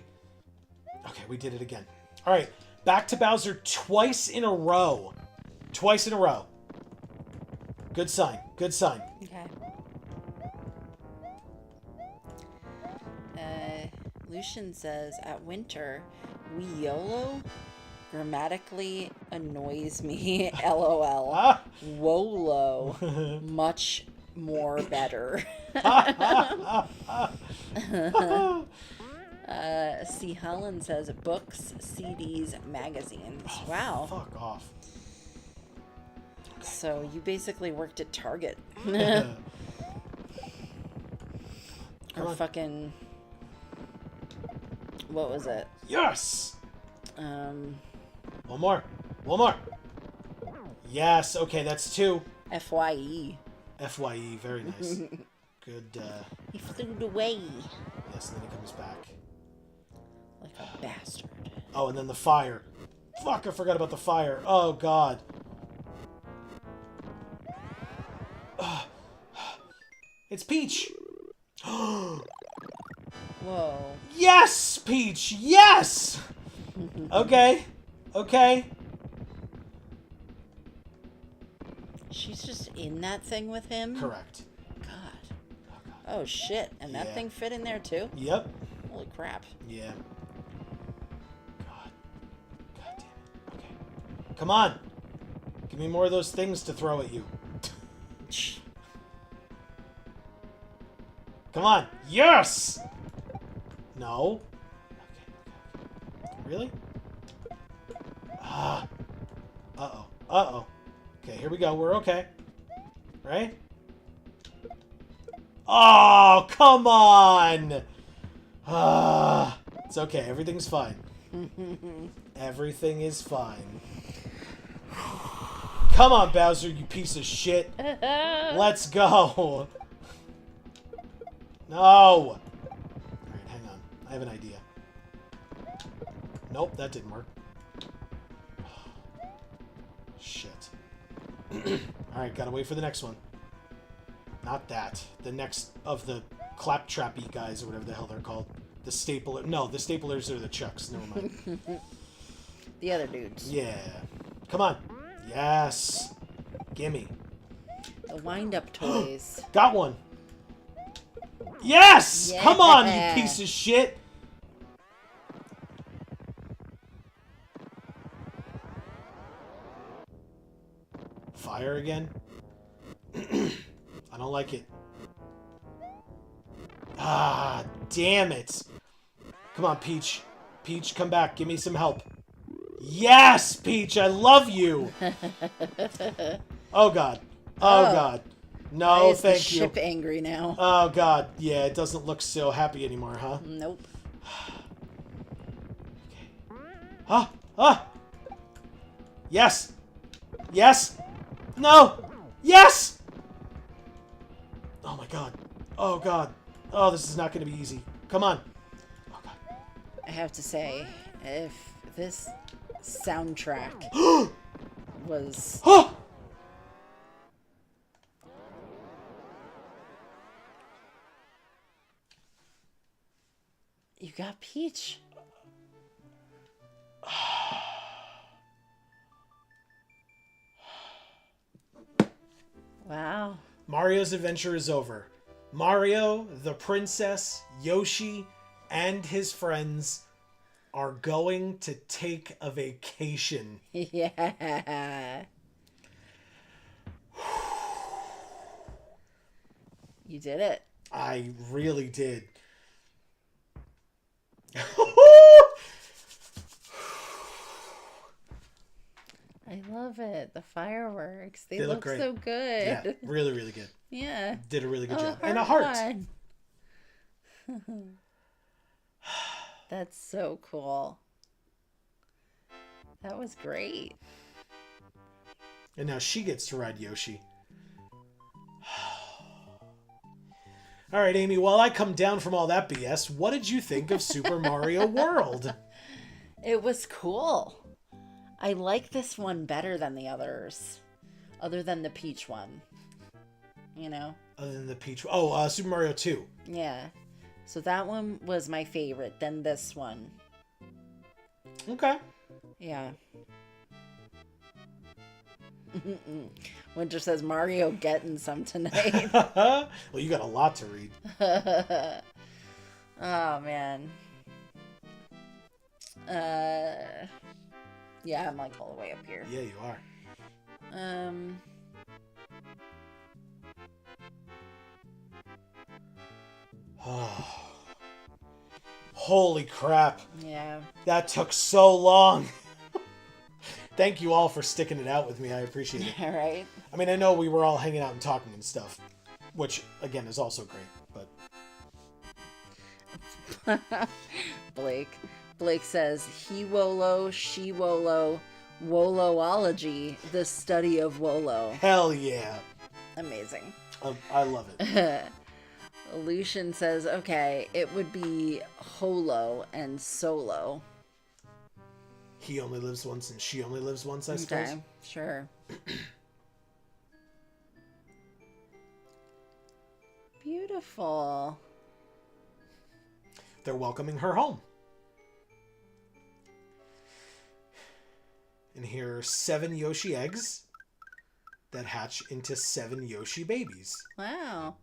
Okay, we did it again. All right. Back to Bowser twice in a row. Twice in a row. Good sign. Good sign. Okay. Lucian says, at winter, we YOLO grammatically annoys me. LOL. Ah. WOLO. Much more better. C. Helen says, books, CDs, magazines. Oh, wow. Fuck off. So you basically worked at Target. Or fucking... What was it? Yes! Um... One more. One more. Yes. Okay, that's 2. FYE. FYE. Very nice. Good, He flew away. Yes, and then he comes back. Like a bastard. Oh, and then the fire. Fuck, I forgot about the fire. Oh, God. It's Peach. Whoa. Yes, Peach. Yes. Okay. Okay. She's just in that thing with him? Correct. God. Oh, shit. And that Yeah. thing fit in there, too? Yep. Holy crap. Yeah. God. God damn it. Okay. Come on. Give me more of those things to throw at you. Come on. Yes! No. Okay. Really? Ah. Uh-oh. Uh-oh. Okay, here we go. We're okay. Right? Oh, come on! Ah. It's okay. Everything's fine. Everything is fine. Come on, Bowser, you piece of shit. Let's go. No! Alright, hang on. I have an idea. Nope, that didn't work. Shit. Alright, gotta wait for the next one. Not that. The next of the claptrappy guys, or whatever the hell they're called. The stapler. No, the staplers are the chucks. Never mind. The other dudes. Yeah. Come on. Yes. Gimme. The wind-up toys. Got one. Yes! Yeah. Come on, you piece of shit! Fire again? I don't like it. Ah, damn it. Come on, Peach. Peach, come back. Give me some help. Yes, Peach, I love you! Oh, God. Oh, God. No, Is thank the you. ship angry now? Oh, God. Yeah, it doesn't look so happy anymore, huh? Nope. Okay. Ah! Ah! Yes! Yes! No! Yes! Oh, my God. Oh, God. Oh, this is not going to be easy. Come on. Oh, God. I have to say, if this soundtrack was... Oh! You got Peach. Wow. Mario's adventure is over. Mario, the princess, Yoshi, and his friends are going to take a vacation. Yeah. You did it. I really did. I love it. The fireworks. They They look look great. so good. Yeah, really, really good. Yeah. Did a really good Oh, job. And a heart. That's so cool. That was great. And now she gets to ride Yoshi. All right, Amy, while I come down from all that BS, what did you think of Super Mario World? It was cool. I like this one better than the others. Other than the Peach one. You know? Other than the Peach... Oh, Super Mario 2. Yeah. So that one was my favorite, then this one. Okay. Yeah. Winter says Mario getting some tonight. Well, you got a lot to read. Oh man. Yeah, I'm like all the way up here. Yeah, you are. Holy crap. Yeah. That took so long. Thank you all for sticking it out with me. I appreciate it. All right. I mean, I know we were all hanging out and talking and stuff, which, again, is also great, but... Blake says, he Wolo, she Wolo, Woloology, the study of Wolo. Hell yeah. Amazing. I love it. Lucian says, okay, it would be Holo and Solo. He only lives once and she only lives once, I suppose. Okay, sure. Beautiful. They're welcoming her home. And here are 7 Yoshi eggs that hatch into 7 Yoshi babies. Wow.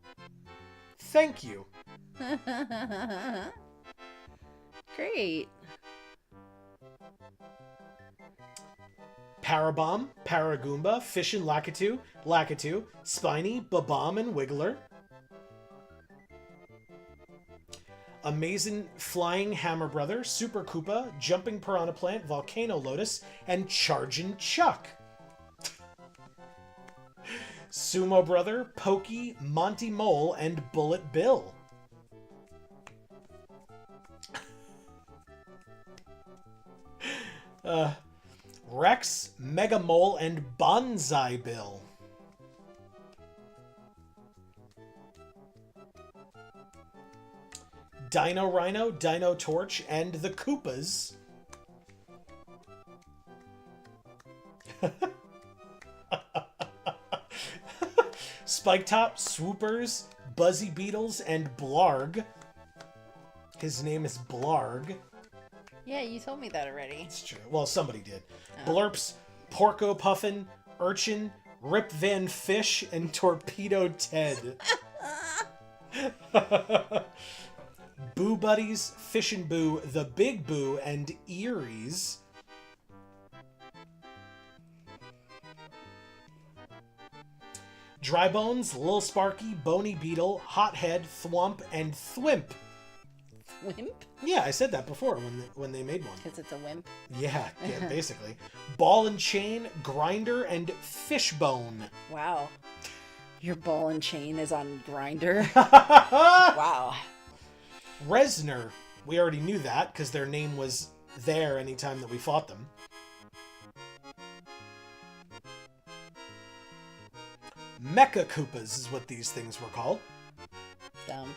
Thank you. Great. Parabomb, Paragoomba, Fishin' Lakitu, Lakitu, Spiny, Babom, and Wiggler. Amazing Flying Hammer Brother, Super Koopa, Jumping Piranha Plant, Volcano Lotus, and Chargin' Chuck. Sumo Brother, Pokey, Monty Mole, and Bullet Bill. Rex, Mega Mole, and Bonsai Bill. Dino Rhino, Dino Torch, and the Koopas. Spike Top, Swoopers, Buzzy Beetles, and Blarg. His name is Blarg. Yeah, you told me that already. It's true. Well, somebody did. Oh. Blurps, Porco Puffin, Urchin, Rip Van Fish, and Torpedo Ted. Boo Buddies, Fish and Boo, The Big Boo, and Eries. Dry Bones, Lil Sparky, Bony Beetle, Hothead, Thwomp, and Thwimp. Thwimp? Yeah, I said that before when they made one. Because it's a wimp? Yeah, basically. Ball and Chain, Grinder, and Fishbone. Wow. Your ball and chain is on Grinder? Wow. Resner. We already knew that because their name was there anytime that we fought them. Mecha Koopas is what these things were called. Dumb.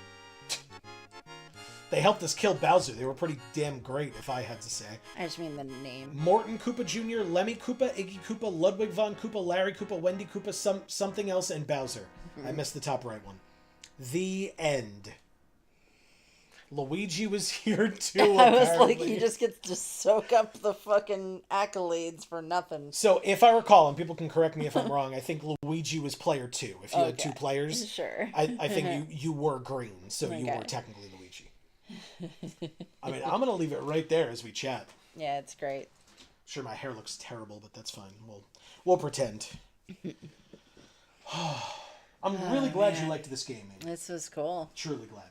They helped us kill Bowser. They were pretty damn great, if I had to say. I just mean the name. Morton Koopa Jr., Lemmy Koopa, Iggy Koopa, Ludwig von Koopa, Larry Koopa, Wendy Koopa, something else, and Bowser. I missed the top right one. The end. Luigi was here too, I was like, he just gets to soak up the fucking accolades for nothing. So, if I recall, and people can correct me if I'm wrong, I think Luigi was player 2. If you had 2 players. Sure. I think you were green, so you were technically Luigi. I mean, I'm going to leave it right there as we chat. Yeah, it's great. Sure, my hair looks terrible, but that's fine. We'll pretend. I'm really glad you liked this game, Amy. This was cool. Truly glad.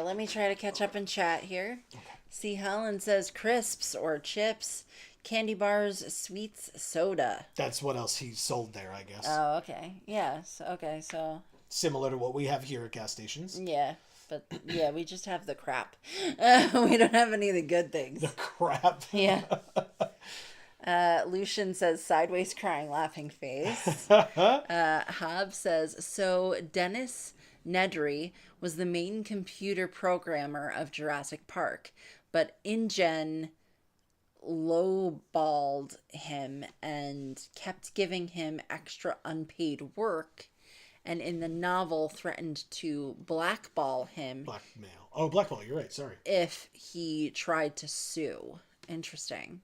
Let me try to catch up in chat here. Okay. See, Helen says crisps or chips, candy bars, sweets, soda. That's what else he sold there, I guess. Oh, okay. Yeah. So, okay, so... Similar to what we have here at gas stations. Yeah. But yeah, we just have the crap. We don't have any of the good things. The crap. Yeah. Lucian says sideways crying laughing face. Hobbs says, so Dennis Nedry was the main computer programmer of Jurassic Park, but InGen lowballed him and kept giving him extra unpaid work, and in the novel threatened to blackball him. Blackmail. Oh, blackmail, you're right, sorry. If he tried to sue. Interesting.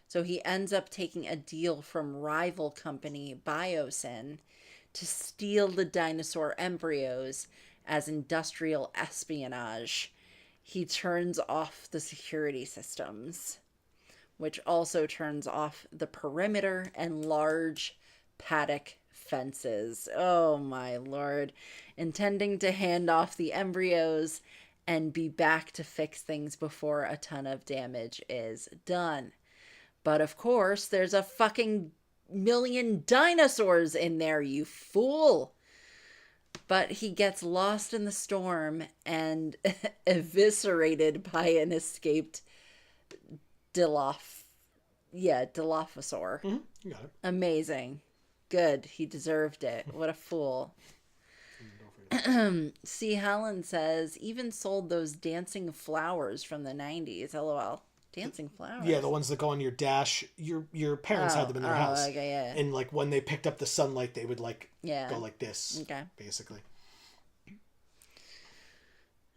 So he ends up taking a deal from rival company Biosyn to steal the dinosaur embryos as industrial espionage. He turns off the security systems, which also turns off the perimeter and large paddock fences. Oh my lord. Intending to hand off the embryos and be back to fix things before a ton of damage is done. But of course, there's a fucking million dinosaurs in there, you fool. But he gets lost in the storm and eviscerated by an escaped Dilophosaur. Mm-hmm. You got it. Amazing. Good. He deserved it. What a fool. C. Helen says, even sold those dancing flowers from the 90s. LOL. Dancing flowers? Yeah, the ones that go on your dash. Your parents had them in their house. Okay, yeah. And like when they picked up the sunlight, they would like go like this. Okay. Basically.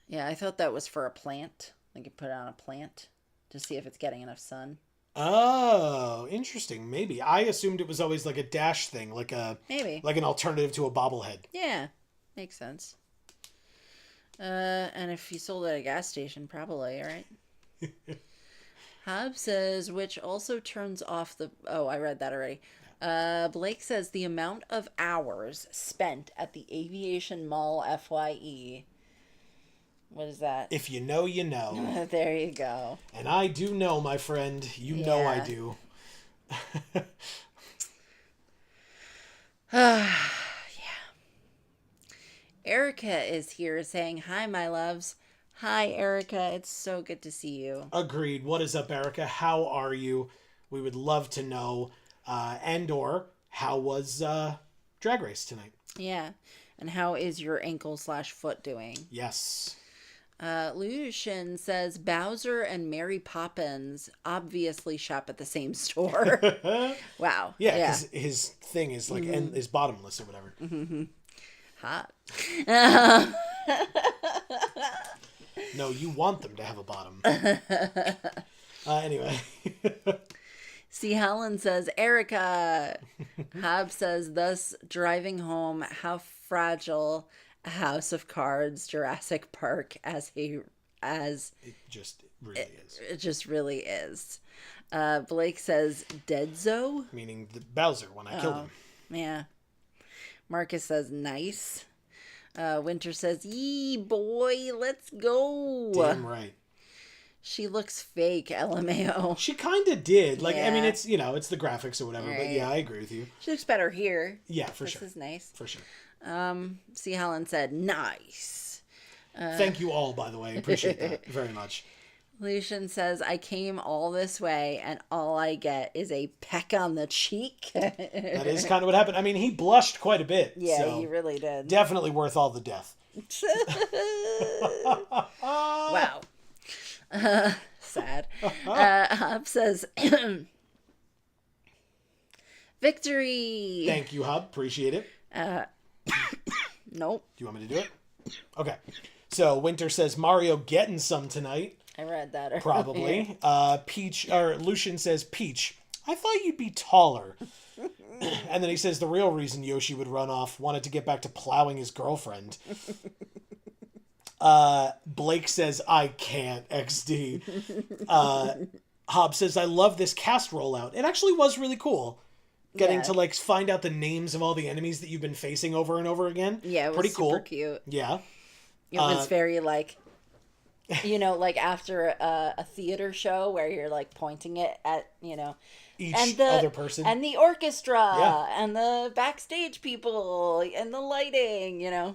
Yeah, I thought that was for a plant. Like you put it on a plant to see if it's getting enough sun. Oh, interesting. Maybe. I assumed it was always like a dash thing, like an alternative to a bobblehead. Yeah. Makes sense. And if you sold it at a gas station, probably, right? Hobbs says, which also turns off the... Oh, I read that already. Blake says, the amount of hours spent at the Aviation Mall FYE. What is that? If you know, you know. There you go. And I do know, my friend. You know I do. Yeah. Erica is here saying, hi, my loves. Hi, Erica. It's so good to see you. Agreed. What is up, Erica? How are you? We would love to know. And/or how was Drag Race tonight? Yeah. And how is your ankle/foot doing? Yes. Lucian says, Bowser and Mary Poppins obviously shop at the same store. Wow. Yeah, because his thing is like is bottomless or whatever. Mm-hmm. Hot. No, you want them to have a bottom. Anyway. See, Helen says, Erica. Hobbs says, thus driving home how fragile a House of Cards Jurassic Park it just really is. It just really is. Blake says, Deadzo? Meaning the Bowser when I killed him. Yeah. Marcus says, nice. Winter says, yee, boy, let's go. Damn right. She looks fake, LMAO. She kind of did. Like, Yeah. I mean, it's, it's the graphics or whatever. Right. But yeah, I agree with you. She looks better here. Yeah, for sure. This is nice. For sure. See, Helen said, nice. Thank you all, by the way. I appreciate that very much. Lucian says, I came all this way and all I get is a peck on the cheek. That is kind of what happened. I mean, he blushed quite a bit. Yeah, so he really did. Definitely worth all the death. Wow. Sad. Hub says, victory. Thank you, Hub. Appreciate it. Nope. Do you want me to do it? Okay. So Winter says Mario getting some tonight. I read that earlier. Probably. Lucian says Peach. I thought you'd be taller. And then he says the real reason Yoshi would run off wanted to get back to plowing his girlfriend. Blake says I can't XD. Hobbs says I love this cast rollout. It actually was really cool. Getting to like find out the names of all the enemies that you've been facing over and over again. Yeah, it was pretty super cool. Cute. Yeah. It was very like You know, like after a theater show where you're like pointing it at, Each other person. and the orchestra Yeah. and the backstage people and the lighting, Yeah.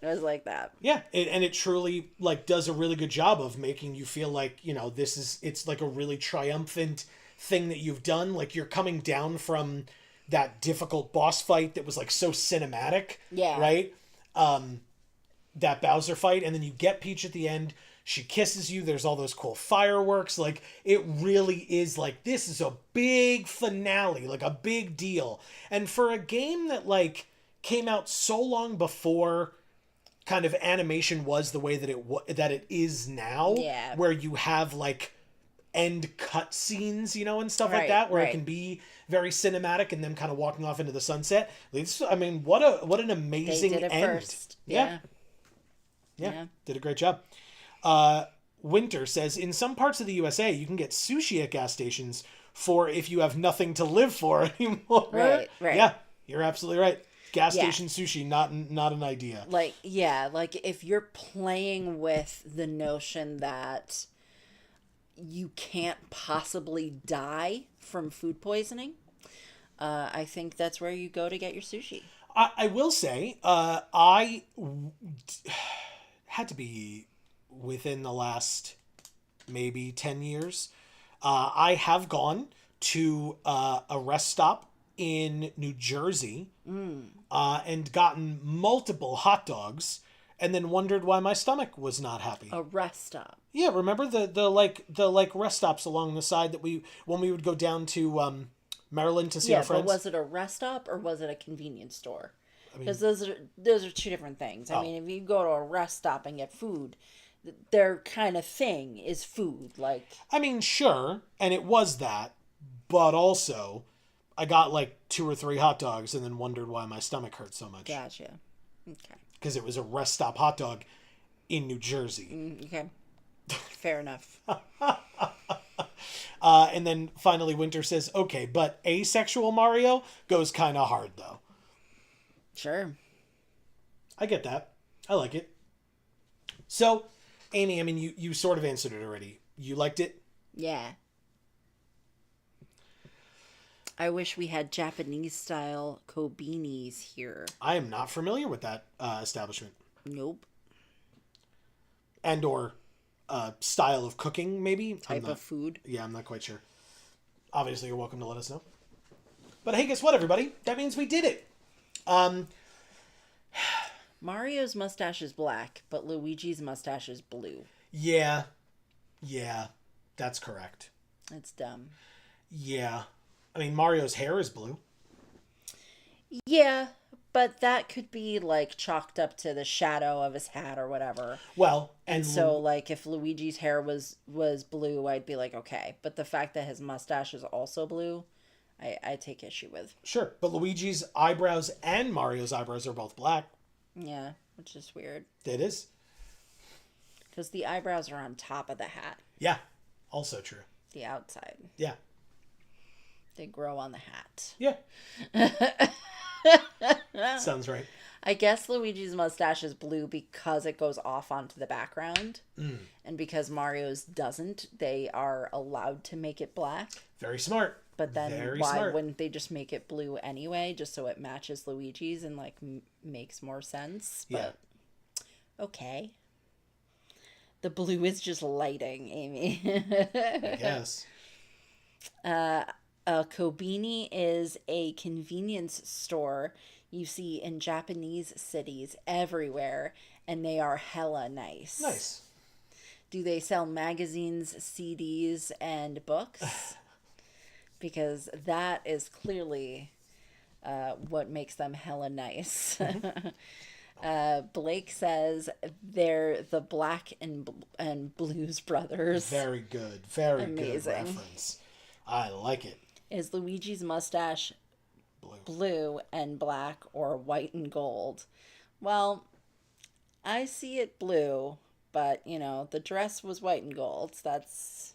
It was like that. Yeah, and it truly like does a really good job of making you feel like it's like a really triumphant thing that you've done. Like you're coming down from that difficult boss fight that was like so cinematic. Yeah. Right. That Bowser fight, and then you get Peach at the end. She kisses you. There's all those cool fireworks. Like it really is like this is a big finale, like a big deal. And for a game that like came out so long before kind of animation was the way that it is now, Yeah. where you have like end cut scenes, and stuff like Right, that, where it right. can be very cinematic and them kind of walking off into the sunset. I mean, what an They amazing did it end. first. Yeah. Yeah. Did a great job. Winter says, in some parts of the USA, you can get sushi at gas stations for if you have nothing to live for anymore. Right. Yeah, you're absolutely right. Gas Yeah. station sushi, not an idea. Like, yeah, like if you're playing with the notion that you can't possibly die from food poisoning, I think that's where you go to get your sushi. I will say, I had to be within the last maybe 10 years. I have gone to a rest stop in New Jersey and gotten multiple hot dogs and then wondered why my stomach was not happy. A rest stop. Yeah, remember the rest stops along the side that when we would go down to Maryland to see our friends? But was it a rest stop or was it a convenience store? Because those are two different things. I mean, if you go to a rest stop and get food, their kind of thing is food. Like, I mean, sure, and it was that, but also I got like 2 or 3 hot dogs and then wondered why my stomach hurt so much. gotcha. Okay. Because it was a rest stop hot dog in New Jersey. Okay. Fair enough. And then finally Winter says, okay, but asexual Mario goes kind of hard though. Sure. I get that. I like it. So, Amy, I mean, you sort of answered it already. You liked it? Yeah. I wish we had Japanese style kobinis here. I am not familiar with that establishment. Nope. And or style of cooking, maybe? Type of food. Yeah, I'm not quite sure. Obviously, you're welcome to let us know. But hey, guess what, everybody? That means we did it. Mario's mustache is black, but Luigi's mustache is blue. Yeah, that's correct. It's dumb. Yeah. I mean, Mario's hair is blue. Yeah, but that could be like chalked up to the shadow of his hat or whatever. Well, And so like if Luigi's hair was blue, I'd be like, okay. But the fact that his mustache is also blue, I take issue with. Sure, but Luigi's eyebrows and Mario's eyebrows are both black. Yeah, which is weird. It is. Because the eyebrows are on top of the hat. Yeah, also true. The outside. Yeah. They grow on the hat. Yeah. Sounds right. I guess Luigi's mustache is blue because it goes off onto the background. And because Mario's doesn't, they are allowed to make it black. Very smart. But then Very why smart. wouldn't they just make it blue anyway, just so it matches Luigi's and like makes more sense? But okay. The blue is just lighting, Amy. I guess. A Kobini is a convenience store you see in Japanese cities everywhere, and they are hella nice. Nice. Do they sell magazines, CDs, and books? Because that is clearly what makes them hella nice. Blake says they're the Black and Blues Brothers. Very good. Very Amazing. good reference. I like it. Is Luigi's mustache blue and black or white and gold? Well, I see it blue, but, the dress was white and gold. That's...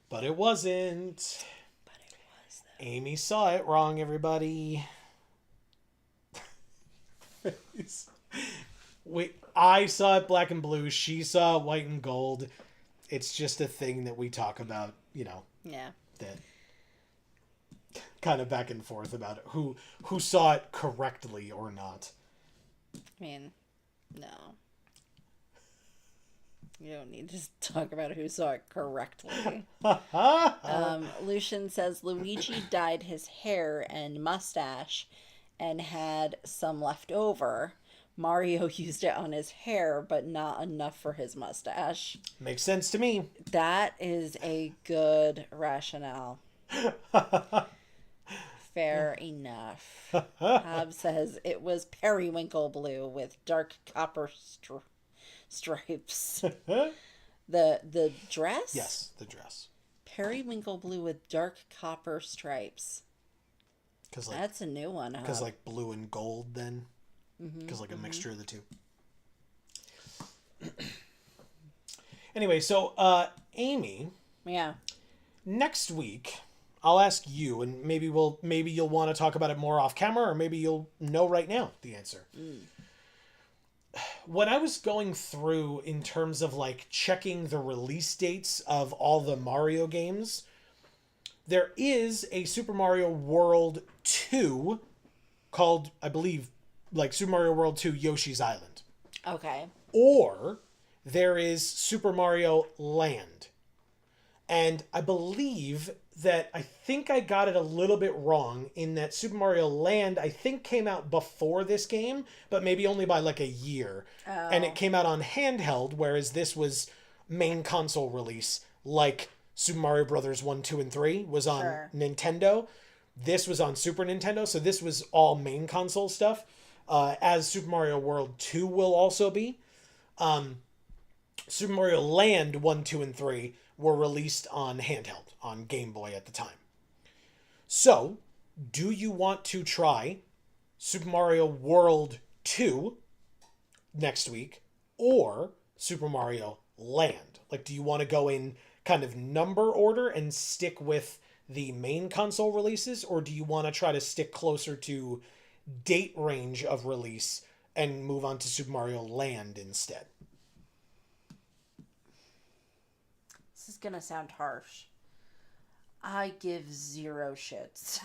But it wasn't. But it was, though. Amy saw it wrong, everybody. I saw it black and blue. She saw white and gold. It's just a thing that we talk about, Yeah. that kind of back and forth about it, who saw it correctly or not. I mean, no. You don't need to talk about who saw it correctly. Lucian says Luigi dyed his hair and mustache and had some left over. Mario used it on his hair, but not enough for his mustache. Makes sense to me. That is a good rationale. Fair enough. Hobbs says it was periwinkle blue with dark copper stripes. The dress? Yes, the dress. Periwinkle blue with dark copper stripes. Like, that's a new one. Because like blue and gold then? Because like a mixture of the two. Anyway, so Amy. Yeah. Next week, I'll ask you, and maybe you'll want to talk about it more off camera, or maybe you'll know right now the answer. When I was going through in terms of like checking the release dates of all the Mario games, there is a Super Mario World 2 called, I believe, like Super Mario World 2 Yoshi's Island. Okay. Or there is Super Mario Land. And I believe that I think I got it a little bit wrong in that Super Mario Land, I think, came out before this game, but maybe only by like a year. Oh. And it came out on handheld, whereas this was main console release, like Super Mario Brothers 1, 2, and 3 was on Nintendo. This was on Super Nintendo, so this was all main console stuff, as Super Mario World 2 will also be. Super Mario Land 1, 2, and 3 were released on handheld, on Game Boy at the time. So, do you want to try Super Mario World 2 next week, or Super Mario Land? Like, do you want to go in kind of number order and stick with the main console releases, or do you want to try to stick closer to date range of release and move on to Super Mario Land instead? This is gonna sound harsh. I give 0 shits.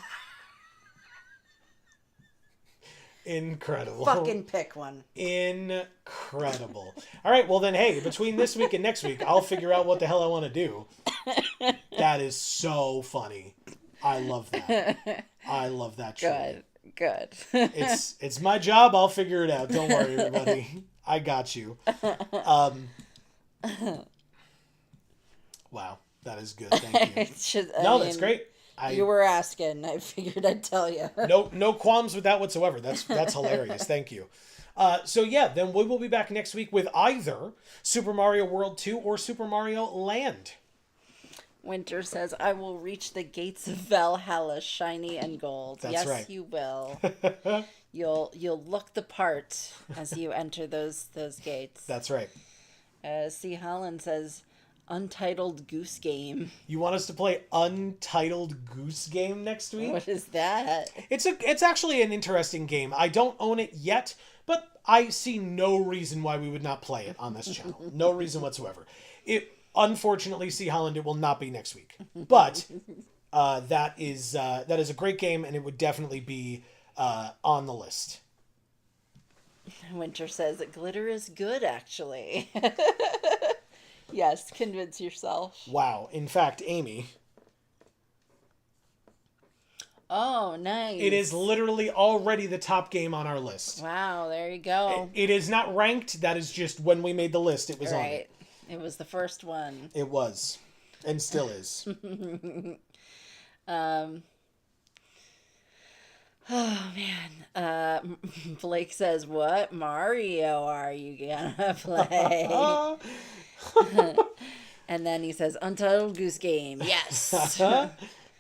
Incredible. Fucking pick one. Incredible. All right, well then, hey, between this week and next week, I'll figure out what the hell I want to do. That is so funny. I love that. I love that. Good. It's my job. I'll figure it out. Don't worry, everybody. I got you. Wow, that is good. Thank you. That's great. You were asking. I figured I'd tell you. No qualms with that whatsoever. That's hilarious. Thank you. So yeah, then we will be back next week with either Super Mario World 2 or Super Mario Land. Winter says, I will reach the gates of Valhalla shiny and gold. That's yes, right. You will. You'll look the part as you enter those gates. That's right. C. Holland says, Untitled Goose Game. You want us to play Untitled Goose Game next week? What is that? It's actually an interesting game. I don't own it yet, but I see no reason why we would not play it on this channel. No reason whatsoever. Unfortunately, C. Holland, it will not be next week. But that is a great game, and it would definitely be on the list. Winter says, glitter is good, actually. Yes, convince yourself. Wow. In fact, Amy. Oh, nice. It is literally already the top game on our list. Wow, there you go. It is not ranked. That is just when we made the list, it was on it. It was the first one. It was. And still is. Oh, man. Blake says, what Mario are you gonna play? And then he says, Untitled Goose Game. Yes.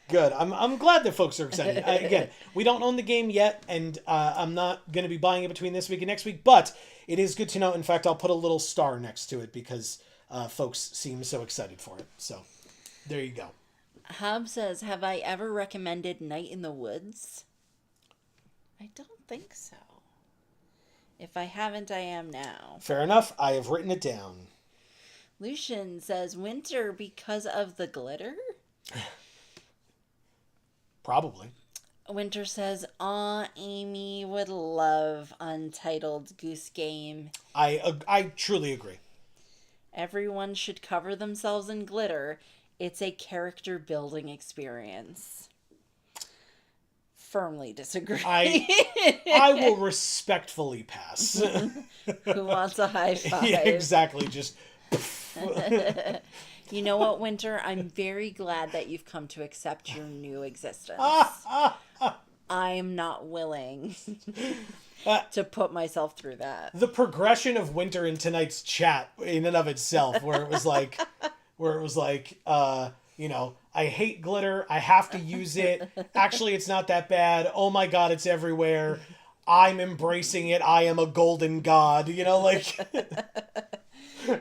Good. I'm glad that folks are excited. Again, we don't own the game yet, and I'm not going to be buying it between this week and next week, but it is good to know. In fact, I'll put a little star next to it because folks seem so excited for it. So there you go. Hobbs says, have I ever recommended Night in the Woods? I don't think so. If I haven't, I am now. Fair enough. I have written it down. Lucian says winter because of the glitter? Probably. Winter says, "Aw, Amy would love Untitled Goose Game. I truly agree. Everyone should cover themselves in glitter. It's a character building experience." Firmly disagree. I will respectfully pass. Who wants a high five? Yeah, exactly. Just. You know what, Winter? I'm very glad that you've come to accept your new existence. I'm not willing to put myself through that. The progression of Winter in tonight's chat, in and of itself, where it was like, you know, I hate glitter. I have to use it. Actually, it's not that bad. Oh my God, it's everywhere. I'm embracing it. I am a golden god. You know, like.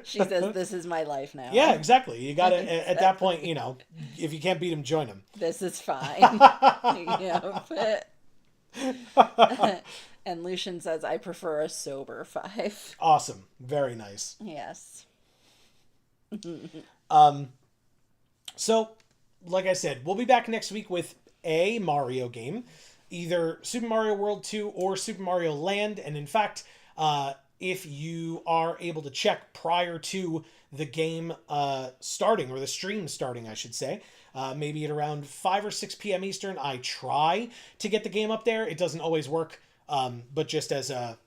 She says, "This is my life now." Yeah, exactly. You gotta, at that point, you know, if you can't beat him, join him. This is fine. And Lucian says, "I prefer a sober 5." Awesome. Very nice. Yes. So, like I said, we'll be back next week with a Mario game, either Super Mario World 2 or Super Mario Land. And in fact, if you are able to check prior to the game starting, or the stream starting, I should say, maybe at around 5 or 6 p.m. Eastern, I try to get the game up there. It doesn't always work, but just as a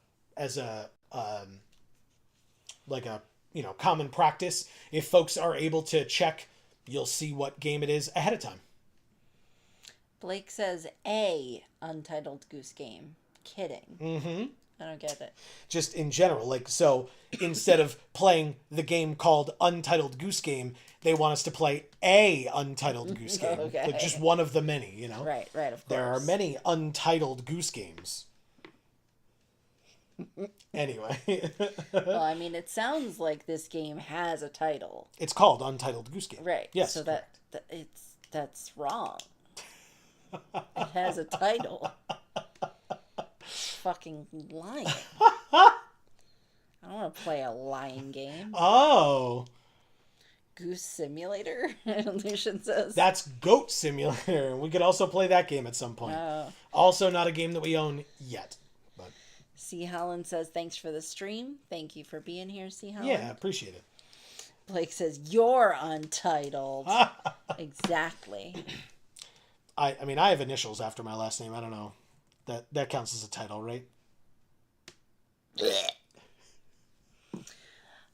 like a, you know, common practice, if folks are able to check, you'll see what game it is ahead of time. Blake says, "A Untitled Goose Game." Kidding. Mm-hmm. I don't get it. Just in general, like, so instead of playing the game called Untitled Goose Game, they want us to play a Untitled Goose Game. Okay. Like, just one of the many, you know? Right, of course. There are many Untitled Goose Games. Anyway. Well, I mean, it sounds like this game has a title. It's called Untitled Goose Game. Right. Yes. So that's wrong. It has a title. Fucking lying. I don't want to play a lying game. Oh. Goose Simulator, Lucian says. That's Goat Simulator. We could also play that game at some point. Also not a game that we own yet. But C. Holland says, "Thanks for the stream. Thank you for being here, C. Holland." yeah, appreciate it. Blake says, "You're Untitled." Exactly. I mean, I have initials after my last name. I don't know. That counts as a title, right?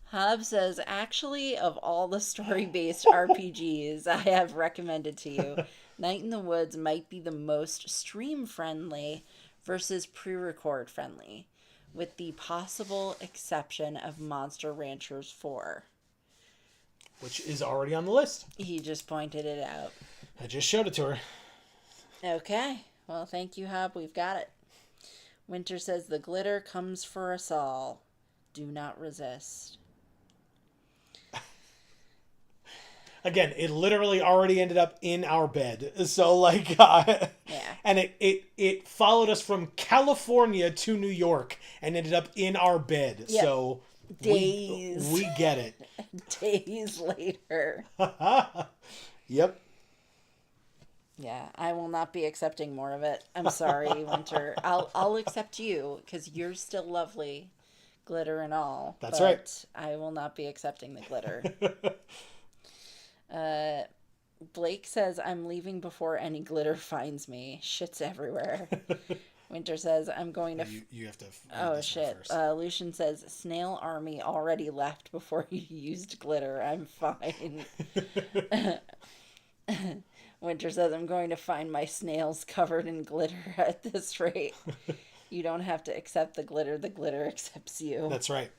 Hub says, "Actually, of all the story-based RPGs I have recommended to you, Night in the Woods might be the most stream-friendly versus pre-record friendly, with the possible exception of Monster Ranchers 4. Which is already on the list. He just pointed it out. I just showed it to her. Okay. Well, thank you, Hub. We've got it. Winter says, "The glitter comes for us all. Do not resist." Again, it literally already ended up in our bed. So, like, yeah. And it followed us from California to New York and ended up in our bed. Yep. So, days. We get it. Days later. Yep. Yeah, I will not be accepting more of it. I'm sorry, Winter. I'll accept you because you're still lovely, glitter and all. That's right. I will not be accepting the glitter. Blake says, "I'm leaving before any glitter finds me. Shit's everywhere." Winter says, "I'm going to..." You have to... Oh, shit. Lucian says, "Snail Army already left before you used glitter. I'm fine." Winter says, "I'm going to find my snails covered in glitter at this rate. You don't have to accept the glitter accepts you." That's right.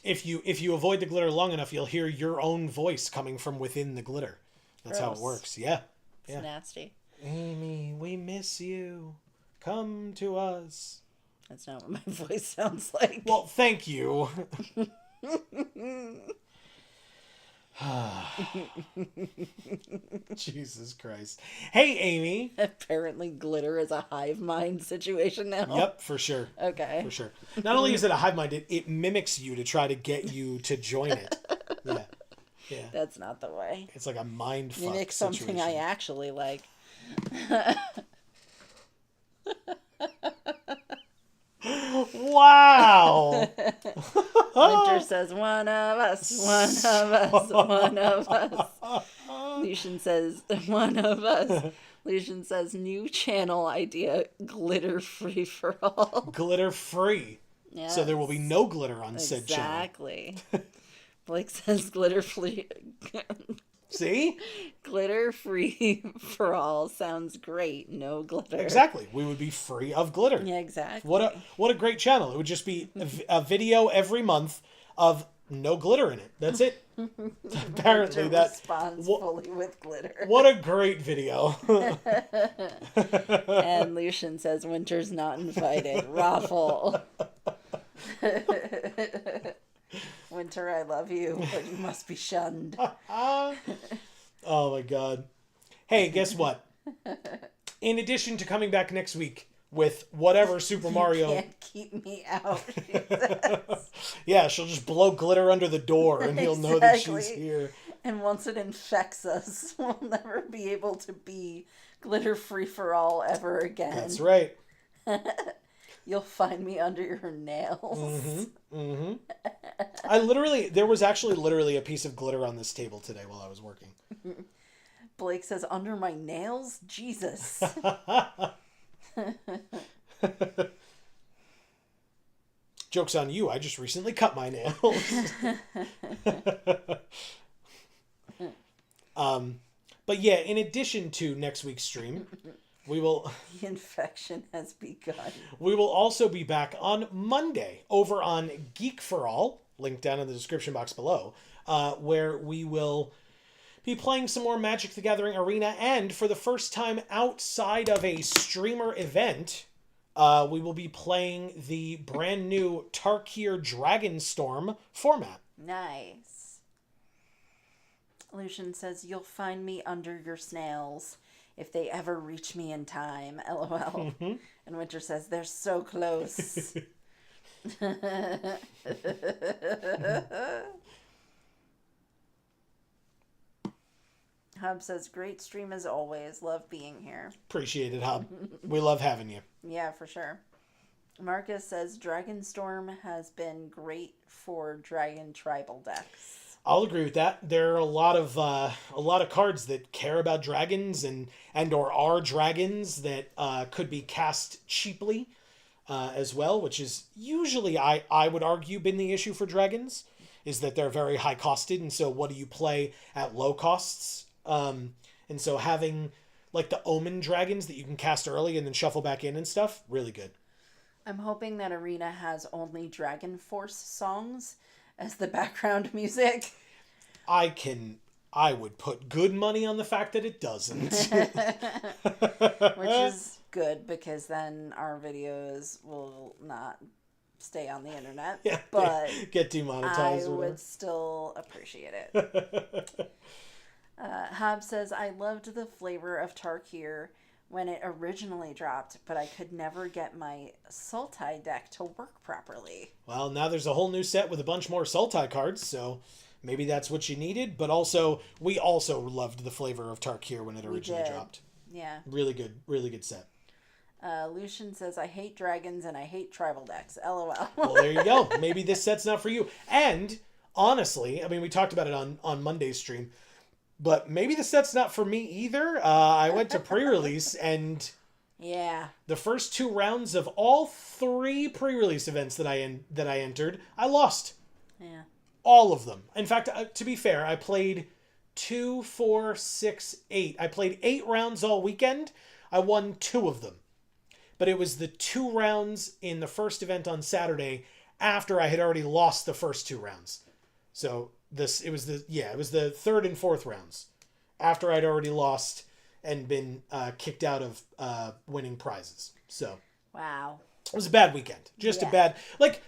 If you avoid the glitter long enough, you'll hear your own voice coming from within the glitter. That's Gross. How it works. Yeah. It's nasty. "Amy, we miss you. Come to us." That's not what my voice sounds like. Well, thank you. Jesus Christ. Hey, Amy. Apparently glitter is a hive mind situation now. Yep, for sure. Okay. For sure. Not only is it a hive mind, it mimics you to try to get you to join it. Yeah. Yeah. That's not the way. It's like a mind fuck Mimic situation. something I actually like. Wow. Winter says, one of us, one of us, one of us. Lucian says, one of us. Lucian says, new channel idea, glitter free for all. Glitter free. Yeah. So there will be no glitter on said channel. Exactly. Blake says glitter free. See? Glitter free for all sounds great. No glitter. Exactly. We would be free of glitter. Yeah, exactly. What a great channel. It would just be a video every month of no glitter in it. That's it. Apparently that responds fully with glitter. What a great video. And Lucian says Winter's not invited. Raffle. Winter, I love you, but you must be shunned. Oh my god. Hey, guess what? In addition to coming back next week with whatever Super Mario... You can't keep me out, she says. Yeah, she'll just blow glitter under the door and he'll know that she's here. And once it infects us, we'll never be able to be glitter-free for all ever again. That's right. You'll find me under your nails. Mm-hmm. Mm-hmm. There was actually literally a piece of glitter on this table today while I was working. Blake says, under my nails? Jesus. Joke's on you. I just recently cut my nails. But yeah, in addition to next week's stream, we will... The infection has begun. We will also be back on Monday over on Geek for All, link down in the description box below, where we will be playing some more Magic the Gathering Arena, and for the first time outside of a streamer event, we will be playing the brand new Tarkir Dragonstorm format. Nice. Lucian says, you'll find me under your snails if they ever reach me in time. LOL. Mm-hmm. And Winter says, they're so close. Hub says, great stream as always. Love being here. Appreciate it, Hub. We love having you. Yeah, for sure. Marcus says, Dragonstorm has been great for Dragon Tribal decks. I'll agree with that. There are a lot of cards that care about dragons and or are dragons that could be cast cheaply as well, which is usually, I would argue, been the issue for dragons, is that they're very high costed, and so what do you play at low costs? And so having like the Omen dragons that you can cast early and then shuffle back in and stuff, really good. I'm hoping that Arena has only Dragon Force songs as the background music. I would put good money on the fact that it doesn't. Which is good, because then our videos will not stay on the internet. Yeah, but get demonetized. I would still appreciate it. Hab says, I loved the flavor of Tarkir when it originally dropped, but I could never get my Sultai deck to work properly. Well, now there's a whole new set with a bunch more Sultai cards, so maybe that's what you needed. But also, we also loved the flavor of Tarkir when it originally dropped. Yeah. Really good set. Lucian says, I hate dragons and I hate tribal decks. LOL. Well, there you go. Maybe this set's not for you. And, honestly, I mean, we talked about it on Monday's stream, but maybe the set's not for me either. I went to pre-release, and yeah, the first 2 rounds of all 3 pre-release events that I entered, I lost. Yeah. All of them. In fact, to be fair, I played 2, 4, 6, 8. I played 8 rounds all weekend. I won 2 of them. But it was the 2 rounds in the first event on Saturday after I had already lost the first 2 rounds. So it was the 3rd and 4th rounds after I'd already lost and been kicked out of winning prizes. So wow, it was a bad weekend. Just a bad, like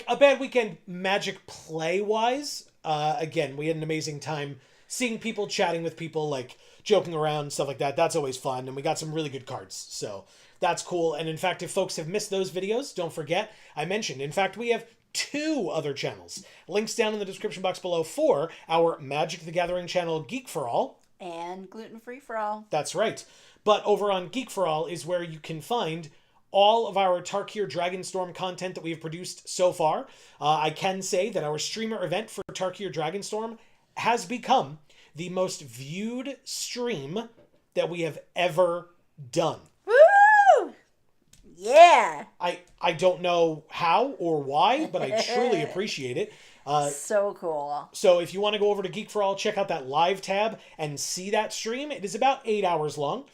a bad weekend Magic play wise. Again, we had an amazing time seeing people, chatting with people, like joking around, stuff like that. That's always fun, and we got some really good cards. So that's cool. And in fact, if folks have missed those videos, don't forget, I mentioned, in fact, we have 2 other channels. Links down in the description box below for our Magic the Gathering channel, Geek for All. And gluten-free for all. That's right. But over on Geek for All is where you can find all of our Tarkir Dragonstorm content that we've produced so far. I can say that our streamer event for Tarkir Dragonstorm has become the most viewed stream that we have ever done. Woo! Yeah! I don't know how or why, but I truly appreciate it. So cool. So if you want to go over to Geek for All, check out that live tab and see that stream. It is about 8 hours long.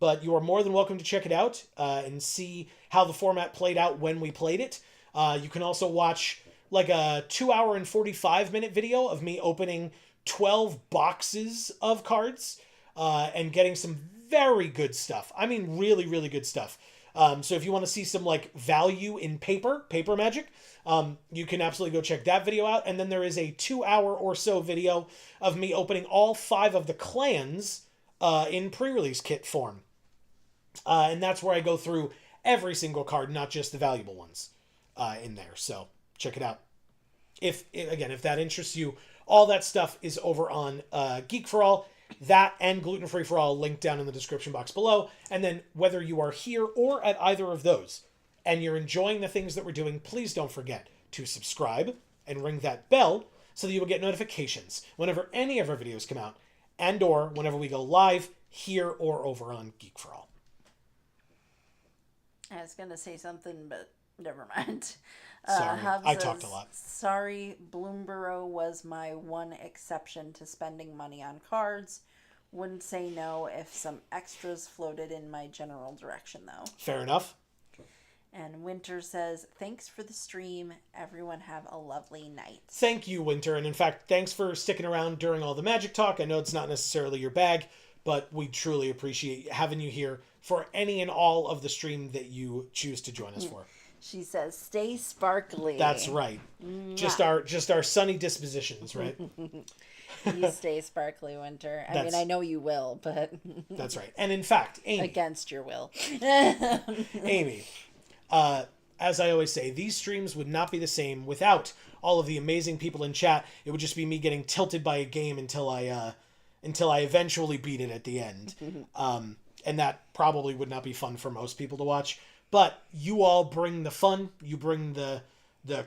But you are more than welcome to check it out and see how the format played out when we played it. You can also watch like a 2-hour and 45-minute video of me opening 12 boxes of cards and getting some very good stuff. I mean, really, really good stuff. So if you want to see some like value in paper magic, you can absolutely go check that video out. And then there is a 2-hour or so video of me opening all 5 of the clans in pre-release kit form. And that's where I go through every single card, not just the valuable ones in there. So check it out. If that interests you, all that stuff is over on Geek for All. That and Gluten Free for All linked down in the description box below. And then whether you are here or at either of those and you're enjoying the things that we're doing, please don't forget to subscribe and ring that bell so that you will get notifications whenever any of our videos come out and or whenever we go live here or over on Geek for All. I was going to say something, but never mind. Sorry, I talked a lot. Sorry, Bloomborough was my one exception to spending money on cards. Wouldn't say no if some extras floated in my general direction, though. Fair enough. And Winter says, thanks for the stream. Everyone have a lovely night. Thank you, Winter. And in fact, thanks for sticking around during all the Magic talk. I know it's not necessarily your bag, but we truly appreciate having you here for any and all of the stream that you choose to join us for. She says, stay sparkly. That's right. Just our sunny dispositions, right? You stay sparkly, Winter. I mean, I know you will, but... That's right. And in fact, Amy... Against your will. Amy, as I always say, these streams would not be the same without all of the amazing people in chat. It would just be me getting tilted by a game until I eventually beat it at the end. And that probably would not be fun for most people to watch. But you all bring the fun, you bring the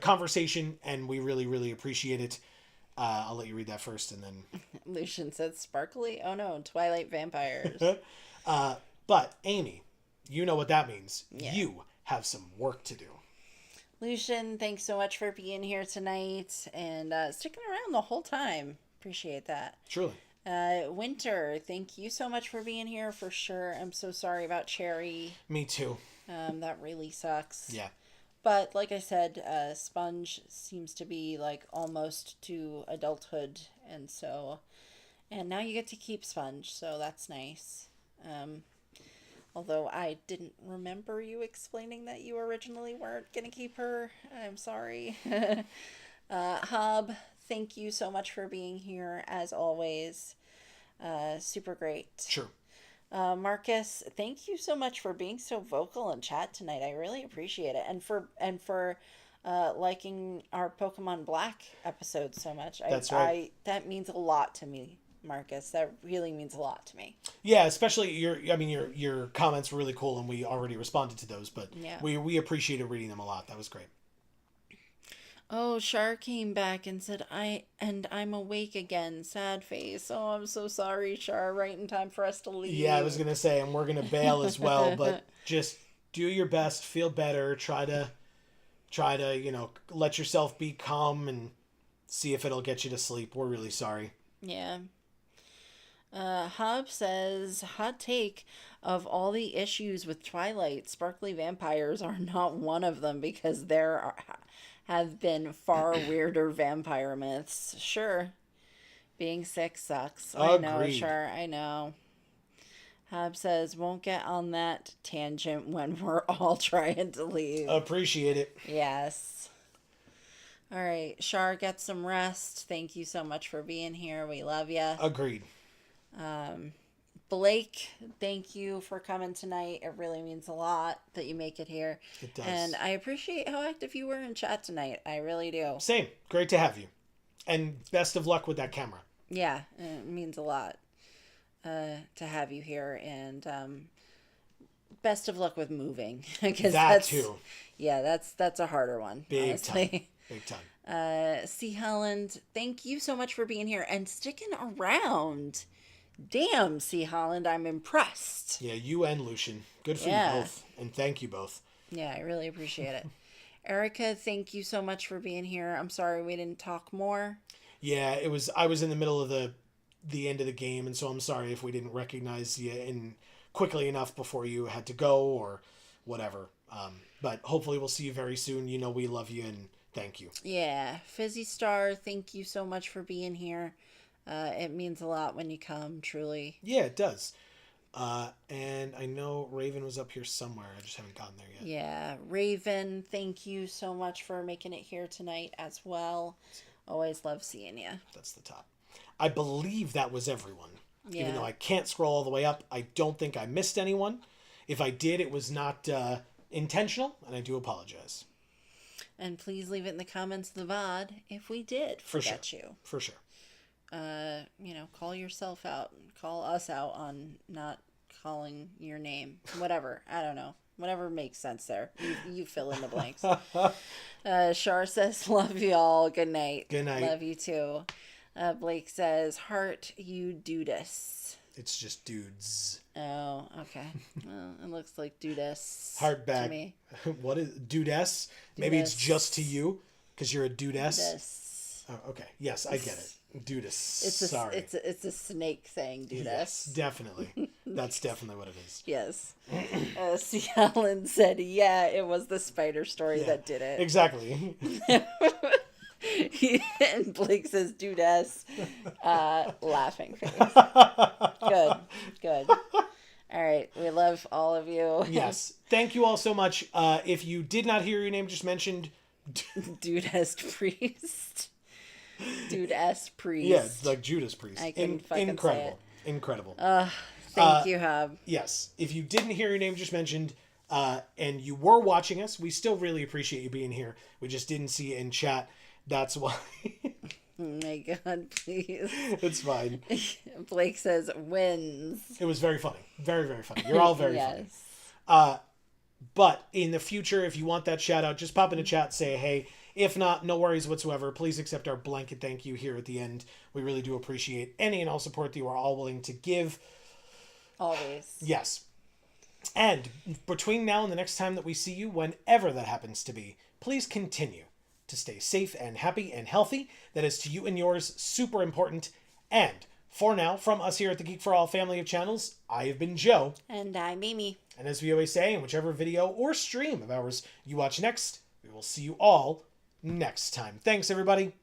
conversation, and we really, really appreciate it. I'll let you read that first, and then... Lucian said sparkly? Oh no, Twilight vampires. But, Amy, you know what that means. Yeah. You have some work to do. Lucian, thanks so much for being here tonight and sticking around the whole time. Appreciate that. Truly. Winter, thank you so much for being here for sure. I'm so sorry about Cherry. Me too. That really sucks. Yeah. But like I said, Sponge seems to be like almost to adulthood, and now you get to keep Sponge, so that's nice. Although I didn't remember you explaining that you originally weren't gonna keep her. I'm sorry. Hob, thank you so much for being here as always. Super great. Sure. Marcus, thank you so much for being so vocal in chat tonight. I really appreciate it, and for liking our Pokemon Black episode so much. That's right. That means a lot to me, Marcus. That really means a lot to me. Yeah, especially your comments were really cool, and we already responded to those. But yeah, we appreciated reading them a lot. That was great. Oh, Shar came back and said, I'm awake again. Sad face. Oh, I'm so sorry, Shar. Right in time for us to leave. Yeah, I was going to say, and we're going to bail as well, but just do your best, feel better, try to, let yourself be calm and see if it'll get you to sleep. We're really sorry. Yeah. Hob says, hot take, of all the issues with Twilight, sparkly vampires are not one of them because there have been far weirder vampire myths. Sure. Being sick sucks. I know, sure, I know. Hob says, won't get on that tangent when we're all trying to leave. Appreciate it. Yes. All right, Shar, get some rest. Thank you so much for being here. We love you. Agreed. Blake, thank you for coming tonight. It really means a lot that you make it here. It does. And I appreciate how active you were in chat tonight. I really do. Same. Great to have you. And best of luck with that camera. Yeah, it means a lot to have you here. And best of luck with moving. Because too. Yeah, that's a harder one. Big honestly. time. Big time. C. Holland, thank you so much for being here and sticking around. Damn, C. Holland, I'm impressed. Yeah, you and Lucian. Good for you both. And thank you both. Yeah, I really appreciate it. Erica, thank you so much for being here. I'm sorry we didn't talk more. Yeah, I was in the middle of the end of the game, and so I'm sorry if we didn't recognize you in quickly enough before you had to go or whatever. But hopefully we'll see you very soon. You know we love you and thank you. Yeah, Fizzy Star, thank you so much for being here. It means a lot when you come, truly. Yeah, it does. And I know Raven was up here somewhere. I just haven't gotten there yet. Yeah, Raven, thank you so much for making it here tonight as well. Always love seeing you. That's the top. I believe that was everyone. Yeah. Even though I can't scroll all the way up, I don't think I missed anyone. If I did, it was not intentional, and I do apologize. And please leave it in the comments of the VOD if we did forget you. For sure. Call yourself out. Call us out on not calling your name. Whatever. I don't know. Whatever makes sense there. You fill in the blanks. Shar says, love you all. Good night. Good night. Love you too. Blake says, heart, you dudess. It's just dudes. Oh, okay. Well, it looks like dudess. Heart back. To me. What is dudess? Maybe it's just to you because you're a dudess. Dudess. Oh, okay. Yes, I get it. Dudess. Sorry. It's a snake thing, dudess. Yes, definitely. That's definitely what it is. Yes. C. Allen said, yeah, it was the spider story that did it. Exactly. And Blake says, dudess. Laughing face. Good. All right. We love all of you. Yes. Thank you all so much. If you did not hear your name just mentioned, Dudess Priest. Dude-S Priest. Yeah, it's like Judas Priest. I couldn't fucking incredible. say it. Incredible. Thank you, Hub. Yes. If you didn't hear your name just mentioned, and you were watching us, we still really appreciate you being here. We just didn't see you in chat. That's why. Oh my God, please. It's fine. Blake says, wins. It was very funny. Very, very funny. You're all very yes. funny. But in the future, if you want that shout out, just pop in the chat, say hey. If not, no worries whatsoever. Please accept our blanket thank you here at the end. We really do appreciate any and all support that you are all willing to give. Always. Yes. And between now and the next time that we see you, whenever that happens to be, please continue to stay safe and happy and healthy. That is to you and yours super important. And for now, from us here at the Geek for All family of channels, I have been Joe. And I'm Mimi. And as we always say, in whichever video or stream of ours you watch next, we will see you all next time. Thanks, everybody.